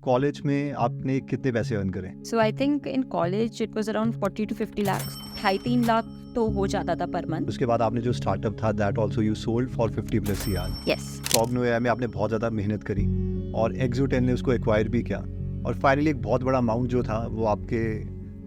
College में आपने कितने पैसे अर्न करे? So I think in college it was around 40 to 50 lakhs. 2.5-3 lakh तो हो जाता था पर मंथ. उसके बाद आपने जो स्टार्टअप था that also you sold for 50 plus CR. Yes. Cogno AI में आपने बहुत ज़्यादा मेहनत करी और एक्सो10 ने उसको एक्वायर भी किया और फाइनली एक बहुत बड़ा अमाउंट जो था वो आपके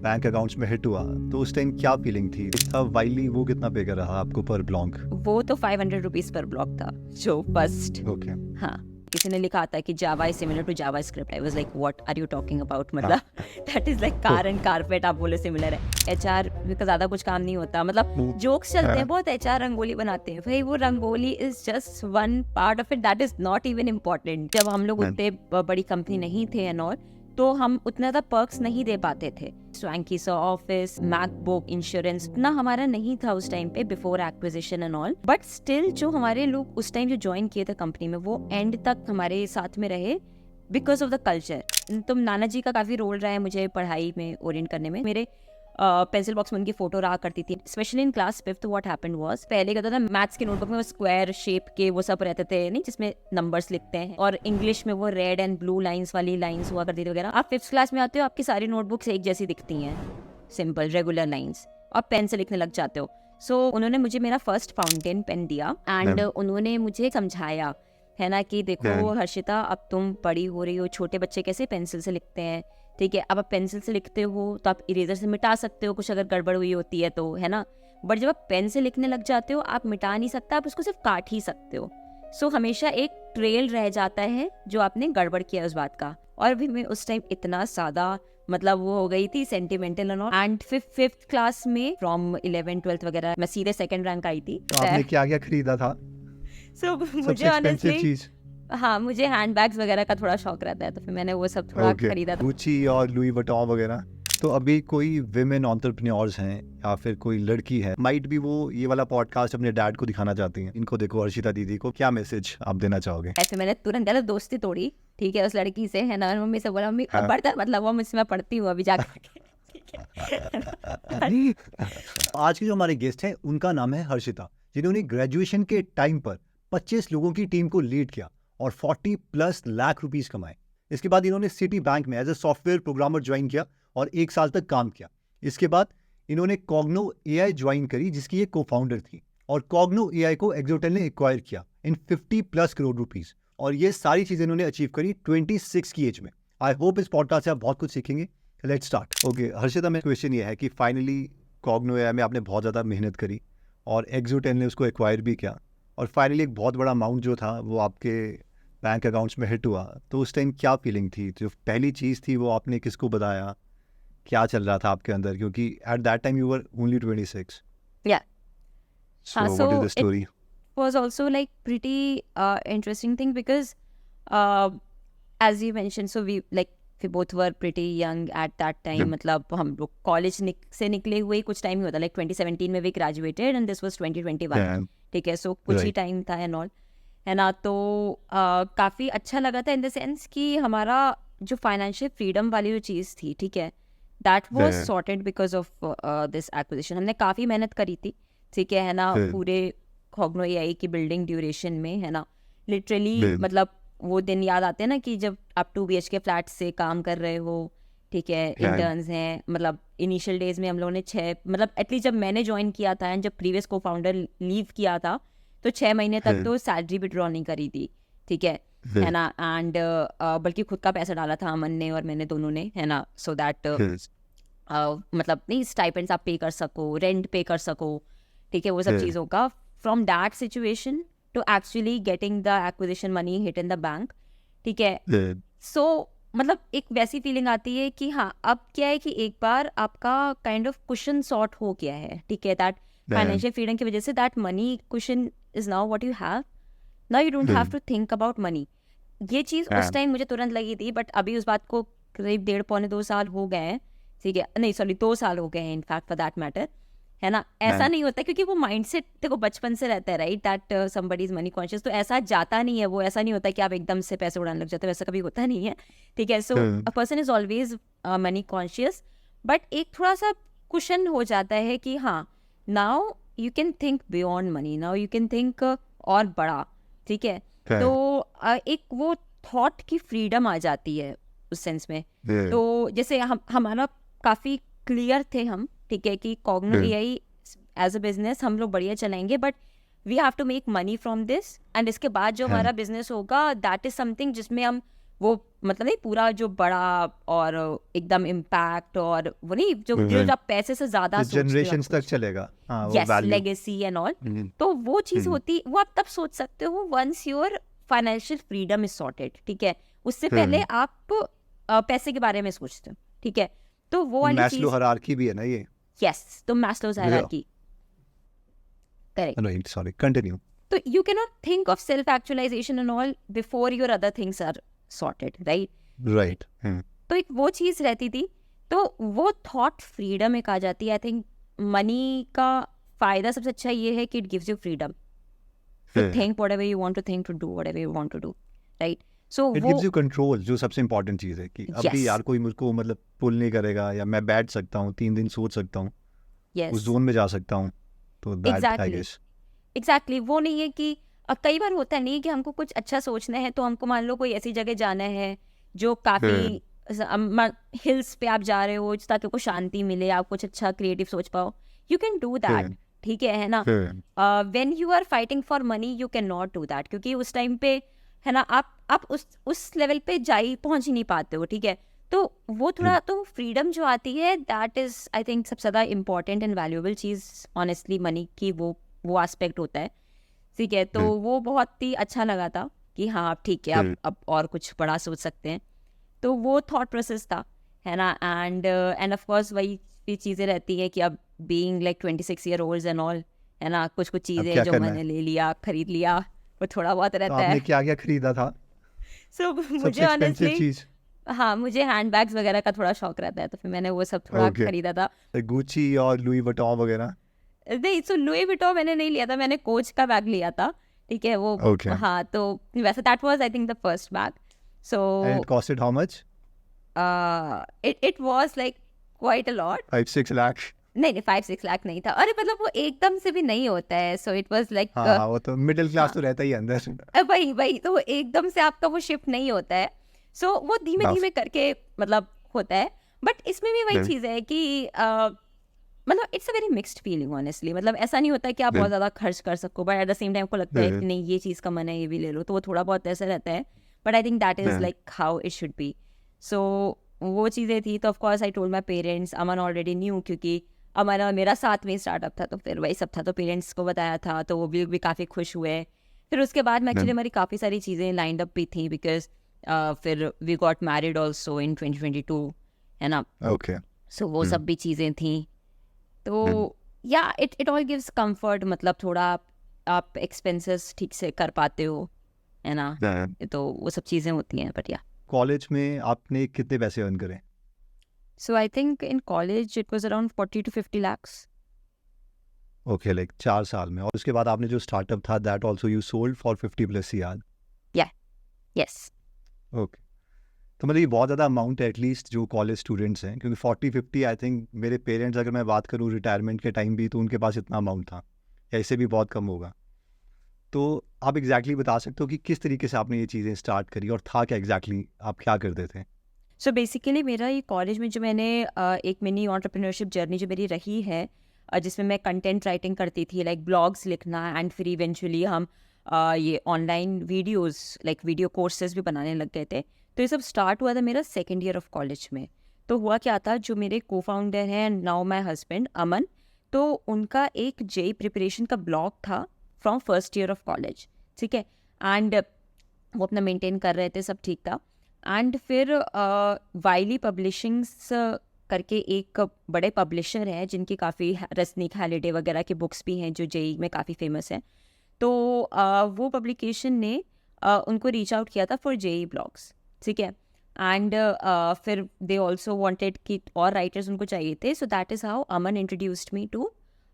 बैंक अकाउंट्स में हिट हुआ. तो उस टाइम क्या फीलिंग थी? वाइली वो कितना पे कर रहा आपको पर ब्लॉक? वो तो 500 रुपीज पर ब्लॉक था जो फर्स्ट. ओके. हाँ, किसी ने लिखा था कि Java is similar to JavaScript. I was like what are you talking about. मतलब that is like car and carpet. आप बोले सिमिलर है. HR का ज्यादा कुछ काम नहीं होता. मतलब जोक्स चलते हैं बहुत. HR रंगोली बनाते हैं भाई. वो rangoli is just one part of it. That is not even important. जब हम लोग उतने बड़ी कंपनी नहीं थे एंड ऑल, तो हम उतना ज़्यादा पर्क्स नहीं दे पाते थे. स्वैंकी सा ऑफिस, मैकबुक, इंश्योरेंस इतना हमारा नहीं था उस टाइम पे before acquisition and all. But still जो हमारे लोग उस टाइम जो ज्वाइन किए थे कंपनी में वो एंड तक हमारे साथ में रहे बिकॉज ऑफ द कल्चर. तो नाना जी का काफ़ी रोल रहा है मुझे पढ़ाई में ओरिएंट करने में. मेरे पेंसिल बॉक्स में उनकी फोटो रहा करती थी. Specially in class 5th what happened was, पहले क्या था मैथ्स की नोटबुक में वो स्क्वायर शेप के वो सब रहते थे नहीं, जिसमें नंबर्स लिखते हैं, और इंग्लिश में वो रेड एंड ब्लू लाइंस वाली लाइंस हुआ करती थी वगैरह. आप 5th क्लास में आते हो, आपकी सारी नोटबुक्स एक जैसी दिखती हैं, सिंपल रेगुलर लाइंस, और पेन से लिखने लग जाते हो. सो उन्होंने मुझे मेरा फर्स्ट फाउंटेन पेन दिया एंड उन्होंने मुझे समझाया है ना कि देखो हर्षिता, अब तुम बड़ी हो रही हो, छोटे बच्चे कैसे पेंसिल से लिखते हैं, ठीक है. अब आप पेंसिल से लिखते हो तो आप इरेजर से मिटा सकते हो कुछ अगर गड़बड़ हुई होती है तो, है ना. बट जब आप पेन से लिखने लग जाते हो आप मिटा नहीं सकते, आप उसको सिर्फ काट ही सकते हो. सो हमेशा एक ट्रेल रह जाता है जो आपने गड़बड़ किया उस बात का. और भी मैं उस टाइम इतना ज्यादा मतलब वो हो गई थी सेंटिमेंटल एंड 5th क्लास में फ्रॉम 11th 12th वगैरह मैं सीधे 2nd रैंक आई थी. तो आपने क्या क्या खरीदा था? मुझे ऑनेस्टली हाँ, मुझे हैंडबैग्स वगैरह का थोड़ा शौक रहता है, तो फिर मैंने वो सब थोड़ा खरीदा था. गुची और लुई वुइटन वगैरह. तो अभी कोई विमेन एंटरप्रेन्योर्स हैं या फिर कोई लड़की है, माइट भी वो ये वाला पॉडकास्ट अपने डैड को दिखाना चाहती हैं, इनको देखो हर्षिता दीदी को, क्या मैसेज आप देना चाहोगे? ऐसे मैंने तुरंत दोस्ती तोड़ी, ठीक है, उस लड़की से, है ना. मम्मी से बोला मम्मी पढ़ता, मतलब वो मुझसे मैं पढ़ती हूँ अभी जाकर. आज के जो हमारे गेस्ट हैं उनका नाम है हर्षिता, जिन्होंने ग्रेजुएशन के टाइम पर 25 लोगों की टीम को लीड किया और 40+ लाख रुपीस कमाए. इसके बाद इन्होंने सिटी बैंक में as a software programmer join किया और 1 साल तक काम किया. इसके बाद इन्होंने कॉग्नो एआई ज्वाइन करी जिसकी ये को फाउंडर थी, और कॉग्नो एआई को एक्सो10 ने एक्वायर किया इन 50+ करोड़ रुपीस. और ये सारी चीजें इन्होंने अचीव करी 26 की एज में. आई होप इस पॉडकास्ट से आप बहुत कुछ सीखेंगे. Let's start. ओके हर्षिता, मेरा क्वेश्चन ये है कि फाइनली कॉग्नो एआई में आपने बहुत ज़्यादा मेहनत करी और एक्सो10 ने उसको एक्वायर भी किया और फाइनली एक बहुत बड़ा अमाउंट जो था वो आपके बैंक अकाउंट्स में हिट हुआ. तो उस टाइम क्या फीलिंग थी? जो पहली चीज़ थी वो आपने किसको बताया? क्या चल रहा था आपके अंदर? क्योंकि eight that time you were only 26. Yeah. So what is the story? Was also like pretty interesting thing because as you mentioned, so we both were pretty young at that time. मतलब हम लोग college से निकले हुए कुछ time ही होता, like 2017 में we graduated and this was 2021. ठीक है, सो कुछ ही टाइम था एंड ऑल, है ना. तो काफ़ी अच्छा लगा था इन द सेंस कि हमारा जो फाइनेंशियल फ्रीडम वाली जो चीज़ थी, ठीक है, that was sorted because of this acquisition. हमने काफ़ी मेहनत करी थी, ठीक है ना, पूरे कॉग्नो एआई की बिल्डिंग ड्यूरेशन में, है ना. लिटरली मतलब वो दिन याद आते हैं ना कि जब आप 2 BHK फ्लैट से काम कर रहे हो, ठीक है, इंटर्न्स हैं. मतलब इनिशियल डेज में हम लोगों ने 6, मतलब एटलीस्ट जब मैंने ज्वाइन किया था एंड जब प्रीवियस को फाउंडर लीव किया था तो 6 महीने तक तो सैलरी भी ड्रॉ नहीं करी थी, ठीक है ना. एंड बल्कि खुद का पैसा डाला था अमन ने और मैंने दोनों ने, है ना, सो दैट मतलब नहीं स्टाइपेंड्स आप पे कर सको, रेंट पे कर सको, ठीक है, वो सब चीज़ों का. From that situation to actually getting the acquisition money hit in the bank, ठीक है. सो मतलब एक वैसी फीलिंग आती है कि हाँ, अब क्या है कि एक बार आपका काइंड ऑफ कुशन सॉर्ट हो गया है, ठीक है, दैट फाइनेंशियल फ्रीडम की वजह से that money cushion is now what you have. Now you don't have to think about money. ये चीज़ उस टाइम मुझे तुरंत लगी थी, बट अभी उस बात को करीब 1.5-2 साल हो गए हैं, ठीक है, नहीं सॉरी 2 साल हो गए हैं इनफैक्ट फॉर दैट मैटर, है ना. ऐसा नहीं होता क्योंकि वो माइंडसेट देखो बचपन से रहता है, right, that somebody is money conscious. तो ऐसा जाता नहीं है, वो ऐसा नहीं होता कि आप एकदम से पैसे उड़ाने लग जाते हो, वैसा कभी होता नहीं है, ठीक है. So a person is always money conscious, but एक थोड़ा सा कुशन हो जाता है कि हाँ, now you can think beyond money, now you can think और बड़ा, ठीक है. तो एक वो थॉट की फ्रीडम आ जाती है उस सेंस में। Yeah. तो जैसे हमारा काफ़ी क्लियर थे हम, ठीक है, कि Cogno AI as a business हम लोग बढ़िया चलाएंगे, but we have to make money from this, and इसके बाद जो हमारा बिजनेस होगा दैट इज समथिंग जिसमें हम वो मतलब नहीं पूरा जो बड़ा और एकदम इम्पैक्ट और वो नहीं जो आप पैसे से ज्यादा जनरेशंस तक चलेगा, हाँ वो yes value. Legacy and all, तो वो चीज होती, वो आप तब सोच सकते हो once your financial freedom is sorted, ठीक है, उससे पहले आप पैसे के बारे में सोचते हो, ठीक है, तो वो वाली मैस्लो चीज, हायरार्की भी है ना ये। यस, तो Maslow's hierarchy, correct. Right, sorry, continue. So you cannot think of self-actualization and all before your other things are sorted, right? Right. तो एक वो चीज़ रहती थी, तो वो थॉट फ्रीडम एक आ जाती है। आई थिंक मनी का फ़ायदा सबसे अच्छा ये है कि it gives you freedom to think whatever you want to think, to do whatever you want to do, right? So it वो गिव्स यू कंट्रोल, जो सबसे इम्पोर्टेंट चीज़ है कि अब भी Yes. यार कोई मुझको मतलब पुल नहीं करेगा, या मैं बैठ सकता हूँ 3 दिन सोच सकता हूँ, यस उस जोन में जा सकता हूँ, तो that I Exactly. Guess. Exactly वो नहीं है कि अब कई बार होता नहीं है कि हमको कुछ अच्छा सोचना है, तो हमको मान लो कोई ऐसी जगह जाना है जो काफ़ी हिल्स पे आप जा रहे हो ताकि आपको शांति मिले, आप कुछ अच्छा क्रिएटिव सोच पाओ, यू कैन डू दैट, ठीक है ना? When you are fighting for money you can not do that, क्योंकि उस टाइम पे है ना आप उस लेवल पे पहुंच ही नहीं पाते हो, ठीक है? तो वो थोड़ा तो फ्रीडम जो आती है दैट इज आई थिंक सबसे ज़्यादा important and valuable cheese honestly money की, वो एस्पेक्ट होता है, ठीक है? तो वो बहुत ही अच्छा लगा था कि हाँ ठीक है, अब और कुछ बड़ा सोच सकते हैं, तो वो थॉट प्रोसेस था, है ना? एंड ऑफ कोर्स वही भी चीज़ें रहती है कि अब being like 26 year old and all, है ना, कुछ चीज़ें क्या जो करना मैंने ले लिया, खरीद लिया, वो थोड़ा बहुत तो रहता आपने है। क्या क्या खरीदा था? सो सबसे मुझे एक्सपेंसिव ऑनेस्टली चीज? हाँ, मुझे हैंड बैग्स वगैरह का थोड़ा शौक रहता है, तो फिर मैंने वो सब थोड़ा Okay. खरीदा था। गुची और लुई वुइटन वगैरह? नहीं, सो लुई विटॉन मैंने नहीं लिया था, मैंने कोच का बैग लिया था, ठीक है वो। Okay. हाँ, तो वैसे that was I think the first bag, so and it costed how much? It was like quite a lot. 5-6 lakh? नहीं 5-6 लाख नहीं था, अरे मतलब वो एकदम से भी नहीं होता है, सो इट वाज लाइक हाँ, वो तो मिडिल क्लास तो रहता ही है अंदर। वही तो एकदम से आपका वो शिफ्ट नहीं होता है, सो वो धीमे हाँ। धीमे करके मतलब होता है, बट इसमें भी वही चीज़ है कि मतलब it's a very mixed feeling honestly, मतलब ऐसा नहीं होता है कि आप बहुत ज़्यादा खर्च कर सको, but at the same time को लगता है कि नहीं ये चीज़ का मन है ये भी ले लो, तो वो थोड़ा बहुत ऐसा रहता है, but I think that is like how it should be. So वो चीज़ें थी, तो of course I told my parents, Aman already knew, क्योंकि अमन और मेरा साथ में स्टार्टअप था, तो फिर वही सब था, तो पेरेंट्स को बताया था, तो वो भी काफ़ी खुश हुए। फिर उसके बाद में एक्चुअली हमारी काफ़ी सारी चीज़ें लाइंड अप भी थी, बिकॉज फिर we got married also in 2022, है ना? ओके। सो वो सब भी चीज़ें थी, तो या इट ऑल गिव्स कंफर्ट, मतलब थोड़ा आप एक्सपेंसेस ठीक से कर पाते हो, है ना? तो वो सब चीज़ें होती हैं, बट या कॉलेज में आपने कितने पैसे अर्न करे? So I think in college it was around 40 to 50 lakhs। Okay, like 4 साल में। और उसके बाद आपने जो स्टार्टअप था that also you sold for 50+ CR? Yes. Okay. तो मतलब ये बहुत ज़्यादा अमाउंट है एटलीस्ट जो कॉलेज स्टूडेंट्स हैं, क्योंकि 40-50 आई थिंक मेरे पेरेंट्स, अगर मैं बात करूँ रिटायरमेंट के टाइम भी, तो उनके पास इतना अमाउंट था, या इससे भी बहुत कम होगा। तो आप एग्जैक्टली बता सकते हो कि किस तरीके से आपने ये चीज़ें स्टार्ट करी, और था क्या एग्जैक्टली, आप क्या करते थे? सो बेसिकली मेरा ये कॉलेज में जो मैंने एक मिनी एंटरप्रेन्योरशिप जर्नी जो मेरी रही है, जिसमें मैं कंटेंट राइटिंग करती थी, लाइक ब्लॉग्स लिखना, एंड फिर इवेंचुअली हम ये online videos like video courses भी बनाने लग गए थे। तो ये सब स्टार्ट हुआ था मेरा सेकेंड ईयर ऑफ कॉलेज में। तो हुआ क्या था, जो मेरे को फाउंडर हैं एंड नाउ माई हस्बैंड अमन, तो उनका एक जेई प्रिपरेशन का ब्लॉग था from first year of college, ठीक है, एंड वो अपना मेंटेन कर रहे थे, सब ठीक था। एंड फिर वाइली पब्लिशिंग्स करके एक बड़े पब्लिशर हैं जिनकी काफ़ी रसनिक हैलिडे वगैरह की बुक्स भी हैं जो जेई में काफ़ी फेमस हैं। तो वो पब्लिकेशन ने उनको रीच आउट किया था फॉर जेई ब्लॉग्स, ठीक है, एंड फिर दे ऑल्सो वांटेड कि और राइटर्स उनको चाहिए थे, so that is how Aman introduced me to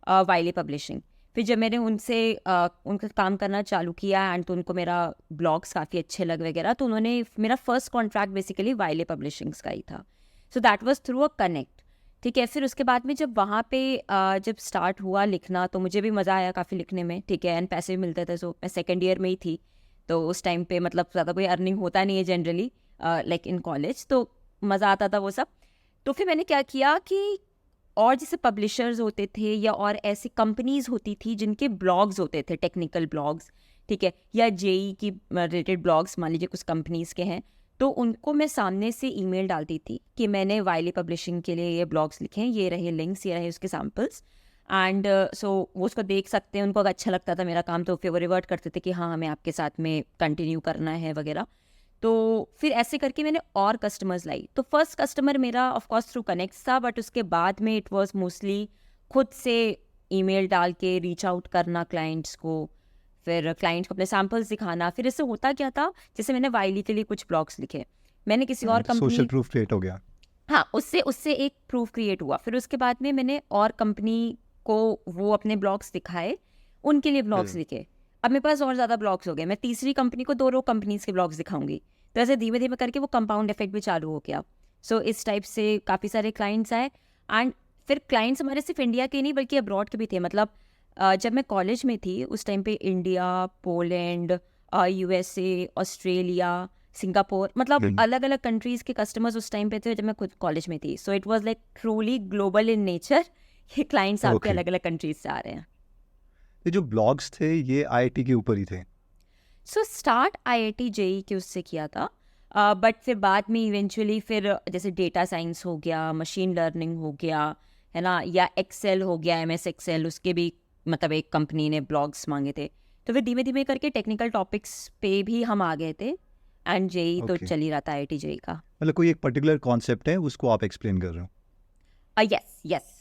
Wiley publishing. फिर जब मैंने उनसे उनका काम करना चालू किया एंड तो उनको मेरा ब्लॉग्स काफ़ी अच्छे लग वगैरह, तो उन्होंने मेरा फर्स्ट कॉन्ट्रैक्ट बेसिकली वाइले पब्लिशिंग्स का ही था। So that was through a connect, ठीक है। फिर उसके बाद में जब वहाँ पे जब स्टार्ट हुआ लिखना, तो मुझे भी मज़ा आया काफ़ी लिखने में, ठीक है, एंड पैसे भी मिलते थे। सो मैं सेकेंड ईयर में ही थी, तो उस टाइम पे मतलब ज़्यादा कोई अर्निंग होता नहीं है जनरली, लाइक इन कॉलेज, तो मज़ा आता था वो सब। तो फिर मैंने क्या किया कि और जैसे पब्लिशर्स होते थे या और ऐसी कंपनीज होती थी जिनके ब्लॉग्स होते थे, टेक्निकल ब्लॉग्स, ठीक है, या जेई की रिलेटेड ब्लॉग्स मान लीजिए कुछ कंपनीज के हैं, तो उनको मैं सामने से ईमेल डालती थी कि मैंने वाइली पब्लिशिंग के लिए ये ब्लॉग्स लिखे हैं, ये रहे लिंक्स, ये रहे उसके सैम्पल्स, एंड सो वो उसको देख सकते हैं, उनको अगर अच्छा लगता था मेरा काम तो फिर वो रिवर्ट करते थे कि हाँ हमें आपके साथ में कंटिन्यू करना है वगैरह। तो फिर ऐसे करके मैंने और कस्टमर्स लाई। तो फर्स्ट कस्टमर मेरा ऑफ कोर्स थ्रू कनेक्ट्स था, बट उसके बाद में इट वाज मोस्टली खुद से ईमेल डाल के रीच आउट करना क्लाइंट्स को, फिर क्लाइंट्स को अपने सैम्पल्स दिखाना। फिर इससे होता क्या था, जैसे मैंने वाइली के लिए कुछ ब्लॉग्स लिखे, मैंने किसी और सोशल कंपनी, प्रूफ क्रिएट हो गया। हाँ उससे उससे एक प्रूफ क्रिएट हुआ। फिर उसके बाद में मैंने और कंपनी को वो अपने ब्लॉग्स दिखाए, उनके लिए ब्लॉग्स लिखे। अब मेरे पास और ज़्यादा ब्लॉग्स हो गए, मैं तीसरी कंपनी को दो कंपनीज के ब्लॉग्स दिखाऊंगी, तो ऐसे धीमे धीमे करके वो कंपाउंड इफेक्ट भी चालू हो गया। सो इस टाइप से काफ़ी सारे क्लाइंट्स आए, एंड फिर क्लाइंट्स हमारे सिर्फ इंडिया के नहीं बल्कि अब्रॉड के भी थे। मतलब जब मैं कॉलेज में थी उस टाइम पे India, Poland, USA, Australia, Singapore, मतलब अलग अलग कंट्रीज के कस्टमर्स उस टाइम पे थे जब मैं खुद कॉलेज में थी। So it was like truly global in nature, ये क्लाइंट्स आपके Okay. अलग अलग कंट्रीज से आ रहे हैं। ये जो ब्लॉग्स थे ये आईआईटी के ऊपर ही थे। सो स्टार्ट आईआईटी जेई के उससे किया था, बट फिर बाद में इवेंचुअली फिर जैसे डेटा साइंस हो गया, मशीन लर्निंग हो गया, है ना, या एक्सेल हो गया, एमएस एक्सेल, उसके भी मतलब एक कंपनी ने ब्लॉग्स मांगे थे। तो फिर धीमे धीमे करके टेक्निकल टॉपिक्स पे भी हम आ गए थे, एंड जेई तो Okay. चल ही रहा था आईआईटी जेई का। मतलब कोई एक पर्टिकुलर कॉन्सेप्ट है उसको आप एक्सप्लेन कर रहे हो। Yes yes.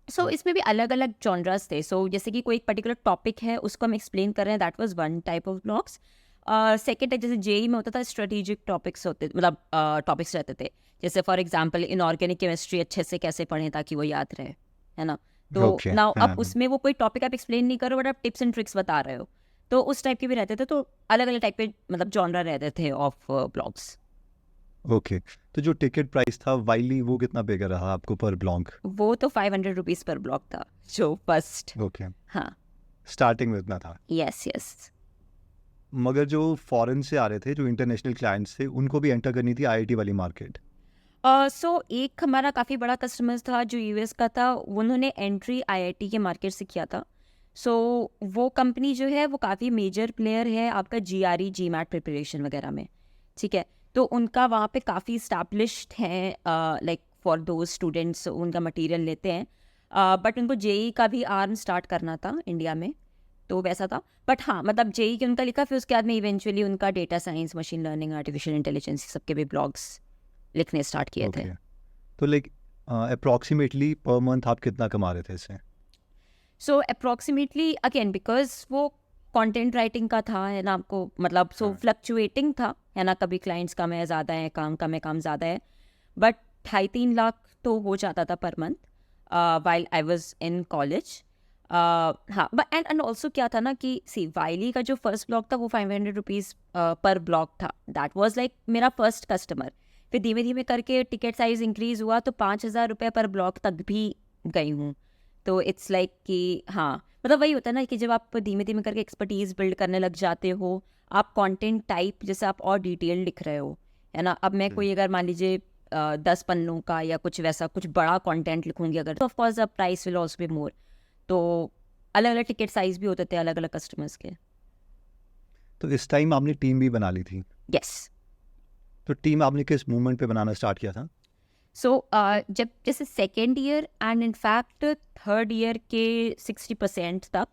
सो इसमें भी अलग अलग जॉनरास थे। सो जैसे कि कोई एक पर्टिकुलर टॉपिक है उसको हम एक्सप्लेन कर रहे हैं, that was one type of blogs. Second है जैसे जेई में होता था स्ट्रेटेजिक टॉपिक्स होते, मतलब टॉपिक्स रहते थे, जैसे फॉर एग्जांपल इनऑर्गेनिक केमिस्ट्री अच्छे से कैसे पढ़ें ताकि वो याद रहे, है ना। तो ओके। नाउ अब हाँ। उसमें वो कोई टॉपिक आप एक्सप्लेन नहीं करो बट आप टिप्स एंड ट्रिक्स बता रहे हो, तो उस टाइप के भी रहते थे। तो अलग अलग टाइप के मतलब जॉनरा रहते थे ऑफ ब्लॉग्स। ओके। तो जो टिकट प्राइस था वाइली वो कितना पे कर रहा आपको पर ब्लॉग? वो तो 500 रुपीज़ पर ब्लॉग था जो फर्स्ट। ओके। हाँ। स्टार्टिंग में इतना था। Yes yes. मगर जो फॉरेन से आ रहे थे, जो इंटरनेशनल क्लाइंट्स थे, उनको भी एंटर करनी थी आईआईटी वाली मार्केट। सो एक हमारा काफ़ी बड़ा कस्टमर था जो यूएस का था, उन्होंने एंट्री आईआईटी के मार्केट से किया था। सो वो कंपनी जो है वो काफ़ी मेजर प्लेयर है आपका जीआरई जीमैट प्रिपरेशन वगैरह में, ठीक है। तो उनका वहाँ पे काफ़ी इस्टेब्लिश्ड है, लाइक फॉर दोज स्टूडेंट्स उनका मटेरियल लेते हैं, बट उनको जेई का भी आर्म स्टार्ट करना था इंडिया में, तो वैसा था। बट हाँ मतलब जेई के उनका लिखा, फिर उसके बाद में इवेंचुअली उनका data science, machine learning, artificial intelligence सबके भी ब्लॉग्स लिखने स्टार्ट किए थे। ओके। तो लाइक अप्रॉक्सीमेटली पर मंथ आप कितना कमा रहे थे इससे? सो अप्रॉक्सीमेटली अगेन बिकॉज वो कंटेंट राइटिंग का था, है ना, आपको मतलब सो हाँ। फ्लक्चुएटिंग था, है ना, कभी क्लाइंट्स कम है ज़्यादा है, काम कम है काम ज़्यादा है, बट 2.5-3 लाख तो हो जाता था per month while I was in college. हाँ बट एंड ऑल्सो क्या था ना कि सी वाइली का जो फर्स्ट ब्लॉग था वो 500 रुपीज़ पर ब्लॉग था, दैट वॉज लाइक मेरा फर्स्ट कस्टमर। फिर धीमे धीमे करके टिकट साइज इंक्रीज हुआ तो 5,000 रुपये पर ब्लॉग तक भी गई हूँ। तो इट्स लाइक कि हाँ मतलब वही होता है ना कि जब आप धीमे धीमे करके एक्सपर्टीज बिल्ड करने लग जाते हो, आप कंटेंट टाइप जैसे आप और डिटेल लिख रहे हो, है ना। अब मैं कोई अगर मान लीजिए 10 पन्नों का या कुछ वैसा कुछ बड़ा कंटेंट लिखूंगी अगर, तो of course the price will also be more. तो अलग अलग टिकट साइज भी होते थे अलग अलग कस्टमर्स के। तो इस टाइम आपने टीम भी बना ली थी। यस। तो टीम आपने किस मूवमेंट पे बनाना स्टार्ट किया था? सो जब जैसे second year and in fact third year के 60% तक,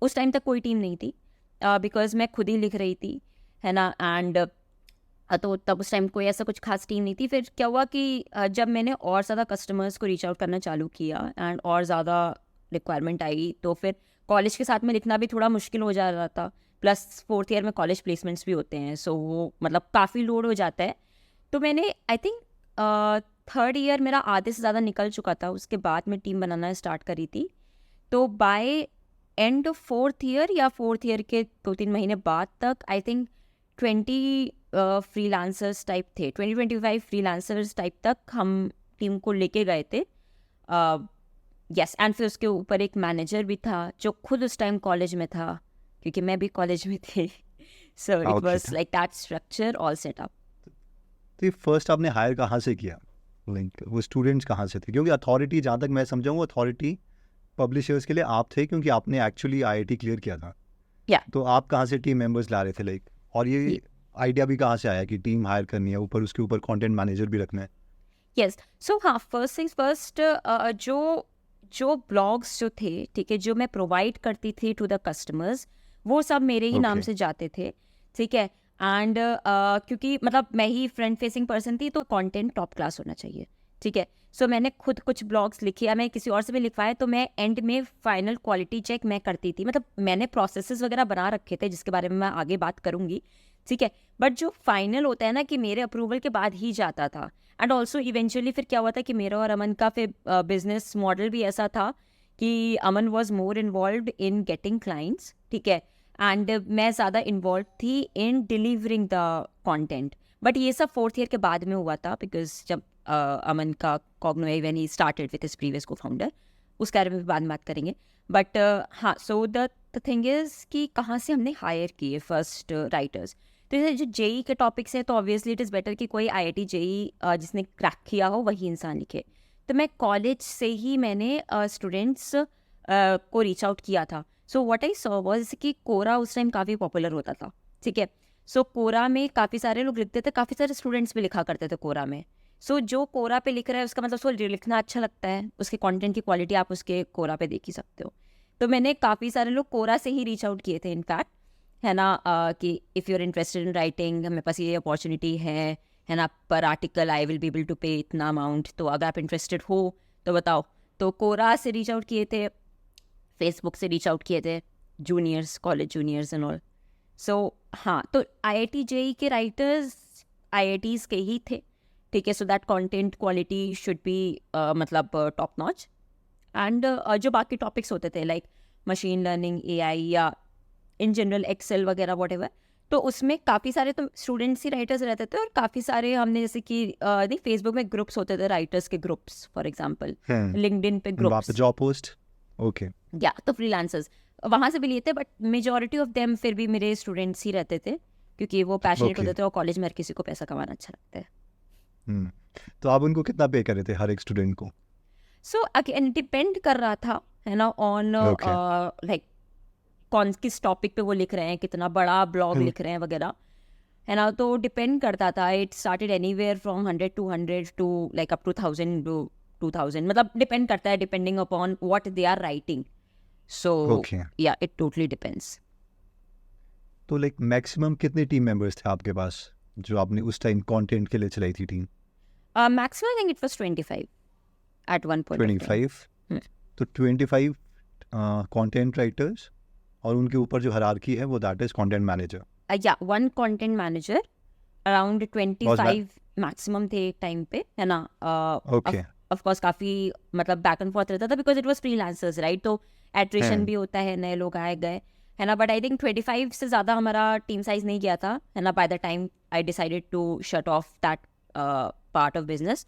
उस टाइम तक कोई टीम नहीं थी बिकॉज मैं खुद ही लिख रही थी, है ना। एंड तो तब उस टाइम कोई ऐसा कुछ खास टीम नहीं थी। फिर क्या हुआ कि जब मैंने और ज़्यादा कस्टमर्स को रीच आउट करना चालू किया एंड और ज़्यादा रिक्वायरमेंट आई, तो फिर कॉलेज के साथ में लिखना भी थोड़ा मुश्किल हो जा रहा था, प्लस फोर्थ ईयर में कॉलेज प्लेसमेंट्स भी होते हैं, सो वो मतलब काफ़ी लोड हो जाता है। तो मैंने आई थिंक थर्ड ईयर मेरा आधे से ज़्यादा निकल चुका था, उसके बाद मैं टीम बनाना स्टार्ट करी थी। तो by end of fourth year या फोर्थ ईयर के 2-3 महीने बाद तक आई थिंक 20 फ्रीलांसर्स टाइप थे, 20-25 फ्रीलांसर्स टाइप तक हम टीम को लेके गए थे। यस एंड फिर उसके ऊपर एक मैनेजर भी था जो खुद उस टाइम कॉलेज में था क्योंकि मैं भी कॉलेज में थी। सो इट Okay, वाज था। Like that structure all set up. तो ये फर्स्ट आपने हायर कहाँ से किया, लाइक वो स्टूडेंट्स कहाँ से थे? क्योंकि अथॉरिटी, जहाँ तक मैं समझाऊँ, अथॉरिटी पब्लिशर्स के लिए आप थे, क्योंकि आपने एक्चुअली आईआईटी क्लियर किया था। Yeah. तो आप कहाँ से टीम मेंबर्स ला रहे थे, लाइक, और ये आइडिया भी कहाँ से आया कि टीम हायर करनी है, ऊपर उसके ऊपर कंटेंट मैनेजर भी रखना है? यस, सो हाँ, फर्स्ट थिंग्स फर्स्ट, जो ब्लॉग्स जो थे, ठीक है, जो मैं प्रोवाइड करती थी टू द कस्टमर्स, वो सब मेरे ही नाम Okay. से जाते थे, ठीक है। एंड क्योंकि मतलब मैं ही फ्रंट फेसिंग पर्सन थी, तो कंटेंट टॉप क्लास होना चाहिए, ठीक है। सो मैंने खुद कुछ ब्लॉग्स लिखे या मैं किसी और से भी लिखवाए, तो मैं एंड में फाइनल क्वालिटी चेक मैं करती थी। मतलब मैंने प्रोसेसेस वगैरह बना रखे थे जिसके बारे में मैं आगे बात करूंगी, ठीक है। बट जो फाइनल होता है ना, कि मेरे अप्रूवल के बाद ही जाता था। एंड ऑल्सो इवेंचुअली फिर क्या हुआ था कि मेरा और अमन का फिर बिजनेस मॉडल भी ऐसा था कि Aman was more involve in getting clients, ठीक है, एंड मैं ज़्यादा इन्वॉल्व थी in delivering the content. But ये सब फोर्थ ईयर के बाद में हुआ था, बिकॉज जब अमन का Cogno when he started with his previous cofounder, उसके बारे में भी बाद में बात करेंगे। बट हाँ, सो द थिंग इज़ कि कहाँ से हमने हायर किए फर्स्ट राइटर्स। तो ये जो जेई के टॉपिक्स हैं, तो ऑब्वियसली इट इज़ बेटर कि कोई आईआईटी जेई जिसने क्रैक किया हो वही इंसान लिखे। तो मैं कॉलेज से ही मैंने स्टूडेंट्स को रीच आउट किया था। So what I saw was कि कोरा उस टाइम काफ़ी पॉपुलर होता था, ठीक है। सो कोरा में काफ़ी सारे लोग लिखते थे, काफ़ी सारे स्टूडेंट्स भी लिखा करते थे कोरा में। सो जो कोरा पे लिख रहा है उसका मतलब उसको लिखना अच्छा लगता है, उसके कंटेंट की क्वालिटी आप उसके कोरा पे देख ही सकते हो। तो मैंने काफ़ी सारे लोग कोरा से ही रीच आउट किए थे इनफैक्ट, है ना, कि if you are interested in writing, मेरे पास ये अपॉर्चुनिटी है ना, पर article I will be able to pay इतना अमाउंट, तो अगर आप इंटरेस्टेड हो तो बताओ। तो कोरा से रीच आउट किए थे, फेसबुक से रीच आउट किए थे, juniors, college juniors and all. So हाँ, तो आईआईटी जेई के राइटर्स आईआईटीज़ के ही थे, ठीक है। So that content quality should be मतलब टॉप नॉच। एंड जो बाकी टॉपिक्स होते थे लाइक मशीन लर्निंग, एआई, या इन जनरल एक्सेल वगैरह वॉट एवर, तो उसमें काफ़ी सारे तो स्टूडेंट्स ही राइटर्स रहते थे, और काफ़ी सारे हमने जैसे कि नहीं, फेसबुक में ग्रुप्स होते थे, राइटर्स के ग्रुप्स, फॉर एग्जांपल लिंक्डइन पे वहाँ ग्रुप्स, पे जॉब पोस्ट। ओके। या तो फ्रीलांसर्स वहाँ से भी लिए थे। बट मेजॉरिटी ऑफ देम फिर भी मेरे स्टूडेंट्स ही रहते थे, क्योंकि वो पैशनेट Okay. होते थे, और कॉलेज में हर किसी को पैसा कमाना अच्छा लगता है। तो आप उनको कितना पे कर रहे थे हर एक स्टूडेंट को? सो अगेन डिपेंड कर रहा था, है ना, ऑन Okay. लाइक कौन किस टॉपिक पे वो लिख रहे हैं, कितना बड़ा ब्लॉग लिख रहे हैं वगैरह, है ना। तो डिपेंड करता था, it started anywhere from 100 to 100 to like up to 1000 to 2000, मतलब डिपेंड करता है depending upon what they are writing. So Okay. या इट टोटली डिपेंड्स। तो लाइक मैक्सिमम कितने टीम मेंबर्स थे आपके पास जो आपने उस टाइम कंटेंट के लिए चलाई थी team? Maximum I think it was 25 at one point 25? तो 25 कंटेंट राइटर्स, और उनके ऊपर जो हायरार्की है वो दैट इज कंटेंट मैनेजर। या one content manager, around 25 maximum थे एक टाइम पे, है ना। Okay. ऑफ कोर्स काफ़ी मतलब बैक एंड फोर्थ रहता था, because it was freelancers, right. तो एट्रिशन भी होता है, नए लोग आए गए, है ना। बट आई थिंक 25 से ज़्यादा हमारा टीम साइज नहीं गया था, है ना, by the time I decided to shut off that part of business.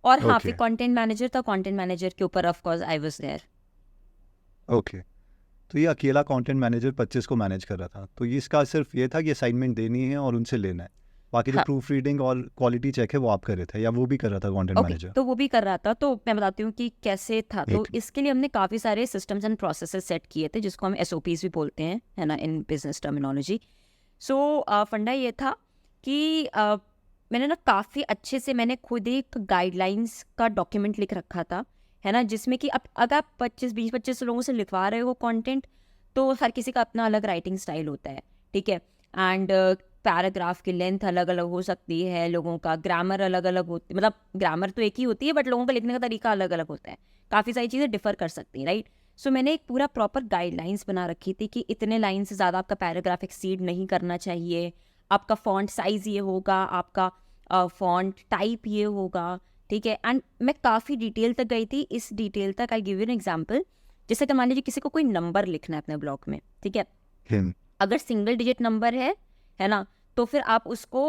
और हाँ, फिर Okay. कंटेंट मैनेजर था, कंटेंट मैनेजर के ऊपर of course I was there. Okay. तो ये अकेला कंटेंट मैनेजर 25 को मैनेज कर रहा था, तो ये इसका सिर्फ ये था कि असाइनमेंट देनी है और उनसे लेना है, बाकी जो हाँ। प्रूफ रीडिंग और क्वालिटी चेक है वो आप कर रहे थे, या वो भी कर रहा था कंटेंट ओके, मैनेजर? तो वो भी कर रहा था। तो मैं बताती हूँ कि कैसे था। तो एक इसके लिए हमने काफ़ी सारे सिस्टम्स एंड प्रोसेसेस सेट किए थे, जिसको हम एसओपीज भी बोलते हैं, है ना, इन बिजनेस टर्मिनोलॉजी। सो फंडा ये था कि मैंने ना काफ़ी अच्छे से मैंने खुद एक गाइडलाइंस का डॉक्यूमेंट लिख रखा था, है ना, जिसमें कि अब अगर आप 25 लोगों से लिखवा रहे हो कंटेंट, तो हर किसी का अपना अलग राइटिंग स्टाइल होता है, ठीक है। एंड पैराग्राफ की लेंथ अलग अलग हो सकती है, लोगों का ग्रामर अलग अलग होती है, मतलब ग्रामर तो एक ही होती है, बट लोगों का लिखने का तरीका अलग अलग होता है, काफ़ी सारी चीज़ें डिफर कर सकती हैं, राइट। सो मैंने एक पूरा प्रॉपर गाइडलाइंस बना रखी थी कि इतने लाइन से ज़्यादा आपका पैराग्राफ एक्सीड नहीं करना चाहिए, आपका फॉन्ट साइज़ ये होगा, आपका फॉन्ट टाइप ये होगा, ठीक है। एंड मैं काफ़ी डिटेल तक गई थी। इस डिटेल तक I give you an example, जैसे कि मान लीजिए किसी को कोई नंबर लिखना है अपने ब्लॉग में, ठीक है। अगर सिंगल डिजिट नंबर है ना, तो फिर आप उसको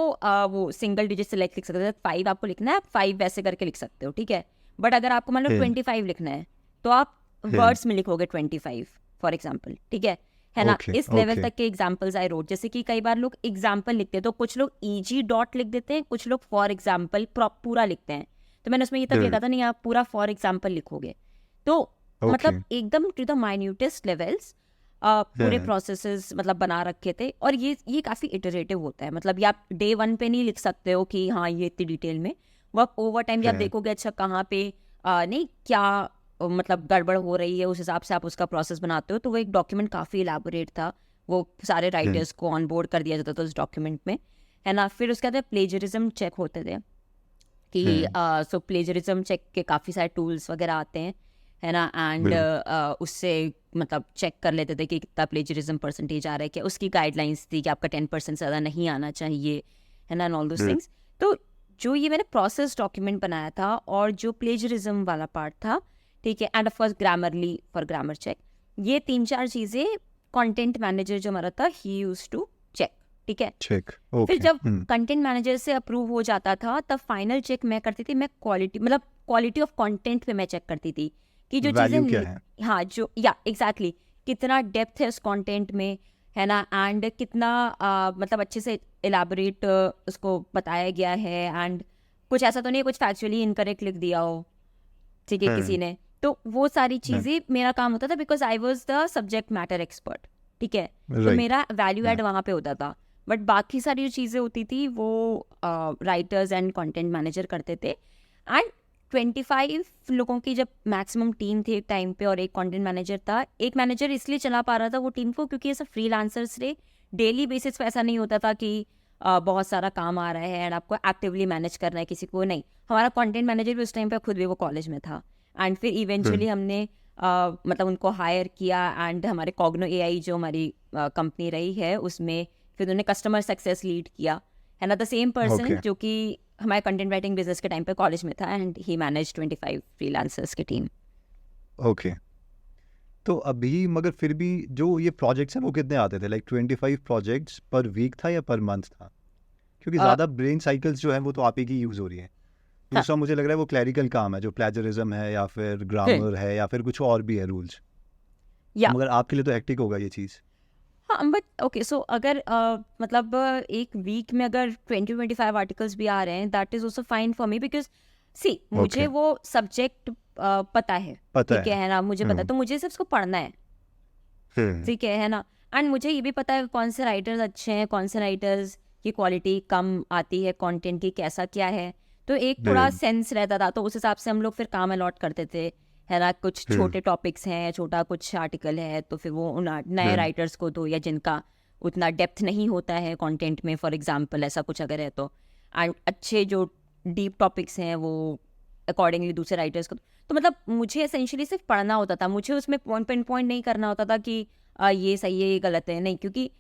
वो सिंगल डिजिट से लिख सकते हो। 5 आपको लिखना है, आप 5 वैसे करके लिख सकते हो, ठीक है। बट अगर आपको मान लो 25 लिखना है, तो आप वर्ड्स में लिखोगे 25 फॉर एग्जाम्पल, ठीक है। है ना, Okay, इस लेवल okay. तक के एग्जाम्पल्स आई रोट। जैसे कि कई बार लोग एग्जाम्पल लिखते हैं तो कुछ लोग ईजी डॉट लिख देते हैं, कुछ लोग फॉर एग्जाम्पल पूरा लिखते हैं। तो मैंने उसमें ये तक लिखा था नहीं, आप पूरा फॉर एग्जाम्पल लिखोगे तो मतलब Okay. एकदम टू द माइन्यूटेस्ट लेवल्स पूरे हाँ, प्रोसेसेस मतलब बना रखे थे। और ये काफ़ी इटरेटिव होता है, मतलब ये आप डे वन पे नहीं लिख सकते हो कि हाँ ये इतनी डिटेल में। वो आप ओवर टाइम जब हाँ, देखोगे अच्छा कहाँ पे नहीं क्या मतलब गड़बड़ हो रही है, उस हिसाब से आप उसका प्रोसेस बनाते हो। तो वो एक डॉक्यूमेंट काफ़ी इलाबोरेट था, वो सारे हाँ, राइटर्स को ऑन बोर्ड कर दिया जाता था उस डॉक्यूमेंट में, है ना। फिर उसके बाद प्लेजरिज्म चेक होते थे कि हाँ, सो प्लेजरिज्म चेक के काफ़ी सारे टूल्स वगैरह आते हैं, है ना। एंड बिल्कुल, उससे मतलब चेक कर लेते थे कि कितना प्लेजरिज्म परसेंटेज आ रहा है, क्या उसकी गाइडलाइंस थी कि आपका 10% ज़्यादा नहीं आना चाहिए, है ना, ऑल दोस हाँ, थिंग्स। तो जो ये मैंने प्रोसेस डॉक्यूमेंट बनाया था और जो प्लेजरिज्म वाला पार्ट था, ठीक है, and of course Grammarly for grammar check, ये 3-4 चीज़ें कंटेंट मैनेजर जो हमारा था ही यूज टू चेक, ठीक है। check, फिर okay, जब कंटेंट मैनेजर से अप्रूव हो जाता था तब फाइनल चेक मैं करती थी, मैं क्वालिटी मतलब क्वालिटी ऑफ कंटेंट पे मैं चेक करती थी कि जो चीज़ें वैल्यू क्या है? हाँ जो या एग्जैक्टली कितना डेप्थ है उस कंटेंट में, है ना, एंड कितना मतलब अच्छे से इलाबोरेट उसको बताया गया है, एंड कुछ ऐसा तो नहीं है कुछ फैक्चुअली इनकरेक्ट लिख दिया हो, ठीक है, हाँ, किसी ने। तो वो सारी हाँ, चीज़ें मेरा काम होता था because I was the subject matter expert, ठीक है। तो राइट, मेरा वैल्यू हाँ, एड वहाँ पे होता था। बट बाकी सारी जो चीज़ें होती थी वो राइटर्स एंड कंटेंट मैनेजर करते थे। एंड 25 लोगों की जब मैक्सिमम टीम थी एक टाइम पे और एक कंटेंट मैनेजर था, एक मैनेजर इसलिए चला पा रहा था वो टीम को क्योंकि ये सब फ्रीलांसर्स थे, डेली बेसिस पे ऐसा नहीं होता था कि बहुत सारा काम आ रहा है एंड आपको एक्टिवली मैनेज करना है किसी को, नहीं। हमारा कंटेंट मैनेजर भी उस टाइम पे खुद भी वो कॉलेज में था। एंड फिर हाँ, इवेंचुअली हमने मतलब उनको हायर किया एंड हमारे कॉग्नो एआई जो हमारी कंपनी रही है उसमें फिर उन्होंने कस्टमर सक्सेस लीड किया, है ना, द सेम पर्सन okay, जो कि हमारे कंटेंट राइटिंग बिजनेस के टाइम पे कॉलेज में था, एंड ही मैनेज 25 फ्रीलांसर्स की टीम। okay. तो अभी मगर फिर भी जो ये प्रोजेक्ट्स हैं वो कितने आते थे, लाइक 25 प्रोजेक्ट्स पर वीक था या पर मंथ था? क्योंकि ज़्यादा ब्रेन साइकिल्स जो हैं वो तो आप ही की यूज़ हो रही हैं। हाँ, दूसरा मुझे लग रहा है वो क्लैरिकल काम है, जो प्लेजरिज्म है या फिर हम्म, ग्रामर है या फिर कुछ और भी है रूल्स। या मगर आपके लिए तो हेक्टिक होगा ये चीज़। हाँ, बट ओके, सो अगर मतलब एक वीक में अगर 20-25 आर्टिकल्स भी आ रहे हैं that is also fine for me because see मुझे ओके, वो सब्जेक्ट पता है, पता ठीक है। है ना, मुझे पता है, हुँ, तो मुझे सिर्फ उसको पढ़ना हुँ, ठीक है ना। एंड मुझे ये भी पता है कौन से राइटर्स अच्छे हैं, कौन से राइटर्स की क्वालिटी कम आती है, कंटेंट की कैसा क्या है। तो एक थोड़ा हुँ, सेंस रहता था, तो उस हिसाब से हम लोग फिर काम अलॉट करते थे, है ना। कुछ हुँ, छोटे टॉपिक्स हैं, छोटा कुछ आर्टिकल है, तो फिर वो उन नए हुँ, राइटर्स को दो या जिनका उतना डेप्थ नहीं होता है कंटेंट में, फॉर एग्जांपल ऐसा कुछ अगर है तो। एंड अच्छे जो डीप टॉपिक्स हैं वो अकॉर्डिंगली दूसरे राइटर्स को। तो मतलब मुझे एसेंशियली सिर्फ पढ़ना होता था, मुझे उसमें पॉइंट पिन पॉइंट नहीं करना होता था कि ये सही है ये गलत है, नहीं। क्योंकि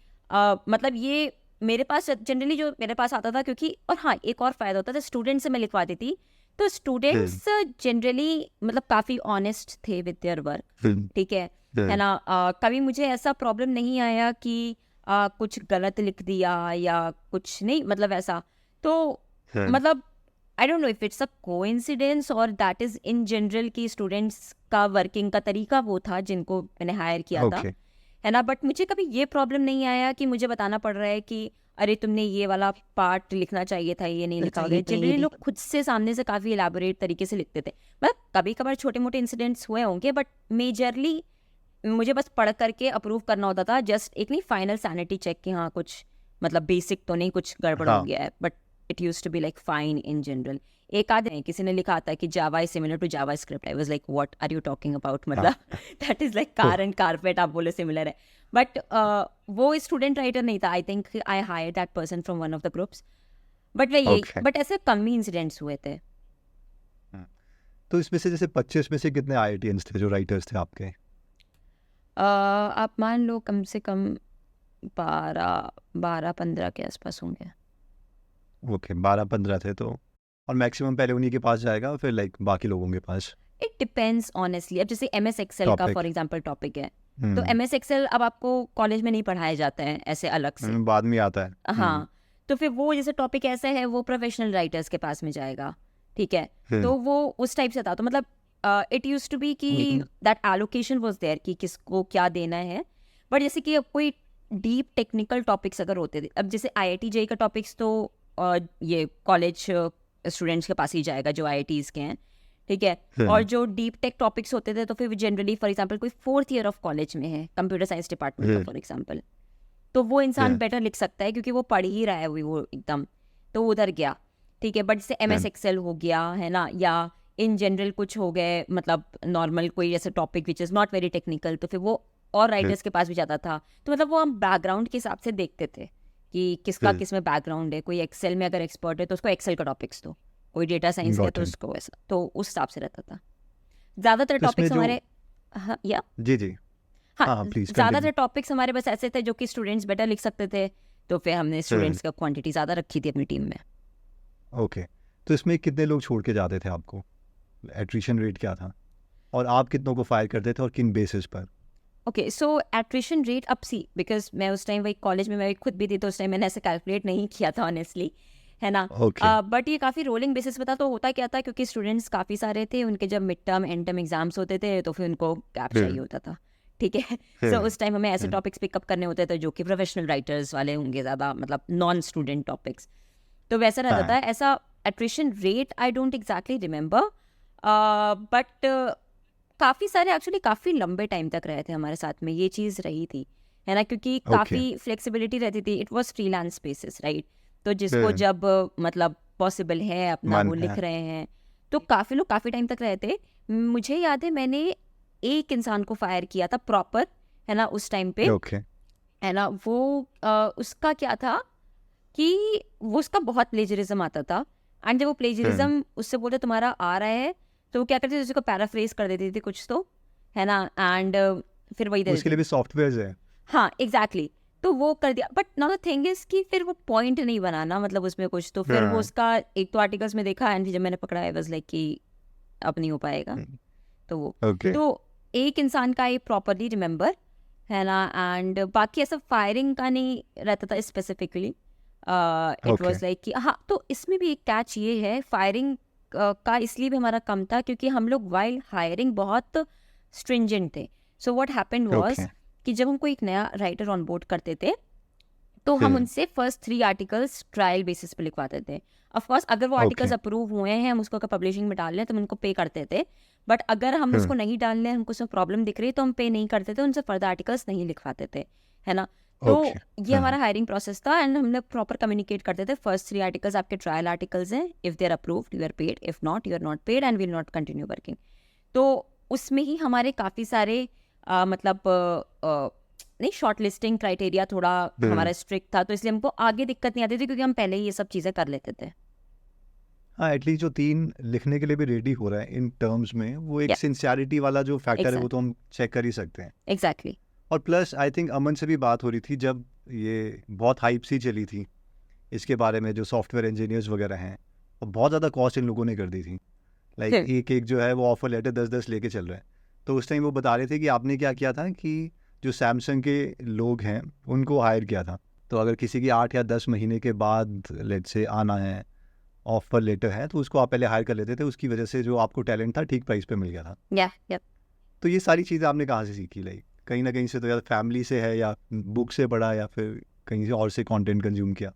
मतलब ये मेरे पास जनरली जो मेरे पास आता था, क्योंकि और हाँ एक और फ़ायदा होता था, स्टूडेंट से मैं लिखवाती थी तो हुँ, स्टूडेंट्स जनरली मतलब काफ़ी ऑनेस्ट थे विद देयर वर्क, हुँ, ठीक है हुँ, ना। कभी मुझे ऐसा प्रॉब्लम नहीं आया कि कुछ गलत लिख दिया या कुछ नहीं, मतलब ऐसा। तो हुँ, मतलब I don't know if it's a coincidence और दैट इज इन जनरल कि स्टूडेंट्स का वर्किंग का तरीका वो था जिनको मैंने हायर किया था, ओके, है ना। बट मुझे कभी ये प्रॉब्लम नहीं आया कि मुझे बताना पड़ रहा है कि अरे तुमने ये वाला पार्ट लिखना चाहिए था, ये नहीं लिखा वगैरह। जनरली लोग खुद से सामने से काफ़ी इलाबोरेट तरीके से लिखते थे। मतलब कभी कभार छोटे मोटे इंसिडेंट्स हुए होंगे बट मेजरली मुझे बस पढ़ करके अप्रूव करना होता था, जस्ट एक नहीं फाइनल सैनिटी चेक कि हाँ कुछ मतलब बेसिक तो नहीं कुछ गड़बड़ हो हाँ, गया है, but it use to be like fine in general. एक आध है किसी ने लिखा था कि Java is similar to JavaScript, I was like what are you talking about, हाँ, मतलब that is like oh! Car and carpet आप बोले सिमिलर है। बट वो स्टूडेंट राइटर नहीं था, I think I hire that person from one of the groups. But वही यही, ओके, बट ऐसे कम ही इंसिडेंट्स हुए थे। हुँ। तो इसमें से जैसे 25 में से कितने आईआईटियंस थे जो राइटर्स थे आपके? आप मान लो कम से कम 12-15 के आसपास होंगे। ओके, 12-15 थे तो, और मैक्सिमम पहले उन्हीं के पास जाएगा फिर लाइक बाकी लोगों के पास? It depends honestly. अब जैसे एम एस एक्सेल का टॉपिक। फॉर एग्जाम्पल टॉपिक है, तो हुँ, एम एस एक्सेल अब आपको कॉलेज में नहीं पढ़ाया जाता है ऐसे अलग से। बाद में आता है। हुँ, हाँ, तो फिर वो जैसे टॉपिक ऐसा है वो प्रोफेशनल राइटर्स के पास में जाएगा, ठीक है। हुँ, तो वो उस टाइप से था, तो मतलब इट यूज टू बी कि दैट एलोकेशन वाज देयर कि किसको क्या देना है। बट जैसे कि अब कोई डीप टेक्निकल टॉपिक्स अगर होते थे, अब जैसे IIT JEE का टॉपिक्स तो ये कॉलेज स्टूडेंट्स के पास ही जाएगा जो IITs के हैं, ठीक है। और जो डीप टेक टॉपिक्स होते थे तो फिर जनरली फॉर एग्जांपल कोई 4th ईयर ऑफ कॉलेज में है, कंप्यूटर साइंस डिपार्टमेंट का फॉर एग्जांपल, तो वो इंसान बेटर लिख सकता है क्योंकि वो पढ़ ही रहा है वो एकदम, तो वो उधर गया, ठीक है। बट जैसे MS Excel हो गया है ना, या इन जनरल कुछ हो गए, मतलब नॉर्मल कोई ऐसे topic which is not very technical, तो फिर वो और राइटर्स के पास भी जाता था। तो मतलब वो हम बैकग्राउंड के हिसाब से देखते थे कि किसका किस में बैकग्राउंड है। कोई एक्सेल में अगर एक्सपर्ट है तो उसको एक्सेल का टॉपिक्स दो, कोई डेटा साइंस का है Got तो it. उसको वैसा, तो उस हिसाब से रहता था ज़्यादातर तो इसमें टॉपिक्स जो हमारे। हाँ या जी जी हाँ, हाँ प्लीज ज़्यादातर टॉपिक्स हमारे बस ऐसे थे जो कि स्टूडेंट्स बेटर लिख सकते थे, तो फिर हमने स्टूडेंट्स का क्वांटिटी ज़्यादा रखी थी अपनी टीम में। ओके। तो इसमें कितने लोग छोड़ के जाते थे आपको, एट्रिशन रेट क्या था, और आप कितनों को फायर करते थे और किन बेसिस पर? ओके, सो एट्रिशन रेट अब सी, बिकॉज मैं उस टाइम वही कॉलेज में मैं खुद भी थी, तो उस टाइम मैंने ऐसे कैलकुलेट नहीं किया था ऑनेस्टली, है ना। ओके। बट ये काफ़ी रोलिंग बेसिस पे था। तो होता क्या था, क्योंकि स्टूडेंट्स काफ़ी सारे थे, उनके जब mid term and term exams होते थे तो फिर उनको गैप चाहिए होता था, ठीक है। सो उस टाइम हमें ऐसे टॉपिक्स पिकअप करने होते थे जो कि प्रोफेशनल राइटर्स वाले होंगे ज़्यादा, मतलब नॉन स्टूडेंट टॉपिक्स, तो वैसा रहता था। ऐसा attrition rate I don't exactly remember, but काफ़ी सारे एक्चुअली काफ़ी लंबे टाइम तक रहे थे हमारे साथ में, ये चीज़ रही थी, है ना, क्योंकि काफ़ी फ्लेक्सिबिलिटी रहती थी। It was freelance basis, right. तो जिसको जब मतलब पॉसिबल है अपना मन वो लिख है। रहे हैं, तो काफ़ी लोग काफ़ी टाइम तक रहे थे। मुझे याद है मैंने एक इंसान को फायर किया था प्रॉपर, है ना, उस टाइम पे, ओके। है ना। वो उसका क्या था कि वो उसका बहुत प्लेजरिज्म आता था, एंड जब वो प्लेजरिज्म उससे बोलते तुम्हारा आ रहा है, तो वो क्या करती थी, उसको पैराफ्रेज कर देती थी कुछ तो, है ना, एंड फिर वही दे उसके देती लिए थी। भी सॉफ्टवेयर है। हाँ एग्जैक्टली, तो वो कर दिया। But now the thing is कि फिर वो पॉइंट नहीं बनाना, मतलब उसमें कुछ, तो फिर वो उसका एक तो आर्टिकल्स में देखा, एंड जब मैंने पकड़ा, आई वाज लाइक कि अब नहीं हो पाएगा। तो वो ओके। तो एक इंसान का ये प्रॉपरली रिमेंबर, है ना, एंड बाकी ऐसा फायरिंग का नहीं रहता था स्पेसिफिकली। इट वाज लाइक कि हाँ, तो इसमें भी एक कैच ये है, फायरिंग का इसलिए भी हमारा कम था क्योंकि हम लोग वाइल हायरिंग बहुत स्ट्रिंजेंट थे। सो व्हाट हैपेंड वाज कि जब हम कोई एक नया राइटर ऑन बोर्ड करते थे, तो हम उनसे फर्स्ट 3 आर्टिकल्स ट्रायल बेसिस पे लिखवाते थे। ऑफ कोर्स अगर वो आर्टिकल्स अप्रूव हुए हैं, हम उसको अगर पब्लिशिंग में डाल रहे हैं तो हम उनको पे करते थे। बट अगर हम उसको नहीं डाल रहे हैं, हमको उसमें प्रॉब्लम दिख रही है, तो हम पे नहीं करते थे, उनसे फर्दर आर्टिकल्स नहीं लिखवाते थे, है ना। तो ये हमारा हायरिंग प्रोसेस था, एंड हम लोग प्रॉपर कम्युनिकेट करते थे, फर्स्ट 3 आर्टिकल्स आपके ट्रायल आर्टिकल्स हैं, if they are approved you are paid, if not you are not paid and will not continue working. तो उसमें ही हमारे काफ़ी सारे मतलब नहीं, शॉर्ट लिस्टिंग क्राइटेरिया थोड़ा हमारा स्ट्रिक्ट था, तो इसलिए हमको आगे दिक्कत नहीं आती थी क्योंकि हम पहले ही ये सब चीज़ें कर लेते थे। हाँ, एटलीस्ट जो 3 लिखने के लिए भी रेडी हो रहा है इन टर्म्स में, वो एक Yeah. सिंसियरिटी वाला जो फैक्टर है वो तो हम चेक कर ही सकते हैं। एग्जैक्टली। और प्लस आई थिंक अमन से भी बात हो रही थी जब ये बहुत हाइप सी चली थी इसके बारे में, जो सॉफ्टवेयर इंजीनियर्स वगैरह हैं, और बहुत ज़्यादा कॉस्ट इन लोगों ने कर दी थी। लाइक एक एक जो है वो ऑफर लेटर 10-10 लेके चल रहे हैं। तो उस टाइम वो बता रहे थे कि आपने क्या किया था कि जो सैमसंग के लोग हैं उनको हायर किया था, तो अगर किसी की 8 या 10 महीने के बाद लेट से आना है, ऑफर लेटर है, तो उसको आप पहले हायर कर लेते थे, उसकी वजह से जो आपको टैलेंट था ठीक प्राइस पे मिल गया था। या तो ये सारी चीज़ें आपने कहाँ से सीखी? लाइक कहीं ना कहीं से तो, या फैमिली से है, या बुक से पढ़ा, या फिर कहीं से और से कंटेंट कंज्यूम किया?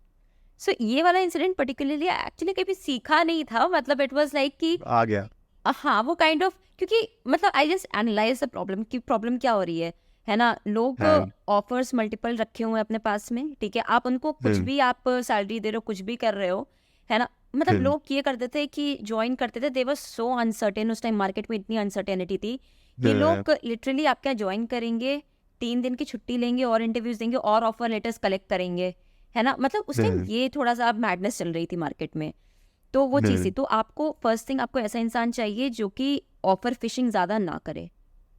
सो ये वाला इंसिडेंट पर्टिकुलरली एक्चुअली कभी सीखा नहीं था, मतलब इट वाज लाइक कि आ गया। हाँ, वो काइंड ऑफ, क्योंकि मतलब I just analyse the problem कि प्रॉब्लम क्या हो रही है ना। लोग ऑफर्स मल्टीपल रखे हुए हैं अपने पास में, ठीक है, आप उनको कुछ भी, आप सैलरी दे रहे हो, कुछ भी कर रहे हो, है ना। मतलब लोग ये करते थे कि ज्वाइन करते थे, दे वर सो अनसर्टेन, उस टाइम मार्केट में इतनी अनसर्टेनिटी थी कि लोग लिटरली आपके यहाँ ज्वाइन करेंगे, 3 दिन की छुट्टी लेंगे और इंटरव्यूज देंगे और ऑफर लेटर्स कलेक्ट करेंगे, है ना। मतलब उस टाइम ये थोड़ा सा मैडनेस चल रही थी मार्केट में, तो वो चीज़ थी। तो आपको फर्स्ट थिंग, आपको ऐसा इंसान चाहिए जो कि ऑफर फिशिंग ज़्यादा ना करे,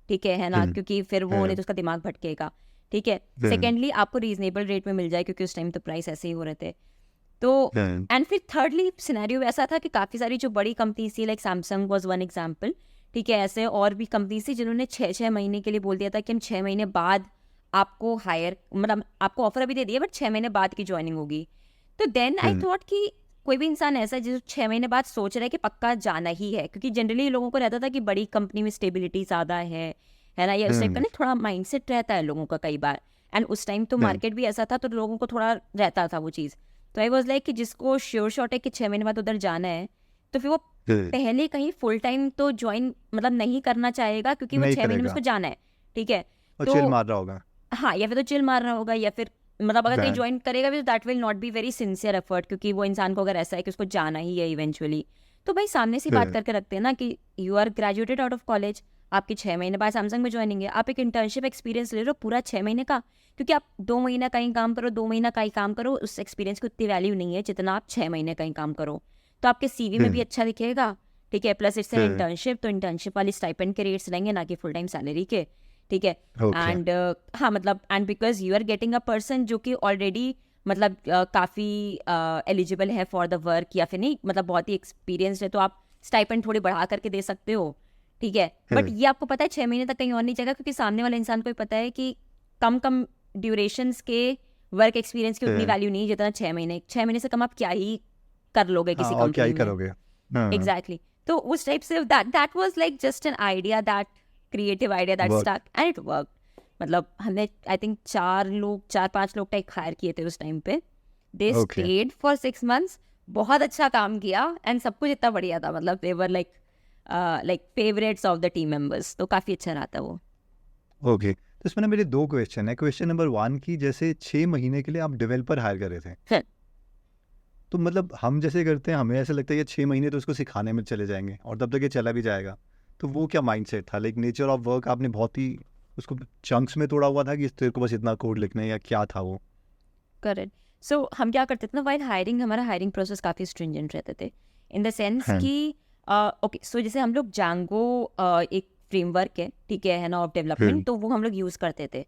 ठीक है ना, क्योंकि फिर वो नहीं तो उसका दिमाग भटकेगा, ठीक है। सेकेंडली आपको रीजनेबल रेट में मिल जाए, क्योंकि उस टाइम तो प्राइस ऐसे ही हो रहे थे। तो एंड फिर थर्डली सिनेरियो ऐसा था कि काफ़ी सारी जो बड़ी कंपनीज थी, like Samsung was one example, ठीक है, ऐसे और भी कंपनीज थी जिन्होंने 6-6 महीने के लिए बोल दिया था कि हम 6 महीने बाद आपको हायर, मतलब आपको ऑफर अभी दे दिया बट 6 महीने बाद की ज्वाइनिंग होगी। तो देन आई थॉट कि कोई भी इंसान ऐसा है जो 6 महीने बाद सोच रहा है कि पक्का जाना ही है, क्योंकि जनरली लोगों को रहता था कि बड़ी कंपनी में स्टेबिलिटी ज़्यादा है है ना, या उस टाइप का ना थोड़ा माइंडसेट रहता है लोगों का कई बार, एंड उस टाइम तो मार्केट भी ऐसा था तो लोगों को थोड़ा रहता था वो चीज़। तो आई वॉज लाइक कि जिसको श्योर शॉट है कि 6 महीने बाद उधर जाना है, तो फिर वो पहले कहीं फुल टाइम तो ज्वाइन मतलब नहीं करना चाहेगा, क्योंकि वो नहीं 6 महीने में करेगा उसको जाना है, ठीक है। और तो चिल मार रहा होगा। हाँ, या फिर तो चिल मार रहा होगा, या फिर मतलब अगर कहीं Right. ज्वाइन करेगा भी तो that will not be very sincere effort, क्योंकि वो इंसान को अगर ऐसा है कि उसको जाना ही है इवेंचुअली, तो भाई सामने से बात करके रखते हैं ना कि you are graduated out of college, आपकी 6 महीने बाद सैमसंग में ज्वाइनिंग है, आप एक इंटर्नशिप एक्सपीरियंस ले रहे हो पूरा 6 महीने का, क्योंकि आप 2 महीना कहीं काम करो, 2 महीना कहीं काम करो, उस एक्सपीरियंस की उतनी वैल्यू नहीं है जितना आप 6 महीने कहीं काम करो। तो आपके सीवी में भी अच्छा दिखेगा, ठीक है, प्लस इट्स एन इंटर्नशिप, तो इंटर्नशिप वाली स्टाइपेंड के रेट्स रहेंगे ना कि फुल टाइम सैलरी के, ठीक है। Okay. एंड हाँ मतलब and because you are getting a person जो कि ऑलरेडी मतलब काफ़ी एलिजिबल है फॉर द वर्क, या फिर नहीं मतलब बहुत ही एक्सपीरियंस्ड है, तो आप स्टाइपेंड थोड़ी बढ़ा करके दे सकते हो, ठीक है। बट ये आपको पता है 6 महीने तक कहीं और नहीं जाएगा, क्योंकि सामने वाले इंसान को भी पता है कि कम कम ड्यूरेशंस के वर्क एक्सपीरियंस की उतनी वैल्यू नहीं है जितना 6 महीने। 6 महीने से कम आप क्या ही कर लोगे हाँ, किसी और क्या ही कंपनी में, करोगे। हाँ, एग्जैक्टली। तो उस टाइप से that was like just an idea, that creative idea that Work. Stuck and it work. मतलब हमने आई थिंक 4-5 लोग टेक हायर किए थे उस टाइम पे, दे Okay. स्टेड फॉर 6 months, बहुत अच्छा काम किया एंड सब कुछ इतना बढ़िया था, मतलब they were like favourites of the team members, तो काफी अच्छा रहा था वो। ओके, तो इसमें ना मेरे 2 क्वेश्चन है। क्वेश्चन नंबर 1 की जैसे 6 महीने के लिए आप डेवलपर हायर कर रहे थे, फिर तो मतलब हम जैसे करते हैं हमें ऐसा लगता है कि 6 महीने तो उसको सिखाने में चले जाएंगे और तब तक ये चला भी जाएगा। तो वो क्या माइंडसेट था? लाइक नेचर ऑफ वर्क आपने बहुत ही उसको चंक्स में तोड़ा हुआ था कि तेरे को बस इतना कोड लिखना है, या क्या था वो? करेक्ट। सो हम क्या करते थे ना, वाइल हायरिंग हमारा हायरिंग प्रोसेस काफ़ी स्ट्रिंजेंट रहते थे, इन द सेंस हाँ। कि ओके सो जैसे हम लोग जांगो एक फ्रेमवर्क है ना, ऑफ डेवलपमेंट, तो वो हम लोग यूज़ करते थे।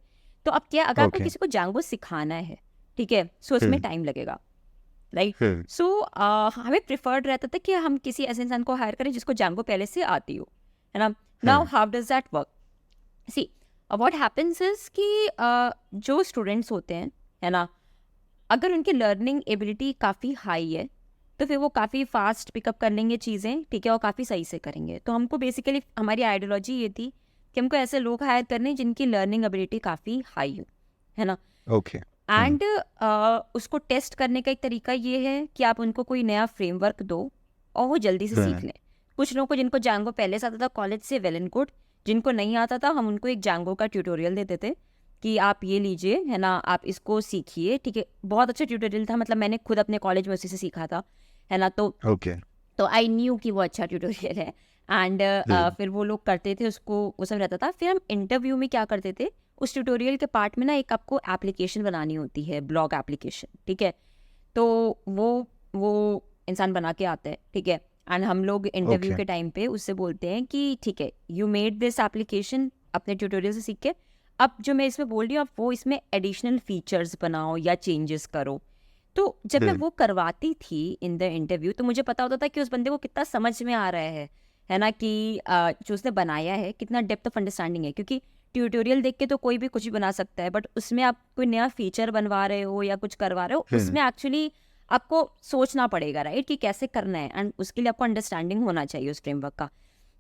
तो अब क्या, अगर आपको ओके। किसी को जांगो सिखाना है, ठीक है, सो उसमें टाइम लगेगा, राइट। हम्म। सो हमें प्रिफर्ड रहता था कि हम किसी ऐसे इंसान को हायर करें जिसको जांगो पहले से आती हो, है ना। Now how does that work? See what happens is कि जो स्टूडेंट्स होते हैं, है ना, अगर उनकी लर्निंग एबिलिटी काफ़ी हाई है तो फिर वो काफ़ी फास्ट पिकअप कर लेंगे चीज़ें, ठीक है, और काफ़ी सही से करेंगे। तो हमको बेसिकली हमारी आइडियोलॉजी ये थी कि हमको ऐसे लोग हायर करने हैं जिनकी लर्निंग एबिलिटी काफ़ी हाई हो, है ना। ओके। एंड उसको टेस्ट करने का एक तरीका ये है कि आप उनको कोई नया फ्रेमवर्क दो और वो जल्दी से सीख लें। कुछ लोगों को जिनको जांगो पहले से आता था कॉलेज से, वेल एंड गुड। जिनको नहीं आता था हम उनको एक जांगो का ट्यूटोरियल देते थे कि आप ये लीजिए, है ना, आप इसको सीखिए, ठीक है। बहुत अच्छा ट्यूटोरियल था, मतलब मैंने खुद अपने कॉलेज में उसी से सीखा था, है ना। ओके। तो आई न्यू कि वो अच्छा ट्यूटोरियल है। एंड फिर वो लोग करते थे उसको, वो सब रहता था। फिर हम इंटरव्यू में क्या करते थे, उस ट्यूटोरियल के पार्ट में ना एक आपको एप्लीकेशन बनानी होती है, ब्लॉग एप्लीकेशन, ठीक है। तो वो इंसान बना के आता है, ठीक है। एंड हम लोग इंटरव्यू Okay. के टाइम पे उससे बोलते हैं कि ठीक है, यू मेड दिस एप्लीकेशन अपने ट्यूटोरियल से सीख के, अब जो मैं इसमें बोल रही हूँ आप वो इसमें एडिशनल फीचर्स बनाओ या चेंजेस करो। तो जब मैं वो करवाती थी इन द इंटरव्यू, तो मुझे पता होता था कि उस बंदे को कितना समझ में आ रहा है ना, कि जो उसने बनाया है कितना डेप्थ ऑफ अंडरस्टैंडिंग है। क्योंकि ट्यूटोरियल देख के तो कोई भी कुछ भी बना सकता है, बट उसमें आप कोई नया फीचर बनवा रहे हो या कुछ करवा रहे हो, उसमें एक्चुअली आपको सोचना पड़ेगा, राइट, कि कैसे करना है, एंड उसके लिए आपको अंडरस्टैंडिंग होना चाहिए उस फ्रेमवर्क का।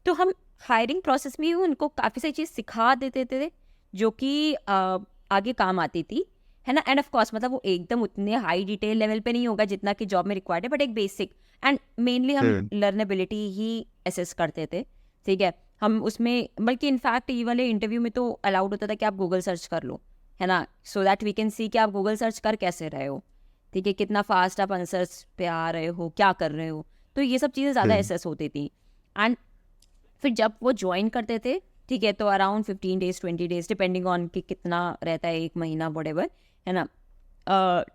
तो हम हायरिंग प्रोसेस में ही उनको काफ़ी सारी चीज़ सिखा देते थे जो कि आगे काम आती थी, है ना। एंड ऑफ कोर्स मतलब वो एकदम उतने हाई डिटेल लेवल पे नहीं होगा जितना कि जॉब में रिक्वायर्ड है, बट एक बेसिक एंड मेनली हम लर्नेबिलिटी ही असेस करते थे, ठीक है। हम उसमें बल्कि इनफैक्ट ये वाले इंटरव्यू में तो अलाउड होता था कि आप गूगल सर्च कर लो, है ना, so that we can see कि आप गूगल सर्च कर कैसे रहे हो, ठीक है, कितना फास्ट आप आंसर्स पे आ रहे हो, क्या कर रहे हो। तो ये सब चीज़ें ज़्यादा असेस होती थी। एंड फिर जब वो ज्वाइन करते थे, ठीक है, तो around 15 days 20 days depending on कि कितना रहता है, 1 महीना व्हाटएवर, है ना,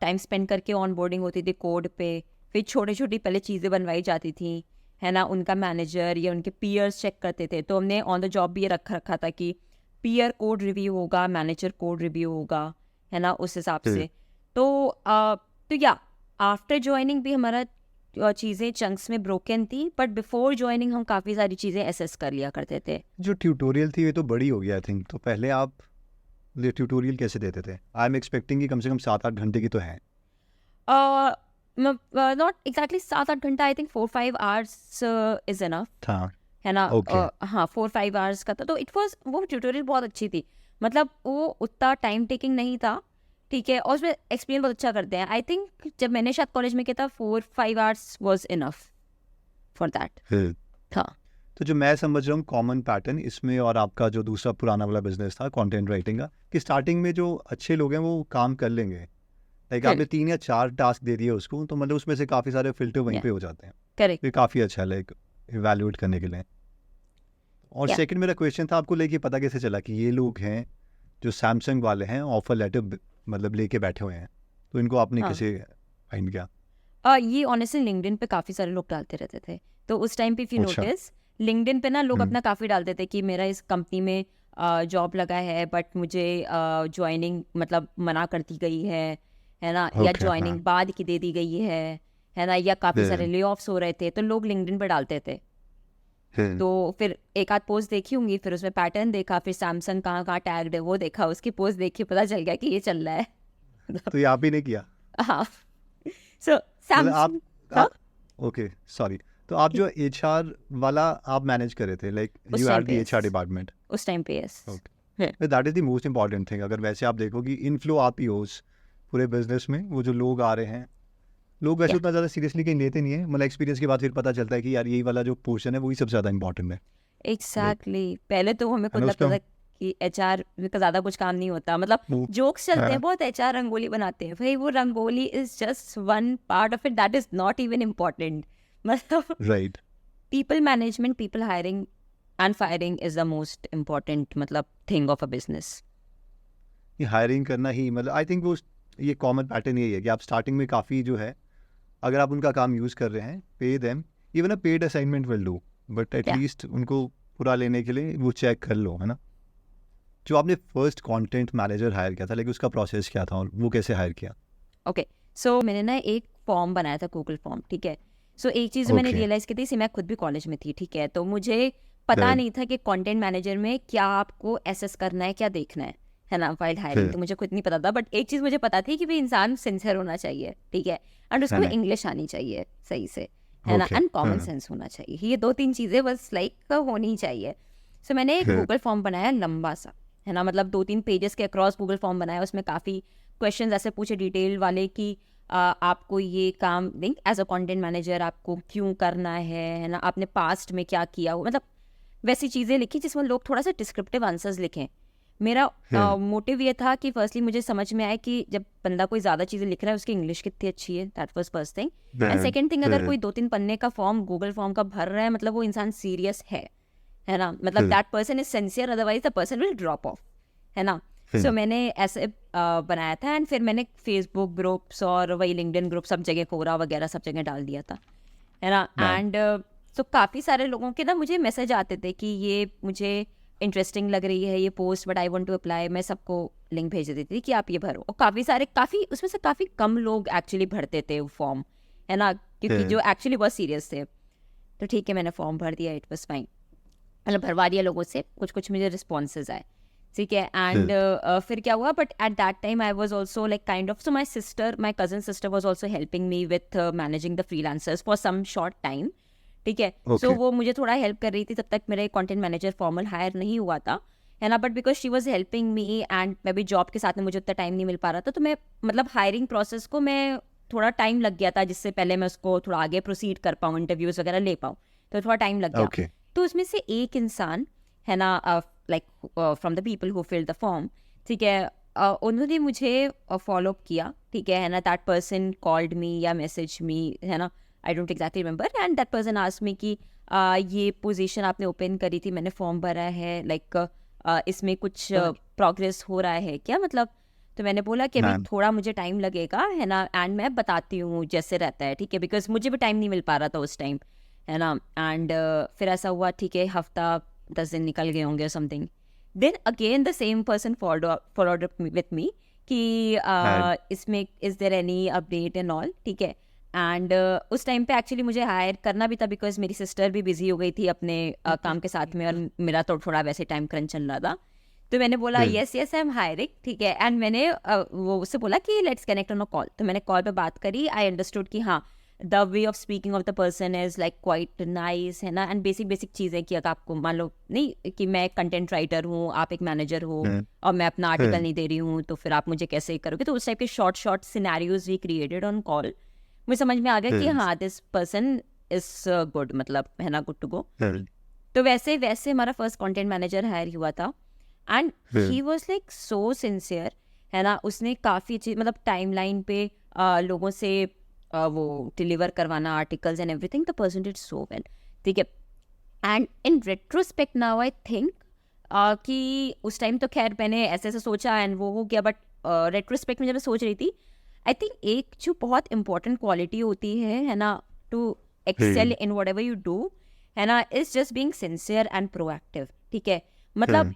टाइम स्पेंड करके ऑन बोर्डिंग होती थी कोड पे। फिर छोटी छोटी पहले चीज़ें बनवाई जाती थी, है ना, उनका मैनेजर या उनके पीयर्स चेक करते थे। तो हमने ऑन द जॉब भी ये रखा था कि पीयर कोड रिव्यू होगा, मैनेजर कोड रिव्यू होगा, है ना, उस हिसाब से। तो या आफ्टर ज्वाइनिंग भी हमारा चीज़ें चंक्स में ब्रोकन थी, बट बिफोर ज्वाइनिंग हम काफ़ी सारी चीज़ें असेस कर लिया करते थे। जो ट्यूटोरियल थी ये तो बड़ी हो गया आई थिंक, तो पहले आप ये ट्यूटोरियल कैसे देते थे? आई एम एक्सपेक्टिंग कि कम से कम 7-8 घंटे की तो है। नॉट एग्जैक्टली 7-8 घंटा, I think 4-5 hours is enough, हाँ। है ना। Okay. हाँ 4-5 आवर्स का था, तो इट वाज, वो ट्यूटोरियल बहुत अच्छी थी, मतलब वो उतना टाइम टेकिंग नहीं था, ठीक है, और उसमें एक्सप्लेन बहुत अच्छा करते हैं। आई थिंक जब मैंने शायद कॉलेज में किया था 4-5 hours was enough for that. Hmm. हाँ तो जो मैं समझ रहा हूँ कॉमन पैटर्न इसमें और आपका जो दूसरा पुराना वाला बिजनेस था कंटेंट राइटिंग का, कि स्टार्टिंग में जो अच्छे लोग हैं वो काम कर लेंगे, लाइक आपने 3 या 4 टास्क दे दिए उसको, तो मतलब उसमें से काफ़ी सारे फिल्टर वहीं या पे हो जाते हैं। करेक्ट ये काफ़ी अच्छा है लाइक इवैल्यूएट करने के लिए। और या सेकंड मेरा क्वेश्चन था, आपको लेके पता कैसे चला कि ये लोग हैं जो सैमसंग वाले हैं, ऑफर लेटर मतलब लेके बैठे हुए हैं, तो इनको आपने हाँ। कैसे फाइंड किया? ये ऑनेस्टली लिंक्डइन पे काफ़ी सारे लोग डालते रहते थे, तो उस टाइम पे इफ यू अच्छा। नोटिस लिंक्डइन पे ना लोग हम्म। अपना काफ़ी डालते थे कि मेरा इस कंपनी में जॉब लगा है, बट मुझे ज्वाइनिंग मतलब मना कर दी गई है ना, या ओके। हाँ। ज्वाइनिंग बाद की दे दी गई है ना, या काफ़ी सारे हम्म। ले ऑफ्स हो रहे थे, तो लोग लिंक्डइन पे डालते थे। हम्म। तो फिर एक आध पोस्ट देखी होंगी, फिर उसमें पैटर्न देखा, फिर सैमसंग कहाँ कहाँ टैग्ड है वो देखा, उसकी पोस्ट देखी, पता चल गया कि ये चल रहा है। तो ये आप ही ने किया? हाँ सो मतलब आप, सैमसंग। आ, हाँ ओके सॉरी, तो आप जो एचआर वाला आप मैनेज कर रहे थे, लाइक उस you time had the pay HR yes, department? उस टाइम पे yes. Okay, that is the most important thing. अगर वैसे आप देखो कि इनफ्लो आप ही हो उस पूरे बिजनेस में, वो जो लोग आ रहे हैं, लोग वैसे या उतना ज़्यादा सीरियसली कहीं लेते नहीं है, मतलब एक्सपीरियंस के बाद फिर पता चलता है कि यार यही वाला जो पोर्शन है वही सबसे ज़्यादा इंपॉर्टेंट है, लाइक, एग्जैक्टली, पहले तो हमें है खुद ना लगता उसका था कि एचआर का ज़्यादा कुछ काम नहीं होता, मतलब वो जोक्स चलते है। हैं बहुत, एचआर रंगोली बनाते हैं, भाई वो rangoli is just one part of it, that is not even important. मतलब right. people management, people hiring and firing is the most important मतलब thing of a business. ये हायरिंग करना ही, मतलब आई थिंक वो ये कॉमन पैटर्न यही है कि आप स्टार्टिंग में काफ़ी जो है, अगर आप उनका काम यूज़ कर रहे हैं, pay them, even a paid assignment will do, but Yeah. At least उनको पूरा लेने के लिए वो चेक कर लो, है ना। जो आपने फर्स्ट कंटेंट मैनेजर हायर किया था, लेकिन उसका प्रोसेस क्या था और वो कैसे हायर किया? ओके, सो मैंने ना एक फॉर्म बनाया था, गूगल फॉर्म, ठीक है। सो एक चीज़ मैंने ओके। रियलाइज़ की थी, मैं खुद भी कॉलेज में थी, ठीक है, तो मुझे पता फिर नहीं था कि कंटेंट मैनेजर में क्या आपको एसेस करना है, क्या देखना है ना, वाइल हायरिंग, फिर तो मुझे खुद नहीं पता था, बट एक चीज़ मुझे पता थी कि भाई इंसान सिंसियर होना चाहिए, ठीक है, एंड है उसको ना। इंग्लिश आनी चाहिए सही से, है ना, ओके। एंड कॉमन हाँ। सेंस होना चाहिए, ये 2-3 चीज़ें बस लाइक होनी चाहिए। सो मैंने एक फिर गूगल फॉर्म बनाया लंबा सा, है ना, मतलब 2-3 पेजेस के अक्रॉस गूगल फॉर्म बनाया, उसमें काफ़ी क्वेश्चन ऐसे पूछे डिटेल वाले कि आपको ये काम link as a content manager आपको क्यों करना है ना, आपने पास्ट में क्या किया हो, मतलब वैसी चीज़ें लिखी जिसमें लोग थोड़ा सा डिस्क्रिप्टिव आंसर्स लिखें। मेरा फिर मोटिव ये था कि फर्स्टली मुझे समझ में आए कि जब बंदा कोई ज़्यादा चीज़ें लिख रहा है उसकी इंग्लिश कितनी अच्छी है, that was first thing. And second thing, अगर फिर कोई 2-3 पन्ने का फॉर्म गूगल फॉर्म का भर रहा है, मतलब वो इंसान सीरियस है ना, मतलब फिर that person is sincere, otherwise the person will drop of, है ना। सो फिर मैंने ऐसे बनाया था, एंड फिर मैंने फेसबुक ग्रुप्स और वही लिंक्डइन ग्रुप सब जगह, कोरा वगैरह सब जगह डाल दिया था, है ना। मैम। एंड सो काफ़ी सारे लोगों के ना मुझे मैसेज आते थे कि ये मुझे इंटरेस्टिंग लग रही है ये post, but I want to apply, मैं सबको लिंक भेज देती थी कि आप ये भरो, और काफ़ी उसमें से काफ़ी कम लोग एक्चुअली भरते थे वो फॉर्म, है ना, क्योंकि फिर जो एक्चुअली बहुत सीरियस थे। तो ठीक है, मैंने फॉर्म भर दिया, इट वॉज फाइन, मतलब भरवा दिया लोगों से, कुछ कुछ मुझे रिस्पॉन्सेज आए, ठीक है। एंड फिर फिर क्या हुआ, but at that time I was also like kind of, so my cousin sister was also helping me with managing the freelancers for some short time, ठीक है। So okay. वो मुझे थोड़ा हेल्प कर रही थी, तब तक मेरे कंटेंट मैनेजर फॉर्मल हायर नहीं हुआ था, है ना, but because she was helping me and मैं भी जॉब के साथ में मुझे उतना टाइम नहीं मिल पा रहा था, तो मैं मतलब हायरिंग प्रोसेस को मैं थोड़ा टाइम लग गया था, जिससे पहले मैं उसको थोड़ा आगे प्रोसीड कर पाऊँ, इंटरव्यूज़ वगैरह ले पाऊँ, तो थोड़ा टाइम लग गया। ओके। तो उसमें से एक इंसान, है ना, like from the people who filled the form, ठीक है, उन्होंने मुझे फॉलो अप किया, ठीक है ना, दैट पर्सन कॉल्ड मी या मैसेज मी, है ना, I don't exactly remember, and that person asked me कि ये पोजीशन आपने ओपन करी थी, मैंने फॉर्म भरा है, लाइक इसमें कुछ प्रोग्रेस हो रहा है क्या, मतलब। तो मैंने बोला कि अभी मैम। थोड़ा मुझे टाइम लगेगा, है ना, एंड मैं बताती हूँ जैसे रहता है, ठीक है, बिकॉज मुझे भी टाइम नहीं मिल पा रहा था उस टाइम, है ना। एंड फिर ऐसा हुआ, ठीक है, हफ्ता 10 दिन निकल गए होंगे something, then again the same person followed up with me कि एंड इसमें is there any update and all, ठीक है। एंड उस टाइम पे एक्चुअली मुझे हायर करना भी था, बिकॉज मेरी सिस्टर भी बिजी हो गई थी अपने काम के साथ में, और मेरा तो थोड़ा वैसे टाइम क्रंच चल रहा था, तो मैंने बोला फिर yes yes I am hiring, ठीक है। एंड मैंने वो उससे बोला कि let's connect on a call, तो मैंने कॉल पे बात करी, आई अंडरस्टूड कि हाँ the way of speaking of the person is like quite nice, है ना. एंड बेसिक चीज़ें कि अगर आपको मान लो नहीं कि मैं कंटेंट राइटर हूँ, आप एक मैनेजर हो और मैं अपना आर्टिकल नहीं दे रही हूँ, तो फिर आप मुझे कैसे करोगे. तो उस टाइप के short scenarios we created on call. मुझे समझ में आ गया कि हाँ दिस पर्सन इज गुड, मतलब है ना, गुड टू गो. तो वैसे हमारा फर्स्ट कंटेंट मैनेजर हायर हुआ था and he was like so sincere, है ना. उसने काफ़ी अच्छी मतलब टाइमलाइन पे लोगों से वो डिलीवर करवाना articles and everything. The person did so well, ठीक है. And in retrospect now I think कि उस टाइम तो खैर मैंने ऐसे सोचा एंड वो हो गया, बट रेट्रोस्पेक्ट में जब मैं सोच रही थी, आई थिंक एक जो बहुत इंपॉर्टेंट क्वालिटी होती है ना, to excel in whatever you do, है ना, is just being sincere and proactive. ठीक है. मतलब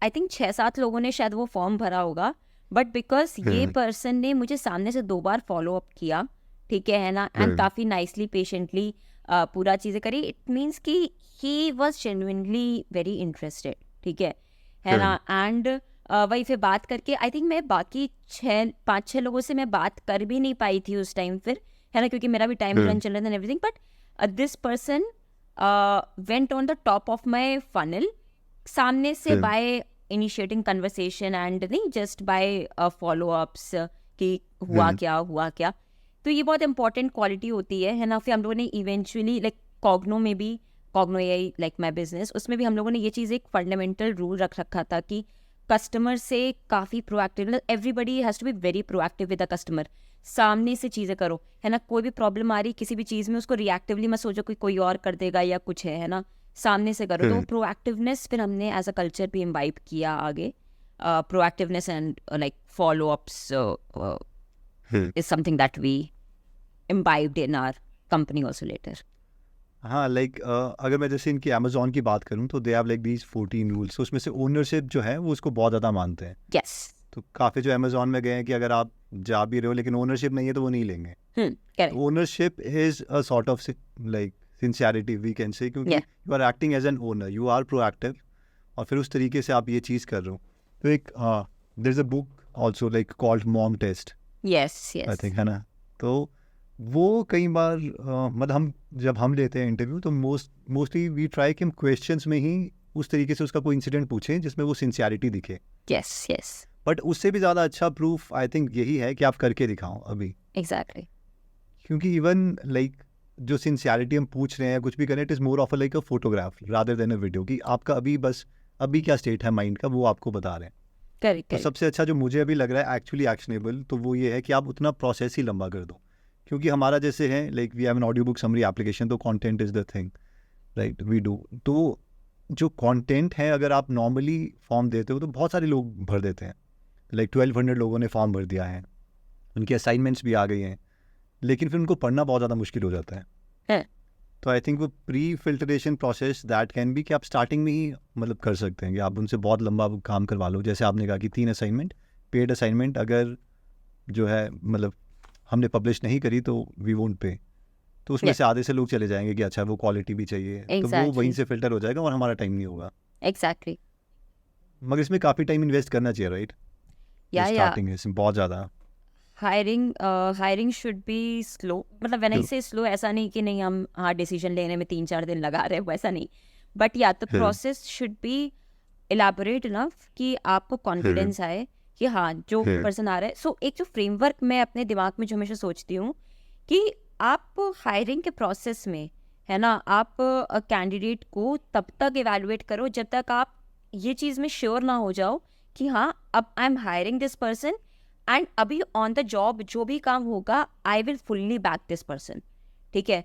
आई थिंक 6-7 लोगों ने शायद वो फॉर्म भरा होगा, बट बिकॉज ये पर्सन ने मुझे सामने से 2 बार फॉलो अप किया, ठीक है ना, एंड काफ़ी नाइसली पेशेंटली पूरा चीज़ें करी. इट मीन्स कि he was genuinely very interested, ठीक है ना. एंड वही फिर बात करके आई थिंक मैं बाकी 5-6 लोगों से मैं बात कर भी नहीं पाई थी उस टाइम फिर, है ना, क्योंकि मेरा भी टाइम रन चल रहा था everything. But this person went on the top of my funnel, सामने से बाय इनिशिएटिंग कन्वर्सेशन एंड नहीं जस्ट बाय फॉलो अप्स कि हुआ क्या. तो ये बहुत इंपॉर्टेंट क्वालिटी होती है ना. फिर हम लोगों ने eventually like Cogno AI like my business, उसमें भी हम लोगों ने ये चीज़ एक फंडामेंटल रूल रख रखा था कि कस्टमर से काफ़ी proactive, everybody has to be very proactive with the customer. सामने से चीज़ें करो, है ना. कोई भी प्रॉब्लम आ रही किसी भी चीज़ में, उसको रिएक्टिवली मत सोचो कि कोई और कर देगा या कुछ है ना. सामने से करो. तो प्रोएक्टिवनेस फिर हमने एज अ कल्चर भी इम्बाइब किया आगे. Proactiveness and like follow ups is something that we imbibed in our company also later. हाँ, लाइक अगर मैं जैसे इनकी अमेजोन की बात करूँ तो they have like these 14 rules. तो उसमें से ओनरशिप जो है वो उसको बहुत ज़्यादा मानते हैं. Yes. तो काफ़ी जो अमेजोन में गए हैं कि अगर आप जा भी रहे हो लेकिन ओनरशिप नहीं है तो वो नहीं लेंगे. Correct. Ownership is a sort of like sincerity we can say, क्योंकि you are acting as an owner, you are proactive और फिर उस तरीके से आप ये चीज़ कर रहे हो. तो एक there is a book also like called mom test, Yes. I think, है ना. तो वो कई बार मतलब जब हम लेते हैं इंटरव्यू तो मोस्टली वी ट्राई कि हम क्वेश्चंस में ही उस तरीके से उसका कोई इंसिडेंट पूछें जिसमें वो सिंसियरिटी दिखे. Yes. बट उससे भी ज़्यादा अच्छा प्रूफ आई थिंक यही है कि आप करके दिखाओ अभी. Exactly. क्योंकि इवन लाइक जो सिंसियरिटी हम पूछ रहे हैं कुछ भी करें, it is more of like a photograph rather than a video, कि आपका अभी क्या स्टेट है माइंड का वो आपको बता रहे हैं. Correct. तो सबसे अच्छा जो मुझे अभी लग रहा है एक्चुअली एक्शनेबल, तो वो ये है कि आप उतना प्रोसेस ही लंबा कर दो. क्योंकि हमारा जैसे है like we have an audio book summary application, तो content is the thing, right, we do. तो जो कंटेंट है अगर आप नॉर्मली फॉर्म देते हो तो बहुत सारे लोग भर देते हैं. लाइक 1200 लोगों ने फॉर्म भर दिया है, उनकी असाइनमेंट्स भी आ गई हैं, लेकिन फिर उनको पढ़ना बहुत ज़्यादा मुश्किल हो जाता है. तो आई थिंक वो pre filtration process that can be कि आप स्टार्टिंग में ही मतलब कर सकते हैं कि आप उनसे बहुत लंबा काम करवा लो. जैसे आपने कहा कि 3 असाइनमेंट, पेड असाइनमेंट अगर जो है मतलब हमने पब्लिश नहीं करी तो वी वोंट पे, तो उसमें से आधे से लोग चले जाएंगे कि अच्छा वो क्वालिटी भी चाहिए. तो वो वहीं से फिल्टर हो जाएगा और हमारा टाइम नहीं होगा. Exactly. मगर इसमें काफ़ी टाइम इन्वेस्ट करना चाहिए, राइट. स्टार्टिंग है इसमें बहुत ज़्यादा. Hiring should be slow. मतलब व्हेन आई से स्लो, ऐसा नहीं कि नहीं हम डिसीजन लेने में 3-4 दिन लगा रहे हैं, वैसा नहीं. बट या तो process should be elaborate enough कि आपको कॉन्फिडेंस आए कि हाँ जो पर्सन आ रहा है. सो एक जो फ्रेमवर्क मैं अपने दिमाग में जो हमेशा सोचती हूँ कि आप हायरिंग के प्रोसेस में, है ना, आप कैंडिडेट को तब तक इवेलुएट करो जब तक आप ये चीज़ में श्योर ना हो जाओ कि हाँ अब I am hiring this person and अभी ऑन द जॉब जो भी काम होगा I will fully back this person. ठीक है.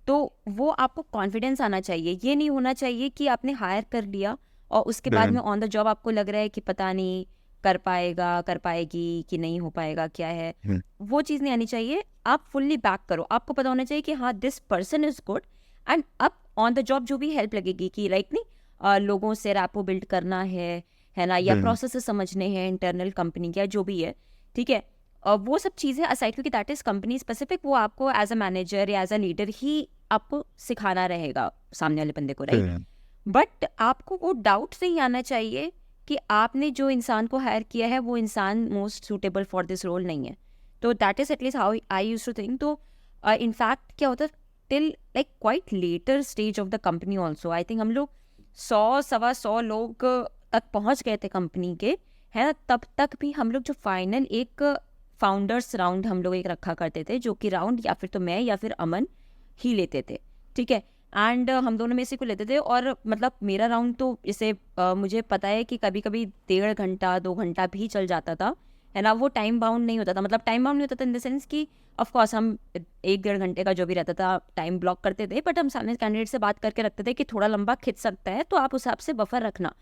तो वो आपको कॉन्फिडेंस आना चाहिए. ये नहीं होना चाहिए कि आपने हायर कर लिया और उसके बाद में ऑन द जॉब आपको लग रहा है कि पता नहीं कर पाएगी कि नहीं हो पाएगा, क्या है. वो चीज़ नहीं आनी चाहिए. आप फुल्ली बैक करो. आपको पता होना चाहिए कि हाँ this person is good and अब ऑन द जॉब जो भी हेल्प लगेगी कि लाइक नहीं लोगों से रैपो बिल्ड करना है ना, या प्रोसेस समझने हैं इंटरनल कंपनी का जो भी है, ठीक है, वो सब चीज़ें असाइड, क्योंकि दैट इज कंपनी स्पेसिफिक, वो आपको एज अ मैनेजर या एज अ लीडर ही आपको सिखाना रहेगा सामने वाले बंदे को, राइट. बट आपको वो डाउट से ही आना चाहिए कि आपने जो इंसान को हायर किया है वो इंसान most suitable for this role नहीं है. तो that is at least how I used to think. तो इनफैक्ट क्या होता till like quite later stage of the company also I think हम लोग 100-125 लोग तक पहुंच गए थे कंपनी के, है ना। तब तक भी हम लोग जो फाइनल एक फाउंडर्स राउंड हम लोग एक रखा करते थे, जो कि राउंड या फिर तो मैं या फिर अमन ही लेते थे, ठीक है। एंड हम दोनों में से को लेते थे, और मतलब मेरा राउंड तो जैसे मुझे पता है कि कभी कभी 1.5 घंटा 2 घंटा भी चल जाता था, है ना। वो टाइम बाउंड नहीं होता था, मतलब टाइम बाउंड नहीं होता था इन द सेंस कि ऑफ कोर्स हम 1-1.5 घंटे का जो भी रहता था टाइम ब्लॉक करते थे, बट हम सामने कैंडिडेट से बात करके रखते थे कि थोड़ा लंबा खिंच सकता है तो आप उस हिसाब से बफर रखना।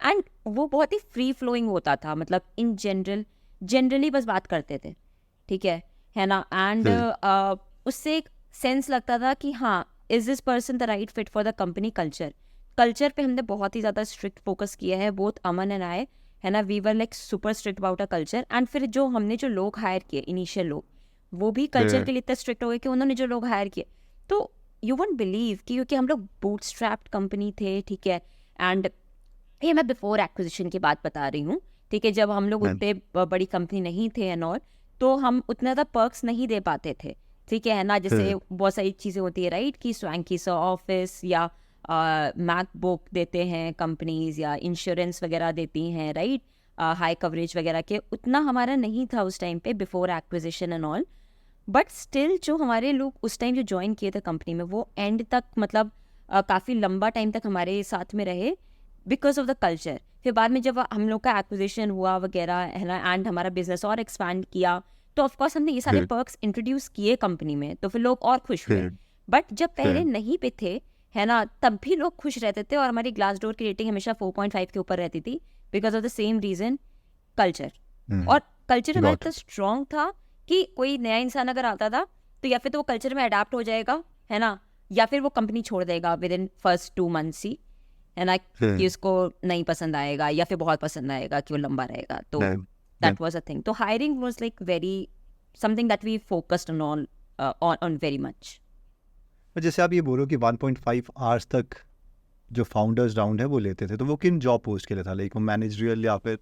एंड वो बहुत ही फ्री फ्लोइंग होता था, मतलब इन जनरली बस बात करते थे, ठीक है ना। एंड उससे एक सेंस लगता था कि हाँ, is this person the right fit for the company culture पे हमने बहुत ही ज़्यादा स्ट्रिक्ट फोकस किया है, बोथ अमन एंड आई, है ना। We were like super strict about a culture. एंड फिर जो हमने जो लोग हायर किए इनिशियल लोग, वो भी कल्चर के लिए इतना स्ट्रिक्ट हो गए कि उन्होंने जो लोग हायर किए, तो यू वोंट बिलीव कि क्योंकि हम लोग बूटस्ट्रैप्ड कंपनी थे, ठीक है। एंड ये मैं बिफोर एक्विजिशन की बात बता रही हूँ, ठीक है। जब हम लोग उतने बड़ी कंपनी नहीं थे एंड ऑल, तो हम उतना ज़्यादा पर्क्स नहीं दे पाते थे, ठीक है ना। जैसे बहुत सारी चीज़ें होती है राइट, कि स्वैंकी सा ऑफिस या मैकबुक देते हैं कंपनीज, या इंश्योरेंस वगैरह देती हैं राइट, हाई कवरेज वगैरह के, उतना हमारा नहीं था उस टाइम पे before acquisition and all. But still जो हमारे लोग उस टाइम जो ज्वाइन किए थे कंपनी में, वो एंड तक मतलब काफ़ी लंबा टाइम तक हमारे साथ में रहे बिकॉज ऑफ द कल्चर। फिर बाद में जब हम लोग का एक्विजिशन हुआ वगैरह, है ना, एंड हमारा बिजनेस और एक्सपैंड किया, तो ऑफकोर्स हमने ये सारे पर्क्स इंट्रोड्यूस किए कंपनी में, तो फिर लोग और खुश हुए। बट जब पहले नहीं पे थे, है ना, तब भी लोग खुश रहते थे, और हमारी ग्लास डोर की रेटिंग हमेशा 4.5 के ऊपर रहती थी because of the same reason, culture. और कल्चर हमारा इतना स्ट्रॉन्ग था कि कोई नया इंसान अगर आता था तो या फिर तो वो कल्चर में अडाप्ट हो जाएगा, है ना, या फिर वो कंपनी छोड़ देगा विद इन फर्स्ट 2 months ही, है ना, कि उसको नहीं पसंद आएगा या फिर बहुत पसंद आएगा कि वो लंबा रहेगा। तो दैट वाज अ थिंग। तो hiring was like very something that we focused on very much. जैसे आप ये बोलो कि 1.5 आवर्स तक जो फाउंडर्स राउंड है वो लेते थे, तो वो किन जॉब पोस्ट के लिए था? लाइक वो मैनेजरियल या फिर,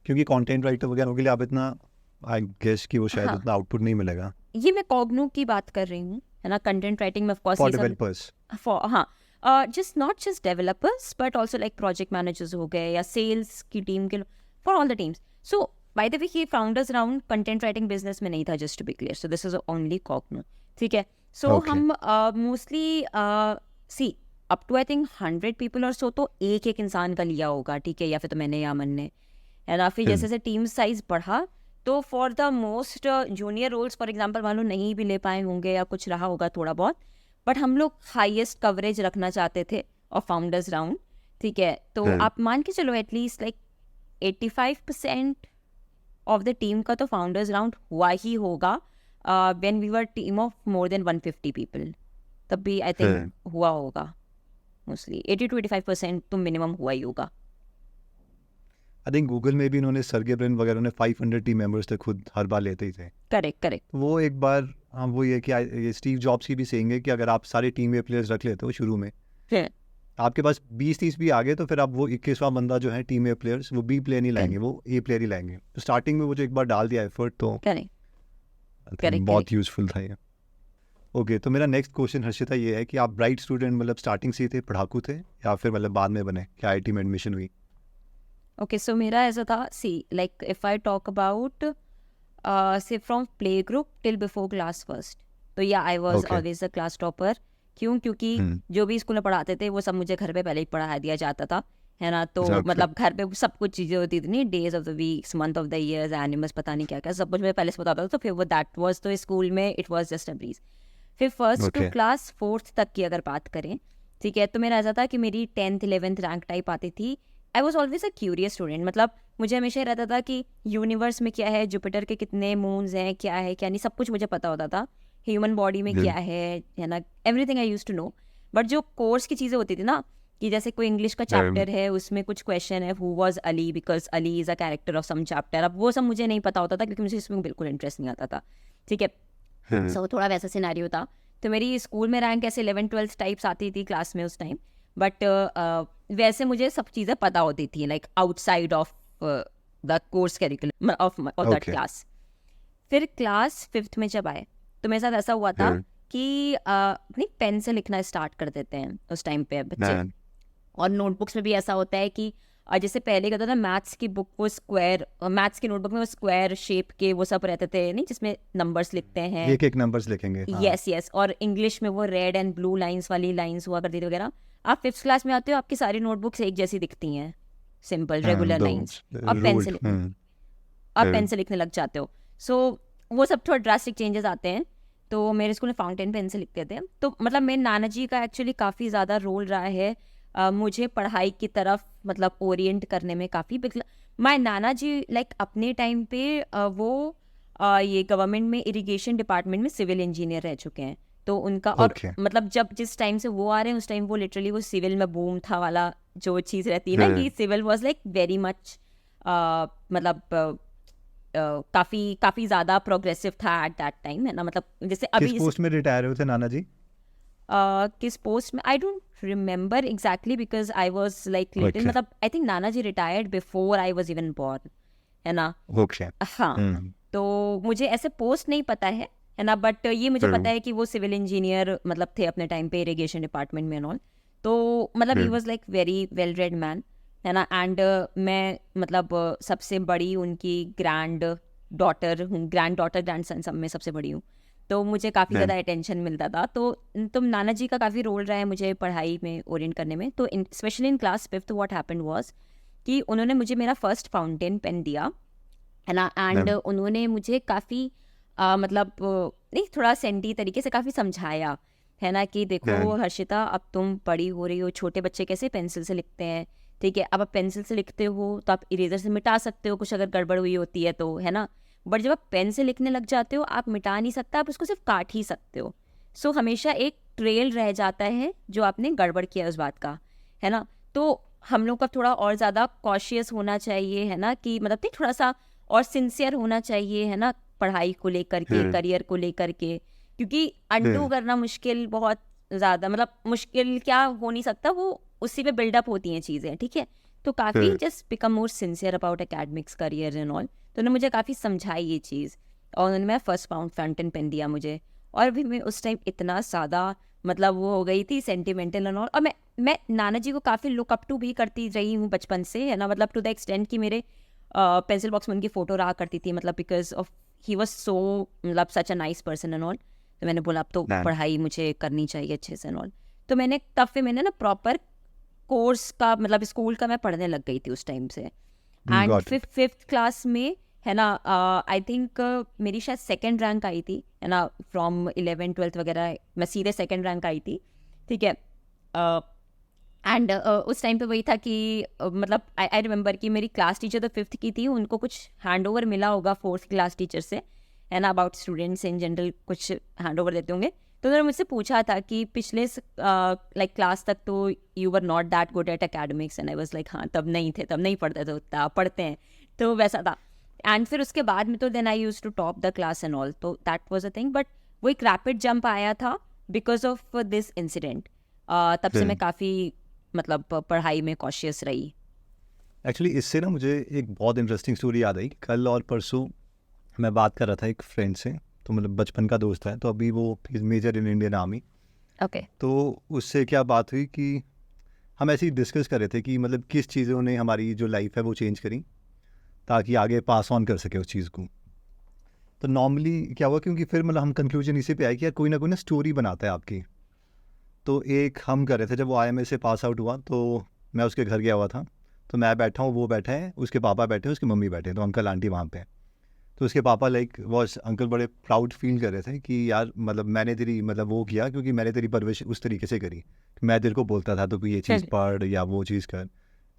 क्योंकि कंटेंट राइटर वगैरह के लिए आप इतना, आई गेस कि वो शायद उतना आउटपुट नहीं मिलेगा। ये मैं कॉग्नो की बात कर रही हूँ, है ना। कंटेंट राइटिंग में ऑफ कोर्स फॉर डेवलपर्स, हाँ, just not just developers but also like project managers हो गए, या सेल्स की टीम के, for all the teams. So by the way, ये founders round content writing business में नहीं था, just to be clear. So this is only Cogno, ठीक है। सो हम mostly see up to I think 100 people और so तो एक इंसान का लिया होगा, ठीक है, या फिर तो मैंने या अमन ने, है ना। फिर जैसे जैसे टीम साइज बढ़ा, तो for the most junior roles for example मान लो नहीं भी ले पाए होंगे या कुछ रहा होगा थोड़ा बहुत, बट हम लोग हाईएस्ट कवरेज रखना चाहते थे और फाउंडर्स राउंड, ठीक है। तो आप मान के चलो at least like 85% of the team का तो फाउंडर्स राउंड हुआ ही होगा when we were team of more than 150 people, तब भी आई थिंक हुआ होगा मोस्टली 80 to 85% तो मिनिमम हुआ ही होगा। आई थिंक गूगल में भी इन्होंने सर्गे ब्रिन वगैरह ने 500 टीम मेंबर्स तक खुद हर बार लेते ही थे। करेक्ट। वो एक बार, हाँ, वो ये कि ये स्टीव जॉब्स की भी सेइंग है कि अगर आप सारे टीम में प्लेयर्स रख लेते हो शुरू में, आपके पास 20-30 भी आ गए, तो फिर आप वो 21वां बंदा जो है टीम में प्लेयर्स, वो बी प्लेयर नहीं लाएंगे, वो ए प्लेयर ही लाएंगे। तो स्टार्टिंग में वो जो एक बार डाल दिया एफर्ट, तो बहुत यूजफुल था ये। ओके, तो मेरा नेक्स्ट क्वेश्चन हर्षिता ये है कि आप ब्राइट स्टूडेंट, मतलब स्टार्टिंग से ही थे, पढ़ाकू थे, या फिर मतलब बाद में बने, क्या आईटी में एडमिशन हुई? ओके, सो मेरा ऐसा था, see like if I talk about say from play group till before class first, तो या I was always the class topper. क्यों? क्योंकि जो भी स्कूल में पढ़ाते थे वो सब मुझे घर पे पहले ही पढ़ा दिया जाता था, है ना। तो मतलब घर पे सब कुछ चीज़ें होती थी, नहीं, days of the weeks, month of the years, animals, पता नहीं क्या क्या, सब कुछ मैं पहले से बताता था। तो फिर वो दैट वाज, तो स्कूल में it was just a breeze. फिर फर्स्ट टू क्लास 4th तक की अगर बात करें, ठीक है, तो मेरा ऐसा था कि मेरी 10th 11th रैंक टाइप आती थी। I was always a curious student, मतलब मुझे हमेशा रहता था कि यूनिवर्स में क्या है, जुपिटर के कितने मून्स हैं, क्या है क्या नहीं, सब कुछ मुझे पता होता था। ह्यूमन बॉडी में क्या है ना, everything I used to know. But जो कोर्स की चीज़ें होती थी ना, कि जैसे कोई इंग्लिश का चैप्टर है, उसमें कुछ क्वेश्चन है, who was Ali because Ali is a character of some chapter, अब वो सब मुझे नहीं पता होता था क्योंकि मुझे इसमें बिल्कुल इंटरेस्ट नहीं आता था, ठीक है। सो थोड़ा वैसा सिनेरियो था। तो मेरी स्कूल में रैंक ऐसे 11th 12th टाइप्स आती थी क्लास में उस टाइम, बट वैसे मुझे सब चीज़ें पता होती थी, like outside of the course curriculum of that class. फिर क्लास 5th में जब आए, तो मेरे साथ ऐसा हुआ था हाँ, कि नहीं पेन से लिखना स्टार्ट कर देते हैं उस टाइम पे बच्चे। हाँ, और नोटबुक्स में भी ऐसा होता है कि जैसे पहले कहता था मैथ्स की बुक वो स्क्वायर, मैथ्स की नोटबुक में वो स्क्वायर शेप के वो सब रहते थे नहीं, जिसमें नंबर्स लिखते हैं। एक एक नंबर्स लिखेंगे, हाँ। यस, और इंग्लिश में वो रेड एंड ब्लू लाइंस वाली लाइंस हुआ करती थी वगैरह। आप 5th क्लास में आते हो, आपकी सारी नोटबुक्स एक जैसी दिखती हैं, सिंपल हाँ, रेगुलर दो लाइंस, और पेन से रूल्ड, आप हाँ, पेन से लिखने लग जाते हो। सो वो सब थोड़ा ड्रास्टिक चेंजेस आते हैं। तो मेरे स्कूल में फाउंटेन पेन से लिखते थे। तो मतलब मेरे नाना जी का एक्चुअली काफ़ी ज़्यादा रोल रहा है मुझे पढ़ाई की तरफ मतलब ओरिएंट करने में काफ़ी। माय नाना जी लाइक अपने टाइम पे वो ये गवर्नमेंट में इरिगेशन डिपार्टमेंट में सिविल इंजीनियर रह चुके हैं। तो उनका और ओके। मतलब जब जिस टाइम से वो आ रहे हैं उस टाइम वो लिटरली वो सिविल में बूम था वाला जो चीज़ रहती है ना, हाँ, कि civil was like very much मतलब काफ़ी काफ़ी ज़्यादा प्रोग्रेसिव था एट दैट टाइम, है ना। मतलब जैसे किस अभी पोस्ट में रिटायर हुए थे नाना जी? किस पोस्ट में I don't remember exactly because I was like little, Okay. मतलब आई थिंक नाना जी retired before I was even born, है ना। ओके। हाँ, हम्म। तो मुझे ऐसे पोस्ट नहीं पता है ना, बट ये मुझे हाँ, पता है कि वो सिविल इंजीनियर मतलब थे अपने टाइम पे इरिगेशन डिपार्टमेंट में एंड ऑल। तो मतलब ही हाँ, was like very well read man, है ना। एंड मैं मतलब सबसे बड़ी उनकी ग्रैंड डॉटर हूँ, ग्रैंड डॉटर ग्रैंड सन सब में सबसे बड़ी हूँ। तो मुझे काफ़ी हाँ, ज़्यादा अटेंशन मिलता था। तो नाना जी का काफ़ी रोल रहा है मुझे पढ़ाई में ओरिएंट करने में। तो specially in class 5th what happened was कि उन्होंने मुझे मेरा फर्स्ट फाउंटेन पेन दिया, है ना। एंड हाँ, उन्होंने मुझे काफ़ी मतलब नहीं थोड़ा सेंटी तरीके से काफ़ी समझाया, है ना, कि देखो हाँ, हर्षिता अब तुम बड़ी हो रही हो, छोटे बच्चे कैसे पेंसिल से लिखते हैं, ठीक है। अब आप पेंसिल से लिखते हो तो आप इरेजर से मिटा सकते हो कुछ अगर गड़बड़ हुई होती है तो, है ना। बट जब आप पेन से लिखने लग जाते हो आप मिटा नहीं सकते, आप उसको सिर्फ काट ही सकते हो। सो हमेशा एक ट्रेल रह जाता है जो आपने गड़बड़ किया उस बात का, है ना। तो हम लोग का थोड़ा और ज़्यादा कॉशियस होना चाहिए, है ना, कि मतलब नहीं थोड़ा सा और सिंसियर होना चाहिए, है ना, पढ़ाई को लेकर के, हाँ, करियर को लेकर के। क्योंकि अनडू हाँ, करना मुश्किल बहुत ज़्यादा, मतलब मुश्किल क्या हो नहीं सकता, वो उसी पे बिल्डअप होती हैं चीज़ें, ठीक है। तो काफ़ी हाँ, just become more sincere about academics career and all. तो उन्होंने मुझे काफ़ी समझाई ये चीज़, और उन्होंने मेरा फर्स्ट फाउंटेन पेन दिया मुझे। और भी मैं उस टाइम इतना ज़्यादा मतलब वो हो गई थी सेंटिमेंटल एंड ऑल। और मैं नाना जी को काफ़ी लुक अप टू भी करती रही हूँ बचपन से, है ना। मतलब टू द एक्सटेंट कि मेरे पेंसिल बॉक्स में उनकी फ़ोटो रहा करती थी, मतलब because of he was so मतलब such a nice person and all. तो मैंने बोला अब तो हाँ, पढ़ाई मुझे करनी चाहिए अच्छे से एंड ऑल। तो मैंने तब फिर मैंने ना प्रॉपर कोर्स का मतलब स्कूल का मैं पढ़ने लग गई थी उस टाइम से। एंड गॉट फिर इट। 5th क्लास में, है ना, आई थिंक मेरी शायद सेकंड रैंक आई थी, है ना। फ्रॉम 11th 12th वगैरह मैं सीधे सेकंड रैंक आई थी, ठीक है। एंड उस टाइम पे वही था कि मतलब आई रिमेंबर कि मेरी क्लास टीचर तो 5th की थी, उनको कुछ हैंड ओवर मिला होगा 4th क्लास टीचर से, है ना, अबाउट स्टूडेंट्स इन जनरल कुछ हैंड ओवर देते होंगे। तो उन्होंने मुझसे पूछा था कि पिछले लाइक क्लास तक तो you were not that good at academics, and I was like हाँ तब नहीं थे, तब नहीं पढ़ते थे उतना, पढ़ते हैं। तो वैसा था। एंड फिर उसके बाद में तो then I use to top the class and all, तो that was a thing. But वो एक रैपिड जंप आया था बिकॉज ऑफ दिस इंसिडेंट। तब से हाँ, मैं काफ़ी मतलब पढ़ाई में कॉशियस रही। एक्चुअली इससे ना मुझे एक बहुत इंटरेस्टिंग स्टोरी याद आई। कल और परसों मैं बात कर रहा था एक फ्रेंड से, तो मतलब बचपन का दोस्त है, तो अभी वो major in Indian army. Okay. तो उससे क्या बात हुई कि हम ऐसे ही डिस्कस कर रहे थे कि मतलब किस चीज़ों ने हमारी जो लाइफ है वो चेंज करी, ताकि आगे पास ऑन कर सके उस चीज़ को। तो नॉर्मली क्या हुआ, क्योंकि फिर मतलब हम कंक्लूजन इसी पे आए कि यार कोई ना स्टोरी बनाता है आपकी। तो एक हम कर रहे थे, जब वो IMA से पास आउट हुआ तो मैं उसके घर गया हुआ था। तो मैं बैठा हूँ, वो बैठा है, उसके पापा बैठे हैं, उसकी मम्मी बैठे हैं, तो अंकल आंटी वहाँ पे हैं। तो उसके पापा लाइक वॉज अंकल बड़े प्राउड फील कर रहे थे कि यार मतलब मैंने तेरी मतलब वो किया, क्योंकि मैंने तेरी परवरिश उस तरीके से करी कि मैं तेरे को बोलता था तो कोई ये चीज़ पढ़ या वो चीज़ कर।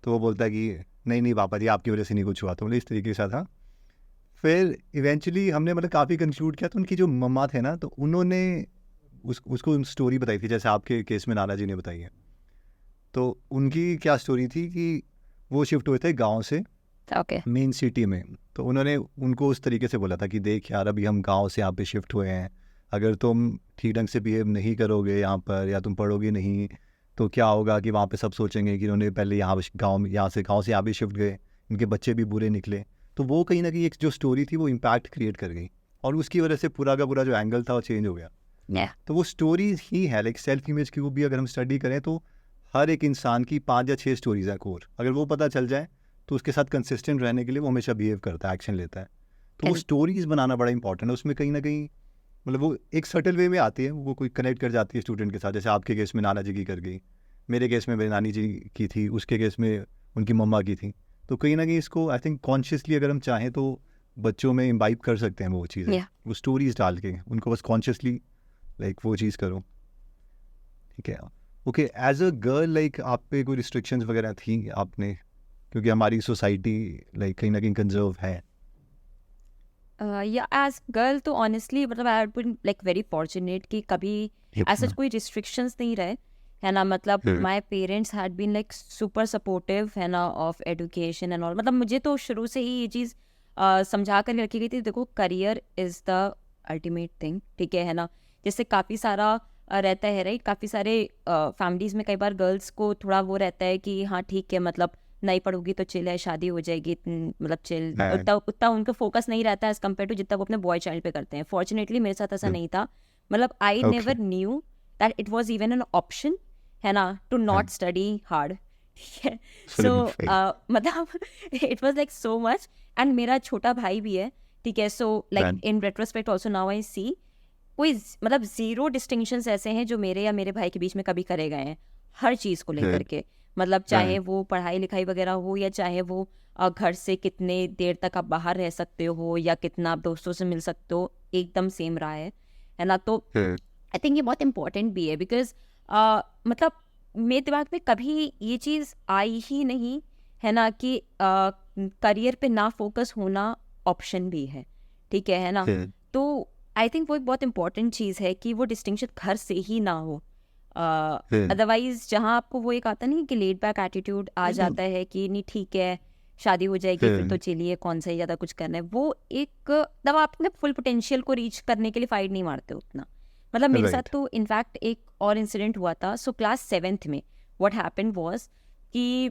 तो वो बोलता है कि नहीं नहीं पापा जी, आपकी वजह से नहीं कुछ हुआ। तो मतलब इस तरीके से था। फिर इवेंचुअली हमने मतलब काफ़ी कंक्लूड किया, तो उनकी जो मम्मा थे ना, तो उन्होंने उसको स्टोरी बताई थी, जैसे आपके केस में नाना जी ने बताई है। तो उनकी क्या स्टोरी थी कि वो शिफ्ट हुए थे गांव से ओके। मेन सिटी में। तो उन्होंने उनको उस तरीके से बोला था कि देख यार, अभी हम गांव से यहाँ पे शिफ्ट हुए हैं, अगर तुम ठीक ढंग से बिहेव नहीं करोगे यहाँ पर, या तुम पढ़ोगे नहीं, तो क्या होगा कि वहाँ पे सब सोचेंगे कि उन्होंने पहले गाँव में यहाँ से यहाँ भी शिफ्ट गए, इनके बच्चे भी बुरे निकले। तो वो कहीं ना कहीं एक जो स्टोरी थी वो इम्पैक्ट क्रिएट कर गई। और उसकी वजह से पूरा का पूरा जो एंगल था वो चेंज हो गया। Yeah. तो वो स्टोरीज ही है, लाइक सेल्फ इमेज की वो भी अगर हम स्टडी करें तो हर एक इंसान की 5 या 6 स्टोरीज हैं कोर, अगर वो पता चल जाए तो उसके साथ कंसिस्टेंट रहने के लिए वो हमेशा बिहेव करता है, एक्शन लेता है। तो वो Correct. स्टोरीज बनाना बड़ा इंपॉर्टेंट है, उसमें कहीं ना कहीं मतलब वो एक सर्टल वे में आती है, वो कोई कनेक्ट कर जाती है स्टूडेंट के साथ। जैसे आपके केस में नाना जी की कर गई, मेरे केस में मेरी नानी जी की थी, उसके केस में उनकी मम्मा की थी। तो कहीं ना कहीं इसको आई थिंक कॉन्शियसली अगर हम चाहें तो बच्चों में इम्बाइब कर सकते हैं वो चीज़ें, Yeah. वो स्टोरीज डाल के उनको बस कॉन्शियसली लाइक वो चीज़ करो। ठीक है, okay. As a girl like आप पे कोई रिस्ट्रिक्शंस वगैरह थी आपने, क्योंकि हमारी सोसाइटी लाइक कहीं ना कहीं कंजर्व है। या एज गर्ल तो ऑनेस्टली मतलब I have been like very fortunate कि कभी ऐसा कोई रिस्ट्रिक्शंस नहीं रहे, है ना। मतलब my parents had been like super supportive, है ना, ऑफ एजुकेशन एंड ऑल। मतलब मुझे तो शुरू से ही ये चीज़ समझा कर रखी गई थी, देखो career is the ultimate thing, ठीक है ना। जैसे काफ़ी सारा रहता है राइट, काफ़ी सारे फैमिलीज़ में कई बार गर्ल्स को थोड़ा वो रहता है कि हाँ ठीक है, मतलब नहीं पढ़ोगी तो चिल है, शादी हो जाएगी, मतलब चिल, Right. उतना उनका फोकस नहीं रहता है एज कम्पेयर टू जितना वो अपने बॉय चाइल्ड पे करते हैं। फॉर्चुनेटली मेरे साथ ऐसा नहीं था। मतलब आई Okay. Never knew that it was even an option, है ना, टू नॉट स्टडी हार्ड, ठीक है। सो मतलब it was like so much. And मेरा छोटा भाई भी है, ठीक है। So like in retrospect also now I see कोई मतलब जीरो डिस्टिंक्शंस ऐसे हैं जो मेरे या मेरे भाई के बीच में कभी करे गए हैं, हर चीज़ को लेकर के। मतलब चाहे वो पढ़ाई लिखाई वगैरह हो, या चाहे वो घर से कितने देर तक आप बाहर रह सकते हो, या कितना आप दोस्तों से मिल सकते हो, एकदम सेम रहा है ना। तो आई थिंक ये बहुत इंपॉर्टेंट भी है बिकॉज मतलब मेरे दिमाग में कभी ये चीज़ आई ही नहीं, है ना, कि करियर पे ना फोकस होना ऑप्शन भी है, ठीक है ना। तो आई थिंक वो एक बहुत इंपॉर्टेंट चीज़ है कि वो डिस्टिंक्शन घर से ही ना हो। अदरवाइज जहाँ आपको वो एक आता नहीं कि लेड बैक एटीट्यूड आ जाता है कि नहीं ठीक है, शादी हो जाएगी फिर तो चलिए, कौन सा ही ज़्यादा कुछ करना है, वो एक तब आप अपने फुल पोटेंशियल को रीच करने के लिए फाइट नहीं मारते उतना। मतलब मेरे साथ तो इनफैक्ट एक और इंसिडेंट हुआ था। सो क्लास 7th में व्हाट हैपेंड वाज कि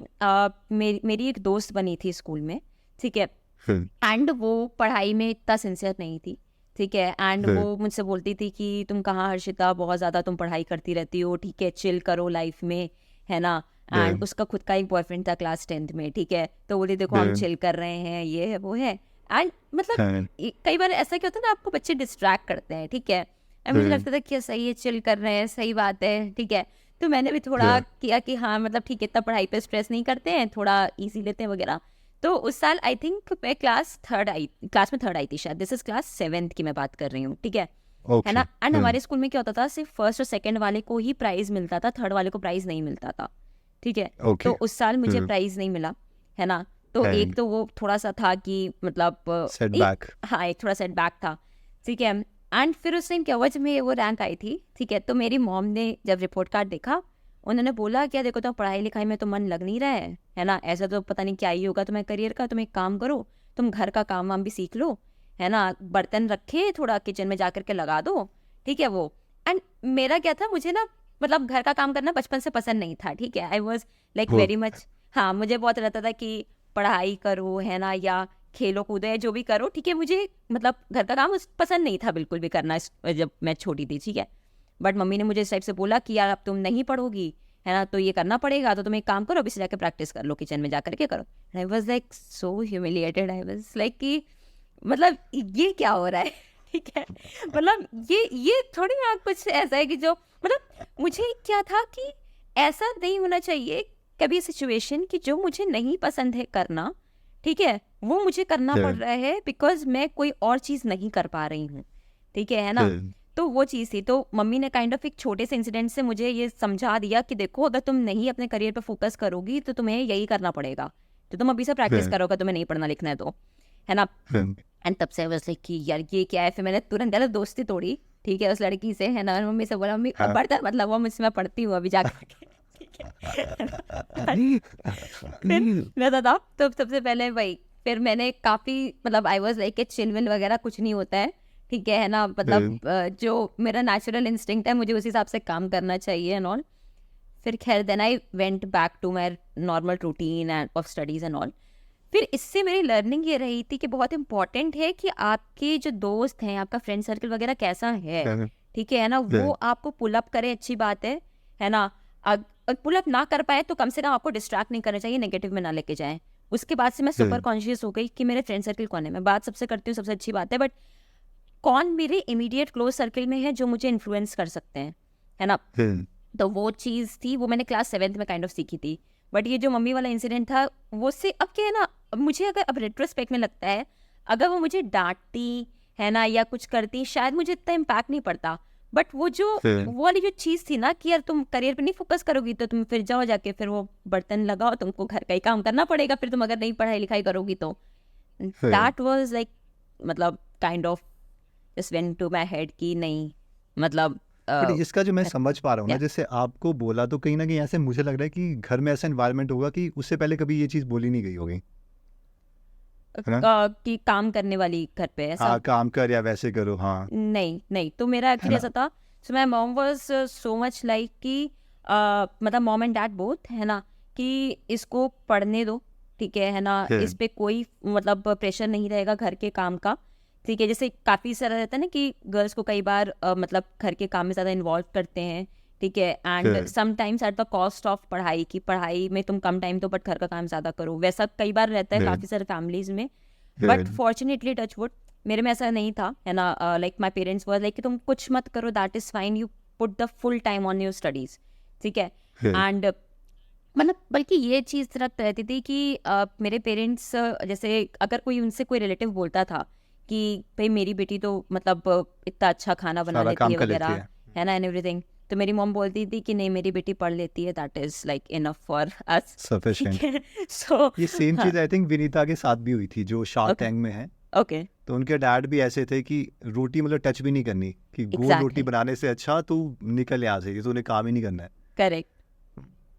मेरी एक दोस्त बनी थी स्कूल में, ठीक है। एंड वो पढ़ाई में इतना सिंसियर नहीं थी, ठीक है। एंड वो मुझसे बोलती थी कि तुम कहाँ हर्षिता, बहुत ज़्यादा तुम पढ़ाई करती रहती हो, ठीक है, चिल करो लाइफ में, है ना। एंड उसका खुद का एक बॉयफ्रेंड था क्लास 10th में, ठीक है। तो बोली देखो हम चिल कर रहे हैं, ये है वो है। एंड मतलब कई बार ऐसा क्या होता है ना, आपको बच्चे डिस्ट्रैक्ट करते हैं, ठीक है। एंड मुझे लगता था कि सही है, चिल कर रहे हैं, सही बात है, ठीक है। तो मैंने भी थोड़ा किया कि हाँ मतलब ठीक है, इतना पढ़ाई पे स्ट्रेस नहीं करते हैं, थोड़ा ईजी लेते हैं वगैरह। तो उस साल आई थिंक मैं क्लास में थर्ड आई थी शायद। दिस इज क्लास 7th की मैं बात कर रही हूँ, ठीक है, है ना। एंड हमारे स्कूल में क्या होता था, सिर्फ फर्स्ट और सेकंड वाले को ही प्राइज मिलता था, थर्ड वाले को प्राइज नहीं मिलता था, ठीक है। तो उस साल मुझे प्राइज नहीं मिला, है ना। तो एक तो वो थोड़ा सा था कि मतलब हाँ एक थोड़ा सेटबैक था, ठीक है। एंड फिर उस टाइम क्या हुआ, जब मैं वो रैंक आई थी, ठीक है, तो मेरी मॉम ने जब रिपोर्ट कार्ड देखा, उन्होंने बोला क्या देखो तो पढ़ाई लिखाई में तो मन लग नहीं रहा है ना, ऐसा तो पता नहीं क्या ही होगा तुम्हें करियर का, तुम एक काम करो, तुम घर का काम वाम भी सीख लो, है ना, बर्तन रखे थोड़ा किचन में जा करके लगा दो, ठीक है वो। एंड मेरा क्या था, मुझे ना मतलब घर का काम करना बचपन से पसंद नहीं था, ठीक है। आई वॉज लाइक वेरी मच, हाँ मुझे बहुत रहता था कि पढ़ाई करो, है ना, या खेलो कूदो या जो भी करो, ठीक है। मुझे मतलब घर का काम पसंद नहीं था बिल्कुल भी करना जब मैं छोटी थी, ठीक है। बट मम्मी ने मुझे इस टाइप से बोला कि यार अब तुम नहीं पढ़ोगी, है ना, तो ये करना पड़ेगा, तो तुम एक काम करो, अभी से जाकर प्रैक्टिस कर लो, किचन में जा करके करो। आई was like so humiliated, I was like कि मतलब ये क्या हो रहा है, ठीक है। मतलब ये थोड़ी ना कुछ ऐसा है कि जो मतलब मुझे क्या था कि ऐसा नहीं होना चाहिए कभी सिचुएशन कि जो मुझे नहीं पसंद है करना, ठीक है, वो मुझे करना पड़ रहा है बिकॉज मैं कोई और चीज़ नहीं कर पा रही हूँ, ठीक है ना। तो वो चीज़ थी। तो मम्मी ने काइंड ऑफ एक छोटे से इंसिडेंट से मुझे ये समझा दिया कि देखो अगर तुम नहीं अपने करियर पे फोकस करोगी तो तुम्हें यही करना पड़ेगा, तो तुम अभी से प्रैक्टिस करोगे, तुम्हें नहीं पढ़ना लिखना है तो, है ना। एंड तब से बस लाइक कि यार ये क्या है, फिर मैंने तुरंत यार दोस्ती तोड़ी, ठीक है, उस लड़की से, है ना। मम्मी से बोला मम्मी पढ़ता मतलब वो मुझसे मैं पढ़ती हूँ अभी जाकर के, ठीक है। फिर मैं बता तो सबसे पहले वही, फिर मैंने काफ़ी मतलब आई वॉज लाइक चिल विल वगैरह कुछ नहीं होता है, ठीक है ना। मतलब जो मेरा नेचुरल इंस्टिंक्ट है मुझे उस हिसाब से काम करना चाहिए एंड ऑल। फिर खैर then I went back to my normal routine and of studies and all. फिर इससे मेरी लर्निंग ये रही थी कि बहुत इंपॉर्टेंट है कि आपके जो दोस्त हैं, आपका फ्रेंड सर्कल वगैरह कैसा है, ठीक है ना, वो आपको पुल अप करे, अच्छी बात है ना। पुल अप ना कर पाए तो कम से कम आपको डिस्ट्रैक्ट नहीं करना चाहिए, नेगेटिव में ना लेके जाएं। उसके बाद से मैं सुपर कॉन्शियस हो गई कि मेरे फ्रेंड सर्कल कौन है। मैं बात सबसे करती हूँ, सबसे अच्छी बात है, बट कौन मेरे इमीडिएट क्लोज सर्कल में है जो मुझे इन्फ्लुएंस कर सकते हैं, है ना। तो वो चीज़ थी, वो मैंने क्लास 7th में काइंड ऑफ सीखी थी। बट ये जो मम्मी वाला इंसिडेंट था, वो से अब क्या है ना, मुझे अगर अब रेट्रोस्पेक्ट में लगता है, अगर वो मुझे डांटती है ना या कुछ करती, शायद मुझे इतना इम्पैक्ट नहीं पड़ता। बट वो वाली जो चीज़ थी ना कि यार तुम करियर पे नहीं फोकस करोगी तो तुम फिर जाओ जाके फिर वो बर्तन लगाओ, तुमको घर का ही काम करना पड़ेगा फिर तुम अगर नहीं पढ़ाई लिखाई करोगी तो। दैट वाज लाइक, मतलब kind of just went to my head कि नहीं, मतलब बट इसका जो मैं समझ पा रहा हूँ ना, Yeah. जैसे आपको बोला तो कहीं ना कहीं ऐसे मुझे लग रहा है कि घर में ऐसा एनवायरनमेंट होगा कि उससे पहले कभी ये चीज़ बोली नहीं गई होगी, है ना? कि काम करने वाली घर पे ऐसा। हाँ, काम कर या वैसे करो, हाँ, नहीं, तो मेरा है एक्चुअली ना? ऐसा था। So my mom was so much like कि मतलब मॉम एंड डैड बोथ, है ना, कि इसको पढ़ने दो, ठीक है ना, इस पे कोई मतलब प्रेशर नहीं रहेगा घर के काम का, ठीक है। जैसे काफ़ी सारा रहता है ना कि गर्ल्स को कई बार मतलब घर के काम में ज़्यादा इन्वॉल्व करते हैं, ठीक है, and sometimes at the cost of पढ़ाई, की पढ़ाई में तुम कम टाइम दो बट घर का काम ज़्यादा करो, वैसा कई बार रहता है काफ़ी सारे फैमिलीज में। बट फॉर्चुनेटली टचवुड मेरे में ऐसा नहीं था, है ना। Like my parents were like कि तुम कुछ मत करो, that is fine, you put the full time on your studies, ठीक है। एंड मतलब बल्कि ये चीज़ तरफ रहती थी कि मेरे पेरेंट्स जैसे अगर कोई उनसे कोई रिलेटिव बोलता था कि भाई मेरी बेटी तो मतलब इतना अच्छा खाना बना सारा लेती काम है कर लेती वगैरह, है। है ना, एंड एवरीथिंग, तो मेरी मॉम बोलती थी कि नहीं मेरी बेटी पढ़ लेती है, that is like enough for us, ठीक सफिशिएंट। है। सो ये सेम हाँ, चीज़ आई थिंक विनीता के साथ भी हुई थी, जो शार्क ओके, टैंक में है। ओके, तो उनके डैड भी ऐसे थे कि रोटी मतलब टच भी नहीं करनी, कि गोल रोटी एग्जैक्टली, बनाने से अच्छा तू निकल यहाँ से, तो उन्हें काम ही नहीं करना है। करेक्ट,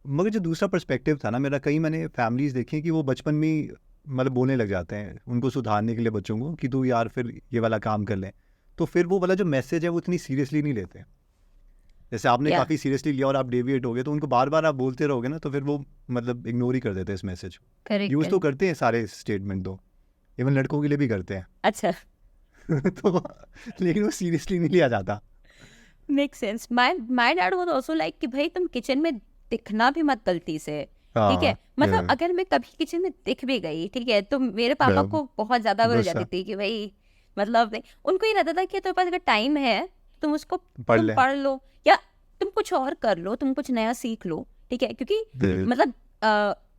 मगर जो दूसरा पर्सपेक्टिव था ना मेरा, कई मैंने फैमिलीज देखी हैं कि वो बचपन में ही मतलब बोलने लग जाते हैं उनको सुधारने के लिए बच्चों को कि तू यार फिर ये वाला काम कर ले, तो फिर वो वाला जो मैसेज है वो इतनी सीरियसली नहीं लेते। जैसे आपने या काफ़ी सीरियसली लिया और आप डेविएट हो गए, तो उनको बार बार आप बोलते रहोगे ना, तो फिर वो मतलब इग्नोर ही कर देते हैं इस मैसेज को। करेक्ट यूज़ है, तो करते हैं सारे स्टेटमेंट, तो इवन लड़कों के लिए भी करते हैं अच्छा, तो लेकिन वो सीरियसली नहीं लिया जाता। Make sense. My dad was also like कि भाई तुम किचन में दिखना भी मत गलती से, ठीक है। हाँ, मतलब अगर मैं कभी किचन में दिख भी गई, ठीक है, तो मेरे पापा को बहुत ज्यादा वो हो जाती गुस्सा थी कि भाई मतलब नहीं, उनको ये रहता था कि तुम्हारे पास अगर टाइम है तुम उसको पढ़ तुम ले। पढ़ लो या तुम कुछ और कर लो, तुम कुछ नया सीख लो, ठीक है, क्योंकि मतलब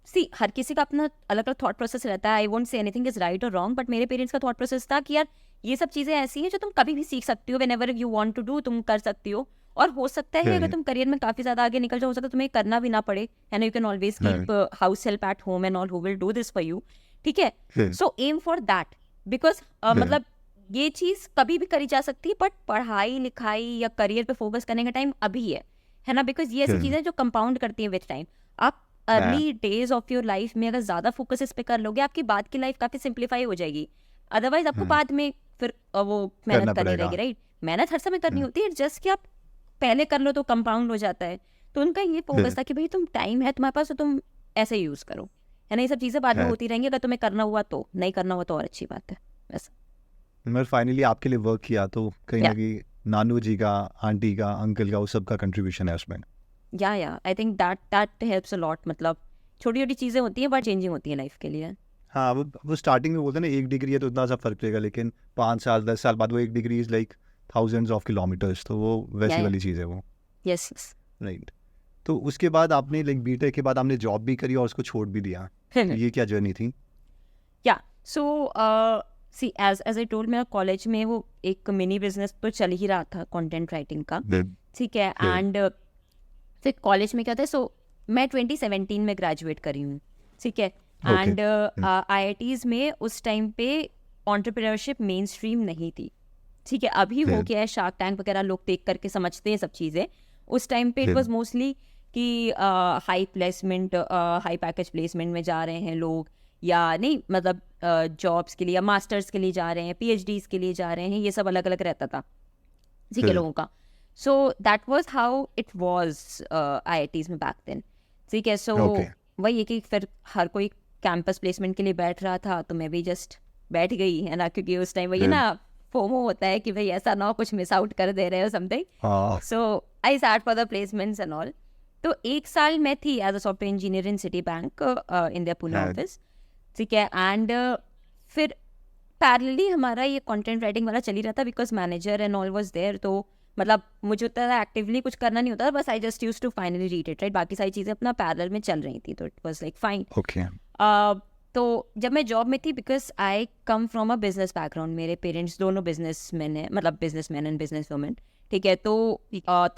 सी हर किसी का अपना अलग अलग थॉट प्रोसेस रहता है। I won't say anything is right और रॉन्ग, बट मेरे पेरेंट्स का थॉट प्रोसेस था कि यार ये सब चीजें ऐसी हैं जो तुम कभी भी सीख सकती हो, whenever you want to do तुम कर सकती हो। और हो सकता है अगर तुम करियर में काफी ज्यादा आगे निकल जाओ, हो सकता है तुम्हें करना भी ना पड़े, है ना, you can always keep house help at home and all who will do this for you, ठीक है। सो एम फॉर दैट, बिकॉज मतलब ये चीज कभी भी करी जा सकती है, बट पढ़ाई लिखाई या करियर पे फोकस करने का टाइम अभी है ना, बिकॉज ये ऐसी चीजें जो कंपाउंड करती हैं विद टाइम। आप early days of your life में अगर ज्यादा फोकस इस पे कर लोगे, आपकी बाद की लाइफ काफी सिंप्लीफाई हो जाएगी। अदरवाइज आपको बाद में फिर वो मेहनत करना करनी पड़ेगा। रहेगी, राइट। मेहनत हर समय करनी होती है, जस्ट कि आप पहले कर लो तो कंपाउंड हो जाता है। तो उनका ये फोकस था कि भाई तुम टाइम है तुम्हारे पास तो तुम ऐसे यूज करो, है ना, ये सब चीजें बाद में होती रहेंगी, अगर तुम्हें करना हुआ तो, नहीं करना हुआ तो और अच्छी बात है, वैसा। मैं फाइनली आपके लिए वर्क किया, तो कहीं ना Yeah. कहीं नानू जी का, आंटी का, अंकल का, वो सब का कंट्रीब्यूशन है उसमें। या आई think that helps a lot. मतलब छोटी छोटी चीजें होती हैं बट चेंजिंग होती है लाइफ के लिए। हाँ, वो स्टार्टिंग में बोलते हैं ना, एक डिग्री है तो इतना सा फर्क पड़ेगा, लेकिन 5 साल 10 साल बाद वो एक degree is like thousands of kilometres, तो वो वैसी Yeah. वाली चीज़ है वो, यस, राइट। तो उसके बाद आपने लाइक बीटेक के बाद आपने जॉब भी करी और उसको छोड़ भी दिया, तो ये क्या जर्नी थी? या सो सी एज आई टोल्ड, मेरा कॉलेज में वो एक मिनी बिजनेस तो चल ही रहा था कंटेंट राइटिंग का, ठीक है। एंड फिर कॉलेज में क्या था, सो मैं 2017 में ग्रेजुएट करी हूँ, ठीक है। एंड IITs में उस टाइम पे एंटरप्रेन्योरशिप मेन स्ट्रीम नहीं थी, ठीक है। अभी हो गया है, शार्क टैंक वगैरह लोग देख करके समझते हैं सब चीज़ें। उस टाइम पे इट वाज मोस्टली कि high placement, high package placement में जा रहे हैं लोग, या नहीं मतलब जॉब्स के लिए या मास्टर्स के लिए जा रहे हैं, PhDs के लिए जा रहे हैं, ये सब अलग अलग रहता था, ठीक है, लोगों का। So that was how it was IITs में बैक देन, ठीक है। सो Okay. वही है कि फिर हर कोई कैंपस प्लेसमेंट के लिए बैठ रहा था तो मैं भी जस्ट बैठ गई, है ना, क्योंकि उस टाइम वही ना फोमो होता है कि भाई ऐसा ना हो कुछ मिस आउट कर दे रहे हो समथिंग. हाँ so I start for the placements and all. तो 1 साल मैं थी as a software engineer in Citibank in the Pune हाँ. ऑफिस. ठीक है. एंड फिर पैरेलली हमारा ये कंटेंट राइटिंग वाला चल ही रहा था because manager and all was there. तो मतलब मुझे उतना एक्टिवली कुछ करना नहीं होता था, बस I just use to finally read it, right. बाकी सारी चीज़ें अपना पैरेलल में चल रही थी तो it was like fine. Okay. तो जब मैं जॉब में थी because I come from a business background, मेरे पेरेंट्स दोनों बिजनेसमैन हैं, मतलब बिजनेसमैन एंड बिजनेस वुमेन. ठीक है. तो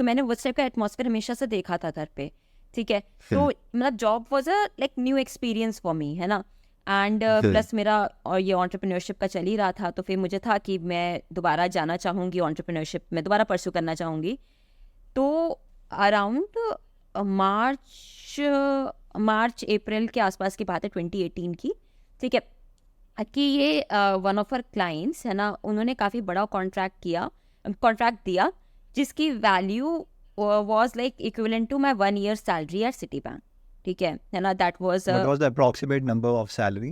मैंने उस टाइप का एटमॉस्फेयर हमेशा से देखा था घर पे. ठीक है. तो मतलब job was a like new experience for me, है ना. एंड प्लस मेरा और ये एंटरप्रेन्योरशिप का चल ही रहा था, तो फिर मुझे था कि मैं दोबारा जाना चाहूँगी एंटरप्रेन्योरशिप में, दोबारा परस्यू करना चाहूँगी. तो अराउंड मार्च अप्रैल के आसपास की बात है 2018 की. ठीक है. कि ये वन ऑफ आवर क्लाइंट्स, है ना, उन्होंने काफ़ी बड़ा कॉन्ट्रैक्ट दिया जिसकी value was like equivalent to my 1 year salary at Citi bank. ठीक है ना. That was What was the approximate number of salary?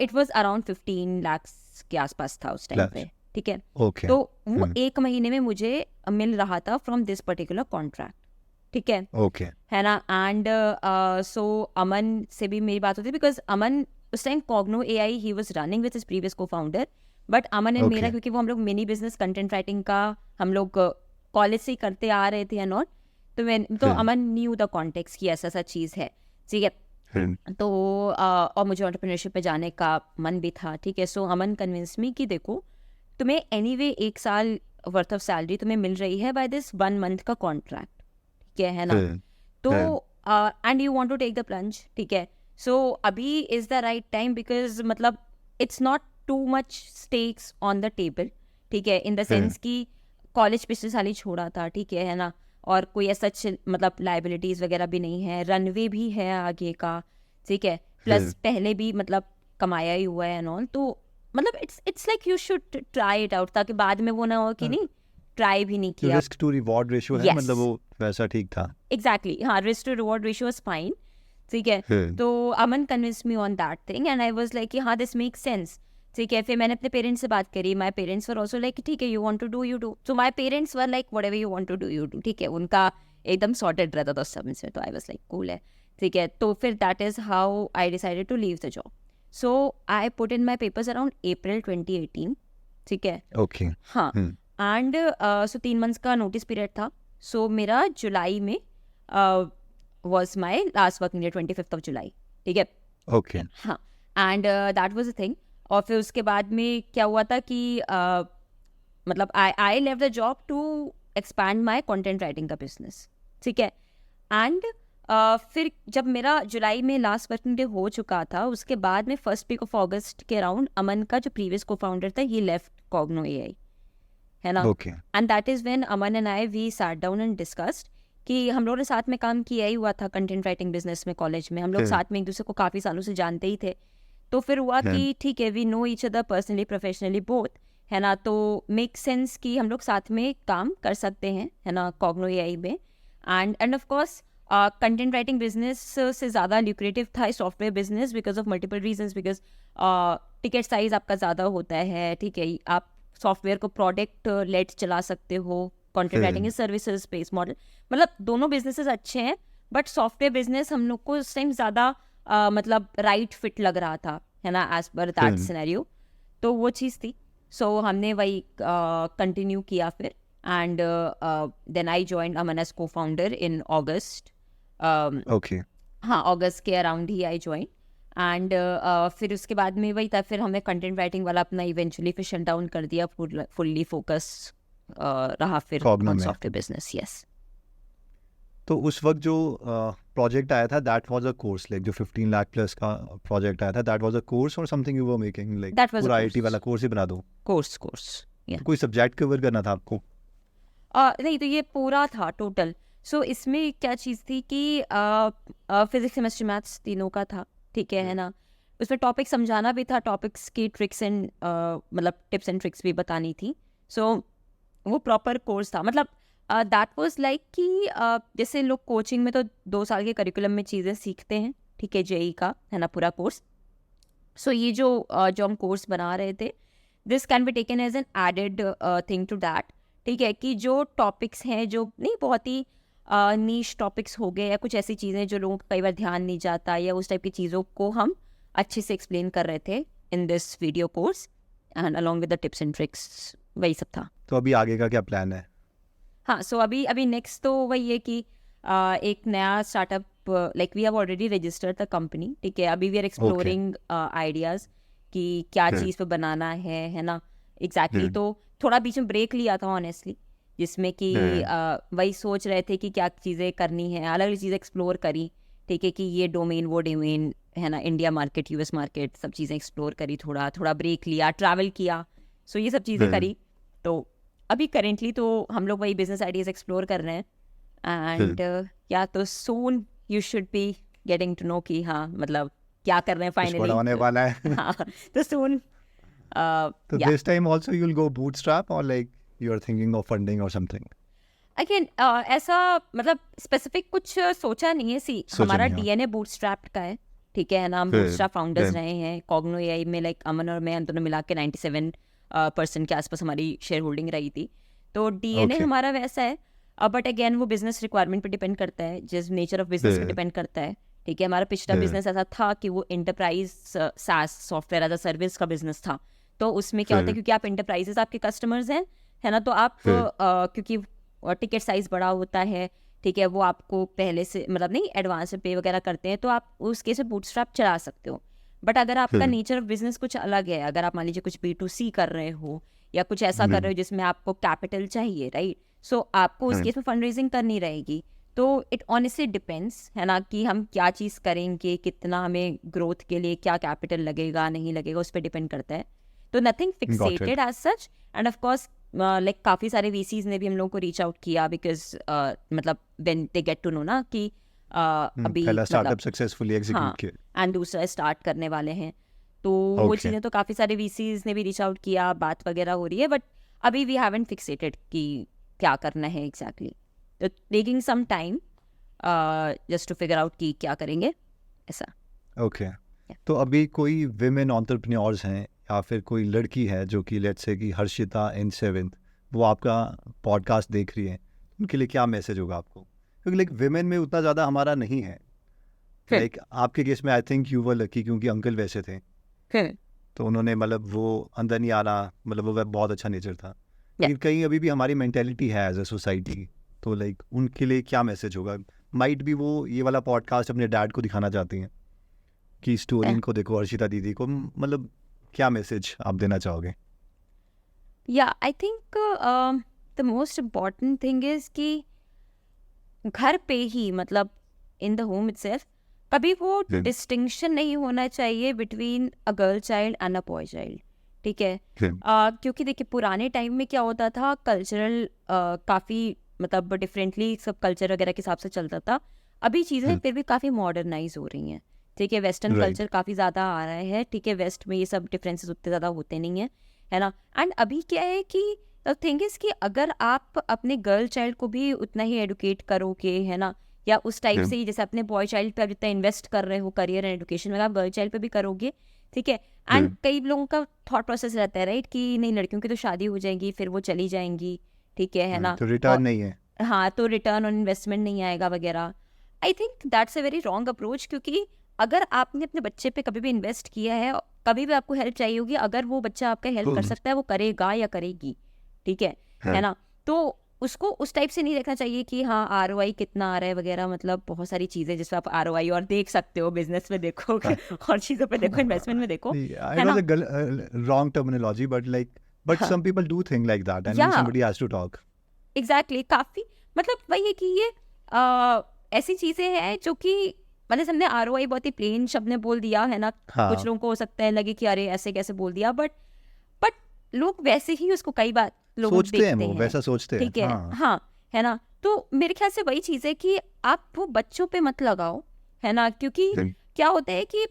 It was around 15 lakhs के आसपास था उस टाइम Lakhs. पे. ठीक है. Okay. तो वो 1 महीने में मुझे मिल रहा था फ्रॉम दिस पर्टिकुलर कॉन्ट्रैक्ट. ठीक है. Okay. है ना. एंड सो अमन से भी मेरी बात होती बिकॉज अमन उस time Cogno AI he was running with his previous cofounder. But Aman and मेरा, Okay. क्योंकि वो हम लोग मिनी बिजनेस कंटेंट राइटिंग का हम लोग कॉलेज से ही करते आ रहे थे एंड ऑल. तो अमन न्यू द कॉन्टेक्स्ट की ऐसा सा चीज़ है. ठीक है. तो और मुझे एंटरप्रेन्योरशिप पे जाने का मन भी था. ठीक है. सो अमन कन्विंस मी कि देखो तुम्हें एनीवे 1 साल वर्थ ऑफ सैलरी तुम्हें मिल रही है बाय दिस 1 month का कॉन्ट्रैक्ट. ठीक है ना. तो and you want to take the plunge. ठीक है. सो अभी is the right time because मतलब it's not too much stakes on the table. ठीक है. इन द सेंस कि कॉलेज पिछले साल ही छोड़ा था. ठीक है ना. और कोई ऐसा मतलब लाइबिलिटीज वगैरह भी नहीं है, रनवे भी है आगे का. ठीक है. प्लस पहले भी मतलब कमाया ही हुआ है एंड ऑल. तो मतलब it's like you should try it out, ताकि बाद में वो ना हो कि नहीं ट्राई भी नहीं किया. रिस्क टू रिवॉर्ड रेशियो है, Yes. मतलब वो वैसा ठीक था. एग्जैक्टली. हाँ, risk to reward ratio is fine. ठीक है. तो Aman convince me on that thing and I was like हाँ दिस मेक सेंस. ठीक है. फिर मैंने अपने पेरेंट्स से बात करी. My parents were also like ठीक है you want to do you do. So my parents were like whatever you want to do you do. ठीक है. उनका एकदम सॉर्टेड रहता था सब में. तो आई वाज लाइक कूल है. ठीक है. तो फिर that is how I decided to leave the job. So I put in my papers around April 2018. ठीक है. ओके. हाँ. एंड सो 3 months का नोटिस पीरियड था. सो मेरा जुलाई में was my last working day, 25th of July. ठीक है. ओके. हाँ. And that was a thing. और फिर उसके बाद में क्या हुआ था कि मतलब I left the job to expand my content writing का बिजनेस. ठीक है. एंड फिर जब मेरा जुलाई में लास्ट वर्किंग डे हो चुका था, उसके बाद में 1st week of August के अराउंड अमन का जो प्रीवियस को फाउंडर था ही लेफ्ट कॉग्नो एआई, है ना. Okay. And that is when Aman and I we sat down and discussed कि हम लोगों ने साथ में काम किया ही हुआ था कंटेंट राइटिंग बिजनेस में. कॉलेज में हम लोग साथ में एक दूसरे को काफ़ी सालों से जानते ही थे. तो फिर हुआ कि ठीक है we know each other personally professionally both, है ना. तो मेक सेंस कि हम लोग साथ में काम कर सकते हैं, है ना, कॉग्नो एआई में. And of course content writing business से ज़्यादा ल्यूक्रेटिव था software business because of multiple reasons. Because ticket size आपका ज़्यादा होता है. ठीक है. आप सॉफ्टवेयर को प्रोडक्ट लेट चला सकते हो. Content writing is services based model. मतलब दोनों बिजनेसेस अच्छे हैं बट सॉफ्टवेयर बिजनेस हम लोग को उस टाइम ज़्यादा मतलब राइट फिट लग रहा था, है ना, एज पर दैट सिनेरियो. तो वो चीज़ थी. सो हमने वही कंटिन्यू किया फिर. And then I joined Aman as co-founder in August. Okay. हाँ, अगस्त के अराउंड ही आई ज्वाइन. एंड फिर उसके बाद में वही था, फिर हमने कंटेंट राइटिंग वाला अपना इवेंचुअली फिर शट डाउन कर दिया. फुल्ली फोकस रहा फिर Cogno में. Software business. यस. तो उस वक्त जो प्रोजेक्ट आया था that was a course, like जो 15 लाख प्लस का प्रोजेक्ट आया था दैट वाज अ कोर्स और something you were making, like That was a पूरा course. आईटी वाला कोर्स ही बना दो. कोर्स. तो कोई सब्जेक्ट कवर करना था आपको? नहीं, तो ये पूरा था टोटल. सो इसमें क्या चीज़ थी कि फिजिक्स केमिस्ट्री मैथ्स तीनों का था. ठीक है ना. उसमें टॉपिक समझाना भी था, टॉपिक्स की ट्रिक्स एंड मतलब टिप्स एंड ट्रिक्स भी बतानी थी. सो वो प्रॉपर कोर्स था. मतलब दैट वाज लाइक कि जैसे लोग कोचिंग में तो 2 साल के करिकुलम में चीज़ें सीखते हैं. ठीक है, जेई का है ना पूरा कोर्स। सो ये जो हम कोर्स बना रहे थे, this can be taken as an added thing to that, ठीक है, कि जो टॉपिक्स हैं जो नहीं बहुत ही नीश टॉपिक्स हो गए या कुछ ऐसी चीज़ें जो लोगों को कई बार ध्यान नहीं जाता, या उस टाइप की चीज़ों को हम अच्छे से एक्सप्लेन कर रहे थे in this video course and along with the tips and tricks, वही सब था। तो अभी आगे का क्या प्लान है? हाँ, सो अभी नेक्स्ट तो वही है कि एक नया startup, like we have already registered the company, ठीक है, अभी वी आर एक्सप्लोरिंग आइडियाज़ कि क्या चीज़ पे बनाना है ना, एग्जैक्टली। तो थोड़ा बीच में ब्रेक लिया था ऑनेस्टली, जिसमें कि वही सोच रहे थे कि क्या चीज़ें करनी है, अलग अलग चीज़ें एक्सप्लोर करी, ठीक है, कि ये डोमेन वो डोमेन है ना, इंडिया मार्केट, यूएस मार्केट, सब चीज़ें एक्सप्लोर करी, थोड़ा थोड़ा ब्रेक लिया, ट्रैवल किया, सो ये सब चीज़ें करी। तो अभी करेंटली तो हम लोग वही बिजनेस आइडियाज एक्सप्लोर कर रहे हैं, एंड या तो soon you should be getting to know कि हाँ मतलब क्या कर रहे हैं कुछ बड़ा होने फाइनली। वाला है। हाँ, तो सून तो this time also you'll go bootstrap or like you are thinking of funding or something? Again ऐसा मतलब स्पेसिफिक कुछ सोचा नहीं है। सी सोचा हमारा नहीं, हाँ। डीएनए बूटस्ट्रैप्ड का है, ठीक है ना, हम फिर, बूटस्ट्रैप फाउंडर्स then, रहे हैं कॉग्नो एआई में, लाइक अमन और मैं, हम दोनों मिला के 97% के आसपास हमारी शेयर होल्डिंग रही थी। तो डीएनए Okay. हमारा वैसा है, बट अगेन वो बिजनेस रिक्वायरमेंट पे डिपेंड करता है, जिस नेचर ऑफ बिजनेस पे फिर, डिपेंड करता है, ठीक है। हमारा पिछला फिर, बिजनेस ऐसा था कि वो इंटरप्राइज सास सॉफ्टवेयर एज अ सर्विस का बिजनेस था। तो उसमें क्या होता है, फिर, क्योंकि आप इंटरप्राइजेस आपके कस्टमर्स हैं, है ना, तो आप फिर, क्योंकि टिकट साइज बड़ा होता है, ठीक है, वो आपको पहले से मतलब नहीं एडवांस में पे वगैरह करते हैं, तो आप उस केस में बूटस्ट्रैप चला सकते हो। बट अगर आपका फिर, नेचर ऑफ बिजनेस कुछ अलग है, अगर आप मान लीजिए कुछ B2C कर रहे हो या कुछ ऐसा कर रहे हो जिसमें आपको कैपिटल चाहिए, राइट, सो आपको उस केस में फंड रेजिंग करनी रहेगी। तो इट ऑनेस्टली डिपेंड्स, है ना, कि हम क्या चीज़ करेंगे, कितना हमें ग्रोथ के लिए क्या कैपिटल लगेगा नहीं लगेगा, उस पर डिपेंड करता है। तो nothing got it. Fixated as such, and of course like काफ़ी सारे VCs ने भी हम लोगों को रीच आउट किया, बिकॉज मतलब when they get to know ना कि अभी पहला मतलब स्टार्टअप सक्सेसफुली हाँ, एग्जीक्यूट किया। एंड दूसरा स्टार्ट करने वाले हैं, तो वो Okay. चीज़ें तो काफ़ी सारे VCs ने भी रीच आउट किया, बात वगैरह हो रही है, बट अभी वी हैवंट फिक्सेटेड कि क्या करना है एग्जैक्टली। तो taking some time just to figure out कि क्या करेंगे, ऐसा। ओके। तो अभी कोई विमेन एंटरप्रेन्योर्स हैं या फिर कोई लड़की है जो कि लेट्स से कि हर्षिता इन 7th वो आपका पॉडकास्ट देख रही है, उनके लिए क्या मैसेज होगा आपको? क्योंकि लाइक विमेन में उतना ज़्यादा हमारा नहीं है। लाइक आपके केस में I think you were lucky क्योंकि अंकल वैसे थे, तो उन्होंने मतलब वो अंदर नहीं आना, मतलब वो बहुत अच्छा नेचर था। लेकिन कहीं अभी भी हमारी मेंटेलिटी है एज अ सोसाइटी, तो लाइक उनके लिए क्या मैसेज होगा? माइट भी वो ये वाला पॉडकास्ट अपने डैड को दिखाना चाहती हैं कि स्टोरी इनको देखो, हर्षिता दीदी को, मतलब क्या मैसेज आप देना चाहोगे? या I think the most important thing is कि घर पे ही मतलब इन द होम इटसेल्फ कभी वो Then- डिस्टिंक्शन नहीं होना चाहिए between a girl child and a boy child, ठीक है। क्योंकि देखिए पुराने टाइम में क्या होता था, कल्चरल काफ़ी मतलब डिफरेंटली सब कल्चर वगैरह के हिसाब से चलता था। अभी चीज़ें फिर भी काफ़ी मॉडर्नाइज हो रही हैं, ठीक है, वेस्टर्न Right. कल्चर काफ़ी ज़्यादा आ रहा है, ठीक है, वेस्ट में ये सब डिफरेंसेस उतने ज़्यादा होते नहीं हैं, है ना। एंड अभी क्या है कि द थिंग इज़ कि अगर आप अपने गर्ल चाइल्ड को भी उतना ही एडुकेट करोगे, है ना, या उस टाइप से ही जैसे अपने बॉय चाइल्ड पे आप जितना इन्वेस्ट कर रहे हो करियर एंड एजुकेशन में, आप गर्ल चाइल्ड पे भी करोगे, ठीक है। एंड कई लोगों का थॉट प्रोसेस रहता है, राइट, कि नहीं लड़कियों की तो शादी हो जाएंगी फिर वो चली जाएंगी, ठीक है ना, तो रिटर्न नहीं है। हाँ, तो रिटर्न ऑन इन्वेस्टमेंट नहीं आएगा वगैरह। I think that's a very wrong approach, क्योंकि अगर आपने अपने बच्चे पे कभी भी इन्वेस्ट किया है, कभी भी आपको हेल्प चाहिए होगी, अगर वो बच्चा आपका हेल्प कर सकता है वो करेगा या करेगी, ठीक है ना। तो उसको उस टाइप से नहीं देखना चाहिए कि हाँ ROI कितना आ रहा है वगैरह, मतलब बहुत सारी चीज़ें जिसमें आप ROI और देख सकते हो, बिजनेस में देखो और चीज़ों पे देखो, इन्वेस्टमेंट में देखो, I है was ना। a wrong terminology, but हाँ, some people do think like that, and Yeah. somebody has to talk. Exactly काफ़ी मतलब वही है कि ये ऐसी चीज़ें हैं जो कि मतलब हमने ROI बहुत ही प्लेन शब्द में बोल दिया, है ना। हाँ। कुछ लोगों को हो सकता है लगे कि अरे ऐसे कैसे बोल दिया, बट लोग वैसे ही उसको कई बार लोग सोचते हैं देखते वो, हैं, वैसा सोचते हैं। ठीक है, हाँ। हाँ, है ना। तो मेरे ख्याल से वही चीज़ है कि आप वो बच्चों पे मत लगाओ, है ना, क्योंकि क्या होता है कि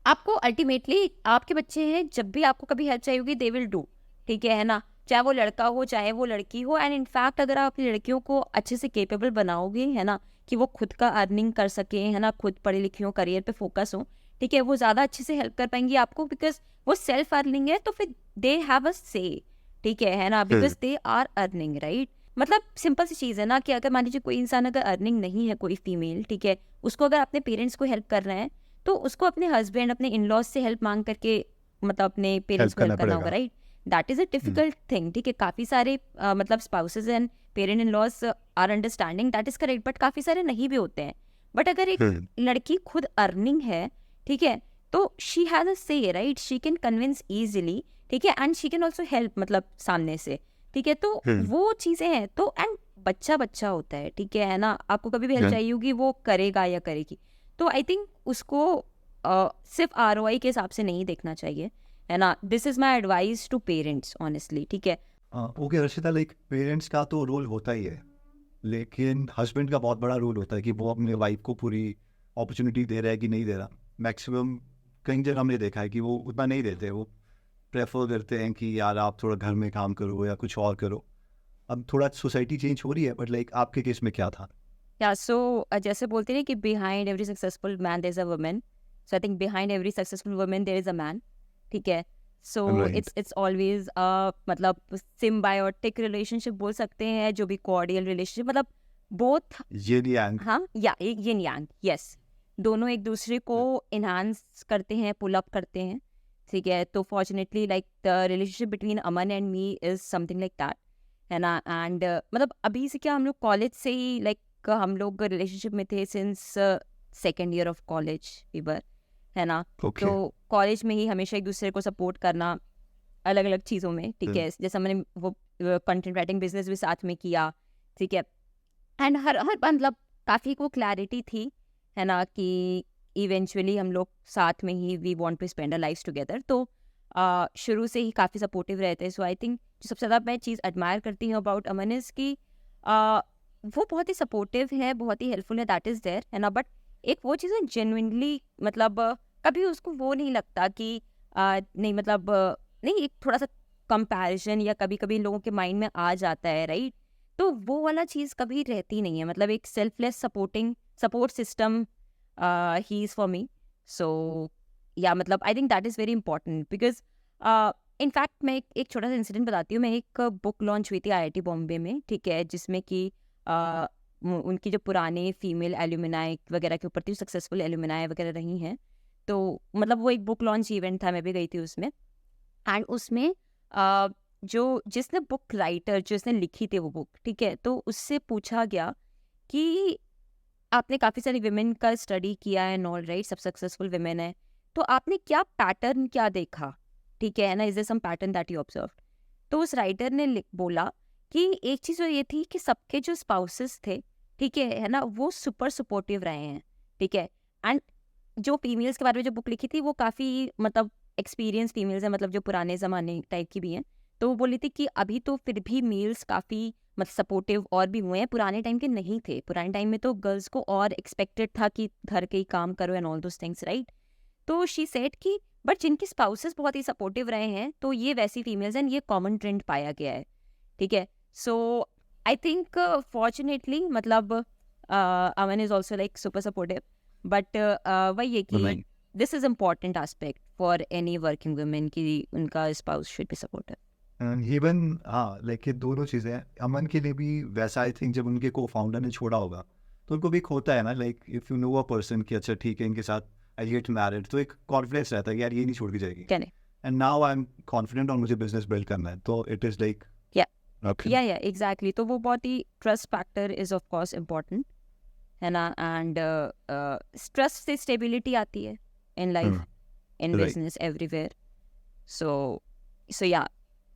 आपको अल्टीमेटली आपके बच्चे हैं, जब भी आपको कभी हेल्प चाहिए होगी दे विल डू, ठीक है ना, चाहे वो लड़का हो चाहे वो लड़की हो। एंड इनफैक्ट अगर आप अपनी लड़कियों को अच्छे से केपेबल बनाओगे, है ना, कि वो खुद का अर्निंग कर सके, है ना, खुद पढ़ी लिखी हो, करियर पे फोकस हो, ठीक है, वो ज़्यादा अच्छे से हेल्प कर पाएंगी आपको, बिकॉज वो सेल्फ अर्निंग है, तो फिर दे हैव अ से, ठीक है ना, because they are earning, right. मतलब सिंपल सी चीज़ है ना कि अगर मान लीजिए कोई इंसान अगर अर्निंग नहीं है, कोई फीमेल, ठीक है, उसको अगर अपने पेरेंट्स को हेल्प कर रहे हैं, तो उसको अपने हस्बैंड, अपने इन लॉज से हेल्प मांग करके मतलब अपने पेरेंट्स को हेल्प करना होगा, right. That is a difficult thing, ठीक है। काफ़ी सारे मतलब spouses and parent in laws are understanding, that is correct, but काफ़ी सारे नहीं भी होते हैं। बट अगर एक लड़की खुद अर्निंग है, ठीक है, तो शी हैज अ से, right, she can convince easily, ठीक है, and she can also help, मतलब सामने से, ठीक है। तो वो चीज़ें हैं, तो एंड बच्चा बच्चा होता है, ठीक है ना, आपको कभी भी हेल्प चाहिए होगी, वो करेगा या करेगी। तो आई थिंक उसको सिर्फ ROI के हिसाब से नहीं देखना चाहिए, है ना। This is my advice to parents honestly, ठीक है। ओके हर्षिता, लाइक पेरेंट्स का तो रोल होता ही है, लेकिन हस्बैंड का बहुत बड़ा रोल होता है कि वो अपने वाइफ को पूरी अपॉर्चुनिटी दे रहा है कि नहीं दे रहा। मैक्सिमम कई जगह हमने देखा है कि वो उतना नहीं देते, वो प्रेफर करते हैं कि यार आप थोड़ा घर में काम करो या कुछ और करो। अब थोड़ा सोसाइटी चेंज हो रही है, बट लाइक आपके केस में क्या था? या सो जैसे बोलते हैं कि behind every successful man there is a woman, so I think behind every successful woman there is a man, ठीक है। So Right. इट्स ऑलवेज मतलब सिम्बायोटिक रिलेशनशिप बोल सकते हैं, जो भी कॉर्डियल रिलेशनशिप, मतलब बोथ, ये नहीं एंड हाँ, या एक यिन यांग, यस, दोनों एक दूसरे को इन्हांस करते हैं, पुल अप करते हैं, ठीक है। तो fortunately like the relationship between Aman and me is something like that, है ना। एंड मतलब अभी से क्या, हम लोग कॉलेज से ही लाइक हम लोग रिलेशनशिप में थे since second year of college we were, है ना। ओके। तो कॉलेज में ही हमेशा एक दूसरे को सपोर्ट करना अलग अलग चीज़ों में, ठीक है। जैसे मैंने वो कंटेंट राइटिंग बिजनेस भी साथ में किया, ठीक है। एंड हर हर मतलब काफ़ी को क्लैरिटी थी, है ना, कि इवेंचुअली हम लोग साथ में ही we want to spend a life together. तो शुरू से ही काफ़ी सपोर्टिव रहते हैं। सो आई थिंक जो सबसे ज़्यादा मैं चीज़ एडमायर करती हूँ अबाउट अमन इज़ कि वो बहुत ही सपोर्टिव है, बहुत ही हेल्पफुल है, दैट इज़ देयर, है ना। बट एक वो चीज़ है जेन्युइनली, मतलब कभी उसको वो नहीं लगता कि नहीं, मतलब नहीं, एक थोड़ा सा कंपैरिजन या कभी कभी लोगों के माइंड में आ जाता है, राइट। तो वो वाला चीज़ कभी रहती नहीं है, मतलब एक सेल्फलेस सपोर्ट सिस्टम ही is for me. So yeah मतलब I think that is very important, because in fact मैं एक छोटा सा इंसिडेंट बताती हूँ। मैं एक बुक लॉन्च हुई थी IIT बॉम्बे में, ठीक है, जिसमें कि उनकी जो पुराने फीमेल एल्यूमिनाई वगैरह के ऊपर थी, सक्सेसफुल एल्यूमिनाई वगैरह रही हैं। तो मतलब वो एक बुक लॉन्च इवेंट था, मैं भी गई थी उसमें। एंड उसमें जो जिसने बुक राइटर जिसने लिखी थी वो बुक, ठीक है, तो उससे पूछा गया कि आपने काफ़ी सारी विमेन का स्टडी किया है, ऑल राइट, सब सक्सेसफुल विमेन है, तो आपने क्या पैटर्न क्या देखा, ठीक है ना, is there some pattern that you observe. तो उस राइटर ने बोला कि एक चीज़ ये थी कि सबके जो स्पाउसेस थे, ठीक है ना, वो सुपर सपोर्टिव रहे हैं, ठीक है। एंड जो फीमेल्स के बारे में जो बुक लिखी थी वो काफ़ी मतलब एक्सपीरियंस फीमेल्स हैं, मतलब जो पुराने ज़माने टाइप की भी हैं। तो वो बोली थी कि अभी तो फिर भी मेल्स काफ़ी मतलब सपोर्टिव और भी हुए हैं, पुराने टाइम के नहीं थे। पुराने टाइम में तो गर्ल्स को और एक्सपेक्टेड था कि घर के ही काम करो and all those things, right. तो शी सेड कि बट जिनके स्पाउसेस बहुत ही सपोर्टिव रहे हैं, तो ये वैसी फीमेल्स हैं, ये कॉमन ट्रेंड पाया गया है, ठीक है। सो आई थिंक फॉर्चुनेटली मतलब Aman is also like super supportive, but वही है कि Right. This is important aspect for any working women कि उनका spouse should be supportive. Even हाँ, लाइक ये दोनों चीज़ें हैं। अमन के लिए भी वैसा, आई थिंक जब उनके को फाउंडर ने छोड़ा होगा तो उनको भी एक होता है ना, like if you know a person कि अच्छा ठीक है इनके साथ आई गेट मैरिड, तो एक कॉन्फिडेंस रहता है कि यार ये नहीं छोड़ के जाएगी। Can and now I am confident और मुझे बिजनेस बिल्ड करना है, तो it is like yeah okay. Yeah exactly. तो वो बहुत ही trust factor is of course important, है ना। एंड ट्रस्ट से स्टेबिलिटी आती है in life, in Right. business everywhere. So yeah,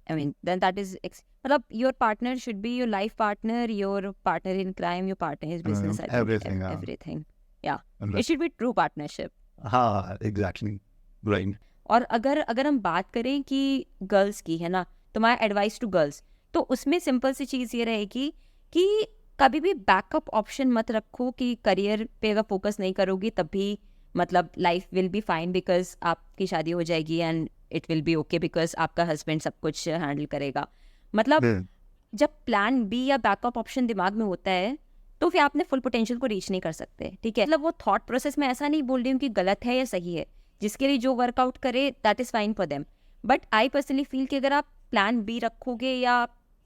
I mean then that is मतलब your partner should be your life partner, your partner in crime, your partner in business, I think Everything, everything, yeah, Right. it should be true partnership. हाँ exactly right. और अगर अगर हम बात करें कि girls की, है ना, तो माय एडवाइस टू गर्ल्स, तो उसमें सिंपल सी चीज़ ये रहेगी कि कभी भी बैकअप ऑप्शन मत रखो कि करियर पे अगर फोकस नहीं करोगी तब भी मतलब life will be fine, because आपकी शादी हो जाएगी and it will be okay because आपका हस्बैंड सब कुछ हैंडल करेगा। मतलब जब प्लान बी या बैकअप ऑप्शन दिमाग में होता है तो फिर आपने फुल पोटेंशियल को रीच नहीं कर सकते, ठीक है। मतलब वो थॉट प्रोसेस में ऐसा नहीं बोल रही हूँ कि गलत है या सही है, जिसके लिए जो वर्कआउट करे that is fine for them, but I personally feel कि अगर आप प्लान बी रखोगे या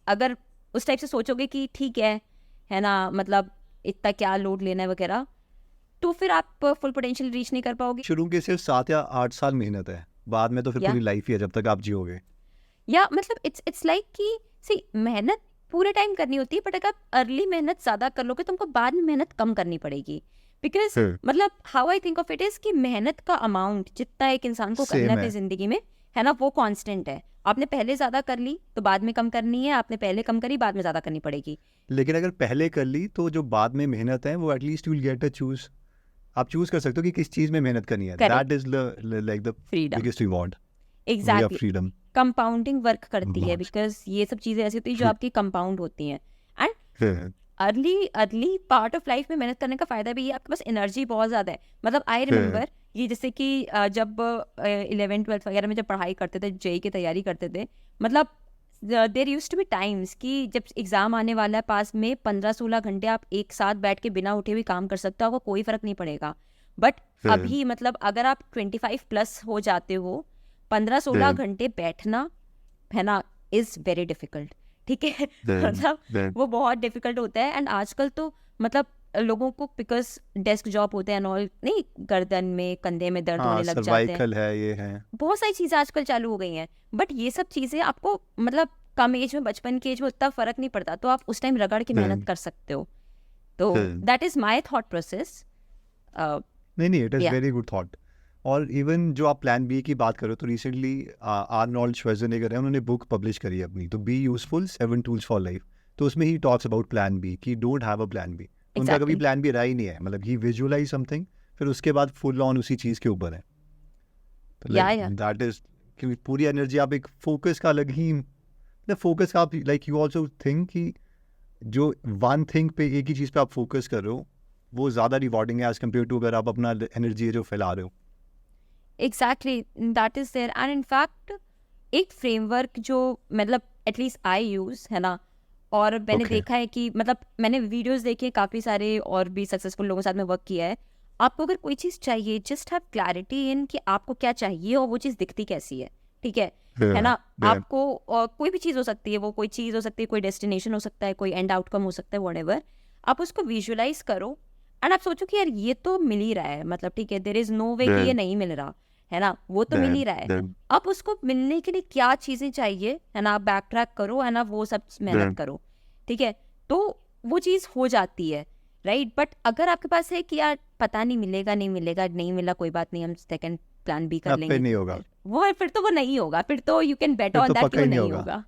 अगर उस टाइप से सोचोगे कि ठीक है ना, मतलब इतना क्या लोड लेना है वगैरह, तो फिर आप फुल पोटेंशियल रीच नहीं कर पाओगे। शुरू के सिर्फ 7 या 8 साल मेहनत है, बाद में तो फिर या पूरी लाइफ ही है जब तक आप जियोगे। या मतलब इट्स लाइक कि सी मेहनत पूरे टाइम करनी होती है, बट अगर आप अर्ली मेहनत ज़्यादा कर लोगे तो तुमको बाद में मेहनत कम करनी पड़ेगी, बिकॉज मतलब how I think of it is कि मेहनत का अमाउंट जितना एक इंसान को Same करना है है। अपनी ज़िंदगी में, है ना, वो कांस्टेंट है। आपने पहले ज़्यादा कर ली तो बाद में कम करनी है, आपने पहले कम करी बाद में ज़्यादा करनी पड़ेगी। लेकिन अगर पहले कर ली तो जो बाद में मेहनत है वो at least you will get a choose, आप चूज कर सकते हो कि किस चीज में मेहनत करनी है। Correct. That is like the freedom, biggest reward, way of exactly, freedom. Compounding work करती है, बहुत। बिकॉज ये सब चीज़ें ऐसी होती है जो आपकी कंपाउंड होती हैं। एंड हाँ, अर्ली पार्ट ऑफ लाइफ में मेहनत करने का फायदा भी है, आपके पास एनर्जी बहुत ज़्यादा है। मतलब आई रिमेंबर ये जैसे कि जब 11th-12th वगैरह में जब पढ़ाई करते थे, जेई की तैयारी करते थे, मतलब there used to be times कि जब एग्ज़ाम आने वाला है पास में, 15-16 घंटे आप एक साथ बैठ के बिना उठे भी काम कर सकते हो, आपको कोई फ़र्क नहीं पड़ेगा। बट अभी मतलब अगर आप 25+ हो जाते हो, 15-16 घंटे बैठना, है ना, इज़ वेरी डिफ़िकल्ट, ठीक है। मतलब वो बहुत डिफिकल्ट होता है। एंड आजकल तो मतलब लोगों को बिकॉज डेस्क जॉब होते हैं और नहीं, गर्दन में कंधे में दर्द हाँ, होने लग जाते हैं, सर्वाइकल है, ये है। बहुत सारी चीज़ें आजकल चालू हो गई हैं, बट ये सब चीज़ें आपको मतलब कम एज में, बचपन की एज में उतना फ़र्क नहीं पड़ता, तो आप उस टाइम रगड़ के मेहनत कर सकते हो। तो that is my thought process. नहीं, it is Yeah. Very good thought. और इवन जो आप प्लान बी की बात करो तो रिसेंटली आर्नोल्ड श्वार्ज़नेगर है, उन्होंने बुक पब्लिश करी है अपनी, तो be useful 7 tools for life. तो उसमें ही टॉक्स अबाउट प्लान बी कि don't have a plan B. उनका कभी Exactly. प्लान बी रहा ही नहीं है, मतलब ही विजुअलाइज समथिंग, फिर उसके बाद फुल ऑन उसी चीज़ के ऊपर है। तो Yeah. दैट इज, क्योंकि पूरी एनर्जी आप एक फोकस का अलग ही, मतलब फोकस का आप लाइक यू ऑल्सो थिंक कि जो वन थिंग पे, एक ही चीज़ पे आप फोकस कर रहे हो, वो ज़्यादा रिवॉर्डिंग है एज कम्पेयर टू अगर आप अपना एनर्जी है जो फैला रहे हो। Exactly, that is there. And in fact एक फ्रेमवर्क जो मतलब एटलीस्ट आई यूज़, है ना, और मैंने Okay. देखा है कि मतलब मैंने वीडियोस देखे काफ़ी सारे और भी सक्सेसफुल लोगों के साथ में वर्क किया है। आपको अगर कोई चीज़ चाहिए, जस्ट हैव क्लैरिटी इन कि आपको क्या चाहिए और वो चीज़ दिखती कैसी है, ठीक है ना। आपको कोई भी चीज़ हो सकती है, वो कोई चीज़ हो सकती है, कोई डेस्टिनेशन हो सकता है, कोई एंड आउटकम हो सकता है, व्हाटएवर। आप उसको विजुअलाइज करो एंड आप सोचो कि यार ये तो मिल ही रहा है, मतलब ठीक है, देयर इज नो वे कि ये नहीं मिल रहा, है ना, वो तो मिल ही रहा है। अब उसको मिलने के लिए क्या चीज़ें चाहिए, है ना, आप बैक ट्रैक करो, है ना, वो सब मेहनत करो, ठीक है, तो वो चीज़ हो जाती है, राइट। बट अगर आपके पास है कि यार पता नहीं मिलेगा, नहीं मिलेगा, नहीं मिला कोई बात नहीं, हम सेकंड प्लान बी कर अब लेंगे, फिर नहीं होगा, फिर तो वो नहीं होगा, फिर तो यू कैन बेट फिर ऑन तो दैट कि पक्का वो ही नहीं नहीं होगा। होगा।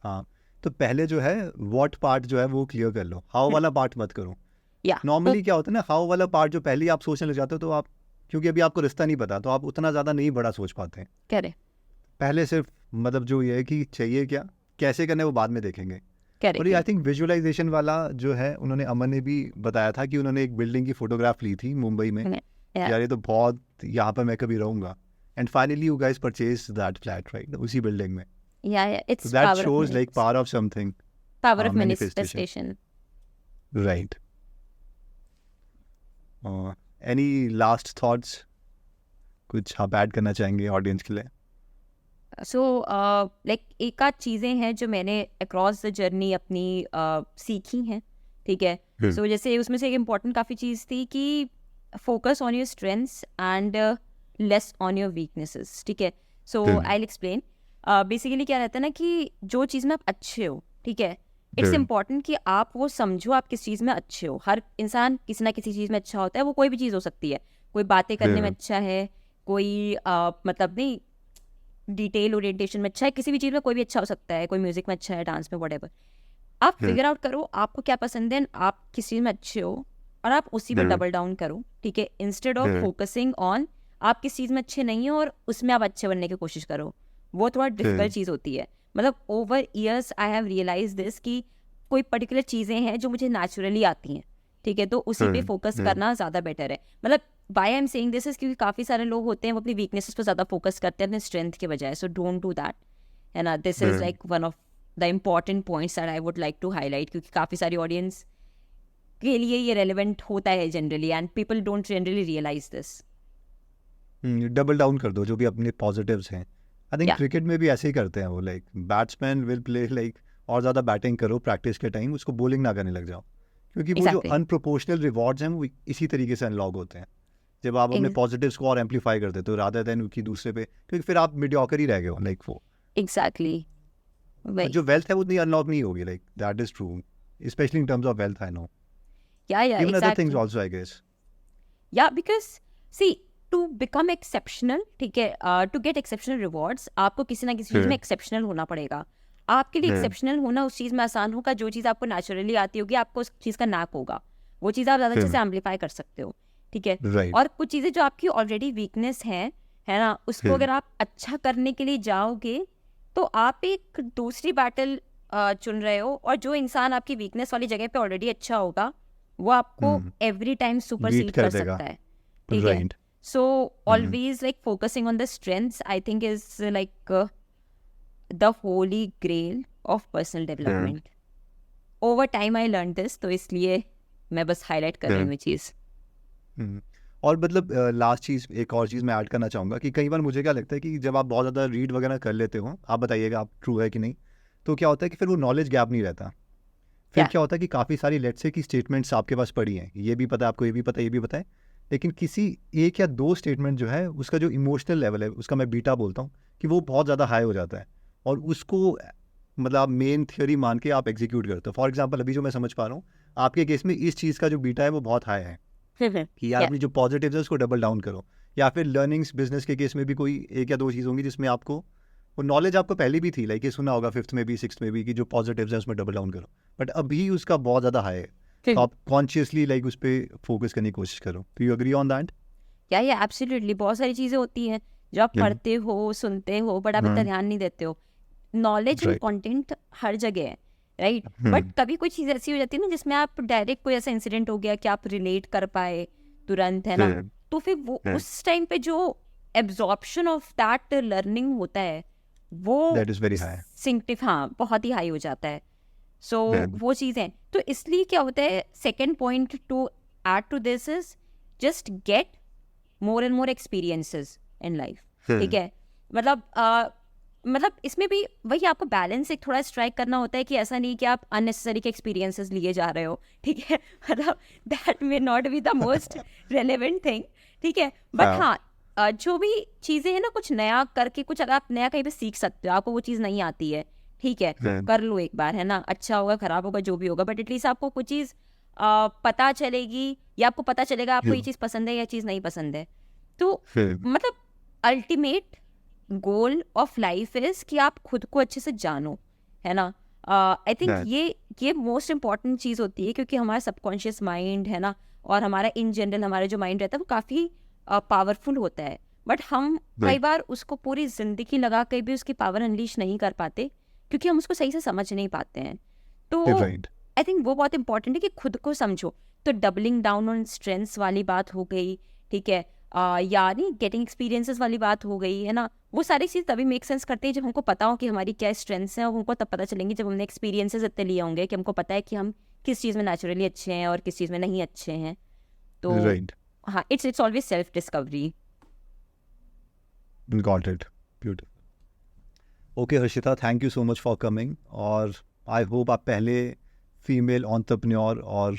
हाँ, तो पहले जो है व्हाट पार्ट जो है वो क्लियर कर लो, हाउ वाला पार्ट मत करो। या नॉर्मली क्या होता है ना, हाउ वाला पार्ट जो पहले ही आप सोचने लग जाते हो, तो आप, क्योंकि अभी आपको रास्ता नहीं पता, तो आप उतना ज़्यादा नहीं बड़ा सोच पाते हैं। करे पहले सिर्फ मतलब जो ये है कि चाहिए क्या, कैसे करना है, वो बाद में देखेंगे। और ये आई करे थिंक विजुअलाइजेशन वाला जो है, उन्होंने, अमन ने भी बताया था कि उन्होंने एक बिल्डिंग की फोटोग्राफ ली थी मुंबई में, यार ये तो बहुत, यहाँ पर मैं कभी रहूँगा, and finally you guys purchase that flat, right, उसी बिल्डिंग में। या So it's that power shows like of power of something, manifestation. right? Any last thoughts? कुछ आप ऐड करना चाहेंगे ऑडियंस के लिए? सो लाइक एक आध चीज़ें हैं जो मैंने अक्रॉस द जर्नी अपनी सीखी हैं, ठीक है। सो जैसे उसमें से एक इम्पॉर्टेंट काफ़ी चीज़ थी कि focus on your strengths and less on your weaknesses, ठीक है। सो आई विल एक्सप्लेन। बेसिकली क्या रहता है ना कि जो चीज़ में आप अच्छे हो, ठीक है, इट्स इम्पॉर्टेंट कि आप वो समझो आप किस चीज़ में अच्छे हो। हर इंसान किसी ना किसी चीज़ में अच्छा होता है, वो कोई भी चीज़ हो सकती है, कोई बातें करने में अच्छा है, कोई मतलब नहीं डिटेल ओरिएंटेशन में अच्छा है, किसी भी चीज़ में कोई भी अच्छा हो सकता है, कोई म्यूजिक में अच्छा है, डांस में, व्हाटएवर। आप फिगर आउट करो आपको क्या पसंद है, आप किस चीज़ में अच्छे हो, और आप उसी पे डबल डाउन करो, ठीक है, इंस्टेड ऑफ फोकसिंग ऑन आप किस चीज़ में अच्छे नहीं हो और उसमें आप अच्छे बनने की कोशिश करो। वो थोड़ा डिफिकल्ट चीज़ होती है। मतलब over years I have realize this कि कोई पर्टिकुलर चीज़ें हैं जो मुझे नेचुरली आती हैं, ठीक है, तो उसी पे फोकस करना ज़्यादा बेटर है। मतलब why I am saying this is क्योंकि काफ़ी सारे लोग होते हैं वो अपनी वीकनेसेस पर ज़्यादा फोकस करते हैं अपने स्ट्रेंथ के बजाय। सो डोंट डू दैट, है ना। This is like one of the important points that I would like to highlight, क्योंकि काफ़ी सारी ऑडियंस के लिए ये रेलेवेंट होता है generally, and people don't generally realize this. Double down कर दो जो भी अपने पॉजिटिव्स हैं. I think Yeah. क्रिकेट में भी ऐसे ही करते हैं वो, like batsman will play like और ज़्यादा बैटिंग करो प्रैक्टिस के टाइम, उसको बॉलिंग ना करने लग जाओ, क्योंकि वो जो Exactly. अनप्रोपोर्शनल रिवॉर्ड्स हैं वो इसी तरीके से अनलॉक होते हैं जब आप अपने Ex- पॉजिटिव्स को और एम्पलीफाई कर देते हो रादर देन उनकी दूसरे पे, क्योंकि फिर आप मीडियोकर ही रह गए हो. लाइक वो Exactly. वही. जो वेल्थ है वो उतनी अनलॉक नहीं होगी. Like that is true, specially in terms of wealth. I know Yeah, even other things exactly. Also I guess. Yeah, because see, to become exceptional, ठीक है, to get exceptional rewards, आपको किसी ना किसी चीज में exceptional होना पड़ेगा. आपके लिए exceptional होना उस चीज में आसान होगा जो चीज आपको naturally आती होगी, आपको उस चीज का नाक होगा, वो चीज आप ज्यादा अच्छे से amplify कर सकते हो, ठीक है. राइट. और कुछ चीजें जो आपकी ऑलरेडी वीकनेस है ना, उसको अगर आप अच्छा करने के लिए जाओगे तो आप एक दूसरी बैटल चुन रहे हो, और जो इंसान आपकी वीकनेस वाली जगह पे ऑलरेडी अच्छा होगा वो आपको एवरी टाइम सुपरसीड Beat कर कर देगा. सकता है, ठीक है. Right. So always like focusing on the strengths, I think is like the holy grail of personal development. Over time I learned this, तो इसलिए मैं बस हाईलाइट कर रही हूँ ये चीज़. और मतलब लास्ट चीज़, एक और चीज़ मैं ऐड करना चाहूँगा कि कई बार मुझे क्या लगता है कि जब आप बहुत ज़्यादा रीड वगैरह कर लेते हो, आप बताइएगा आप ट्रू है कि नहीं, तो क्या होता है कि फिर वो नॉलेज गैप नहीं रहता. फिर Yeah. क्या होता है कि काफ़ी सारी लेट्स से की स्टेटमेंट्स आपके पास पड़ी हैं, ये भी पता है आपको, ये भी पता है, ये भी पता है, लेकिन किसी एक या दो स्टेटमेंट जो है उसका जो इमोशनल लेवल है उसका मैं बीटा बोलता हूँ कि वो बहुत ज़्यादा हाई हो जाता है, और उसको मतलब आप मेन थ्योरी मान के आप एग्जीक्यूट करते हो. फॉर एग्जाम्पल अभी जो मैं समझ पा रहा हूँ आपके केस में इस चीज़ का जो बीटा है वो बहुत हाई है कि यार Yeah. अपनी जो पॉजिटिव्स है उसको डबल डाउन करो. या फिर लर्निंग्स बिजनेस के केस में भी कोई एक या दो चीज़ होंगी जिसमें आपको वो नॉलेज आपको पहले भी थी, लाइक ये सुना होगा 5th में भी 6th में भी कि जो पॉजिटिव्स है उसमें डबल डाउन करो, बट अभी उसका बहुत ज़्यादा हाई है, तो आप कॉन्शियसली लाइक उस पर फोकस करने की कोशिश करो. तो यू एग्री ऑन दैट? या एब्सोल्युटली. बहुत सारी चीज़ें होती हैं जो आप Yeah. पढ़ते हो, सुनते हो, बट आप इतना ध्यान नहीं देते हो. Knowledge and Right. कंटेंट हर जगह है, राइट. बट कभी कोई चीज़ ऐसी हो जाती है ना जिसमें आप डायरेक्ट कोई ऐसा इंसिडेंट हो गया कि आप रिलेट कर पाए तुरंत, है ना, तो फिर वो उस टाइम पे जो एब्जॉर्प्शन ऑफ दैट लर्निंग होता है वो दैट इज़ वेरी हाई. हाँ, बहुत ही हाई हो जाता है. सो Yeah. वो चीज़ें, तो इसलिए क्या होता है, second point to add to this is just get more and more experiences in life, ठीक है. मतलब इसमें भी वही आपको बैलेंस एक थोड़ा स्ट्राइक करना होता है कि ऐसा नहीं कि आप अननेसेसरी के एक्सपीरियंसेस लिए जा रहे हो, ठीक है. मतलब that may not be the most relevant thing, ठीक है. बट हाँ. जो भी चीज़ें हैं ना, कुछ नया करके कुछ अगर आप नया कहीं पे सीख सकते हो, आपको वो चीज़ नहीं आती है, ठीक है, कर लो एक बार, है ना. अच्छा होगा, खराब होगा, जो भी होगा, बट एटलीस्ट आपको कुछ चीज़ पता चलेगी, या आपको पता चलेगा आपको ये चीज़ पसंद है या चीज़ नहीं पसंद है. तो मतलब ultimate goal of life is कि आप खुद को अच्छे से जानो, है ना. आई थिंक ये मोस्ट इम्पॉर्टेंट चीज़ होती है, क्योंकि हमारा सबकॉन्शियस माइंड, है ना, और हमारा इन जनरल हमारा जो माइंड रहता है वो काफ़ी पावरफुल होता है, बट हम कई बार उसको पूरी जिंदगी लगा कर भी उसकी पावर अनलीश नहीं कर पाते, क्योंकि हम उसको सही से समझ नहीं पाते हैं. तो राइट. आई थिंक वो बहुत इंपॉर्टेंट है कि खुद को समझो. तो डबलिंग डाउन ऑन स्ट्रेंथ्स वाली बात हो गई, ठीक है, या नहीं, गेटिंग एक्सपीरियंसेस वाली बात हो गई, है ना. वो सारी चीज़ तभी मेक सेंस करती है जब हमको पता हो कि हमारी क्या स्ट्रेंथ्स हैं, और हमको तब पता चलेंगे जब हमने एक्सपीरियंसेस इतने लिए होंगे कि हमको पता है कि हम किस चीज़ में नेचुरली अच्छे हैं और किस चीज़ में नहीं अच्छे हैं. तो राइट. हाँ, it's always self discovery. Got it. Beautiful. Okay, Harshita, thank you so much for coming, और आई होप आप पहले फीमेल एंटरप्रेन्योर, और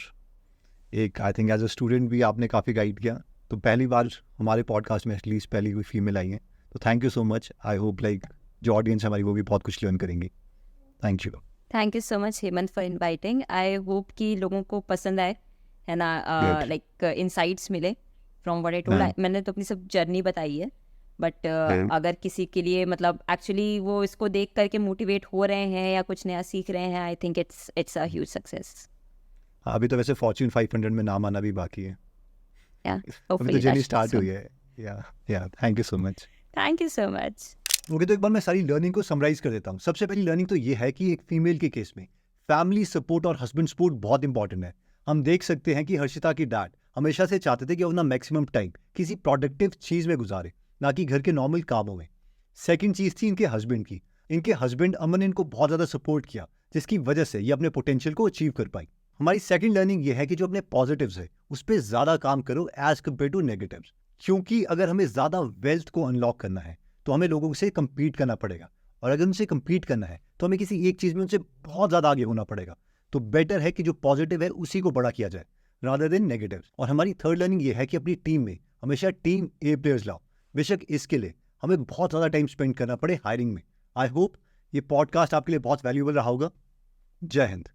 एक I think as a student भी आपने काफ़ी गाइड किया, तो पहली बार हमारे पॉडकास्ट में एटलीस्ट पहली कोई फीमेल आई है, तो thank you so much. I hope like जो ऑडियंस हमारी वो भी बहुत कुछ लर्न करेंगी. Thank you. Thank you so much Hemant for inviting. I hope कि लोगों को पसंद आए, है ना, Good. लाइक इनसाइट्स मिले फ्रॉम व्हाट आई टोल्ड. मैंने तो अपनी सब जर्नी बताई है, बट अगर किसी के लिए मतलब एक्चुअली वो इसको देख करके मोटिवेट हो रहे हैं या कुछ नया सीख रहे हैं, I think it's a huge success. अभी तो वैसे फॉर्च्यून 500 में नाम आना भी बाकी है, या अभी होपफुली तो जर्नी स्टार्ट हुई है. या thank you so much. Thank you so much. Okay, तो एक बार मैं सारी लर्निंग को समराइज कर देता हूँ. सबसे पहली लर्निंग तो ये है कि एक फीमेल के केस में फैमिली सपोर्ट और हस्बैंड सपोर्ट बहुत इंपॉर्टेंट है. हम देख सकते हैं कि हर्षिता की डैड हमेशा से चाहते थे कि वो अपना मैक्सिमम टाइम किसी प्रोडक्टिव चीज़ में गुजारे, ना कि घर के नॉर्मल कामों में. सेकंड चीज़ थी इनके हस्बैंड की. इनके हस्बैंड अमन ने इनको बहुत ज़्यादा सपोर्ट किया, जिसकी वजह से ये अपने पोटेंशियल को अचीव कर पाई. हमारी सेकंड लर्निंग ये है कि जो अपने पॉजिटिव्स है उस पर ज़्यादा काम करो एज कम्पेयर टू नेगेटिव्स, क्योंकि अगर हमें ज़्यादा वेल्थ को अनलॉक करना है तो हमें लोगों से कम्पीट करना पड़ेगा, और अगर उनसे कम्पीट करना है तो हमें किसी एक चीज़ में उनसे बहुत ज़्यादा आगे होना पड़ेगा। तो बेटर है कि जो पॉजिटिव है उसी को बड़ा किया जाए रादर देन नेगेटिव्स। और हमारी थर्ड लर्निंग ये है कि अपनी टीम में हमेशा टीम ए प्लेयर्स लाओ, बेशक इसके लिए हमें बहुत ज़्यादा टाइम स्पेंड करना पड़े हायरिंग में। आई होप ये पॉडकास्ट आपके लिए बहुत वैल्यूएबल रहा होगा। जय हिंद।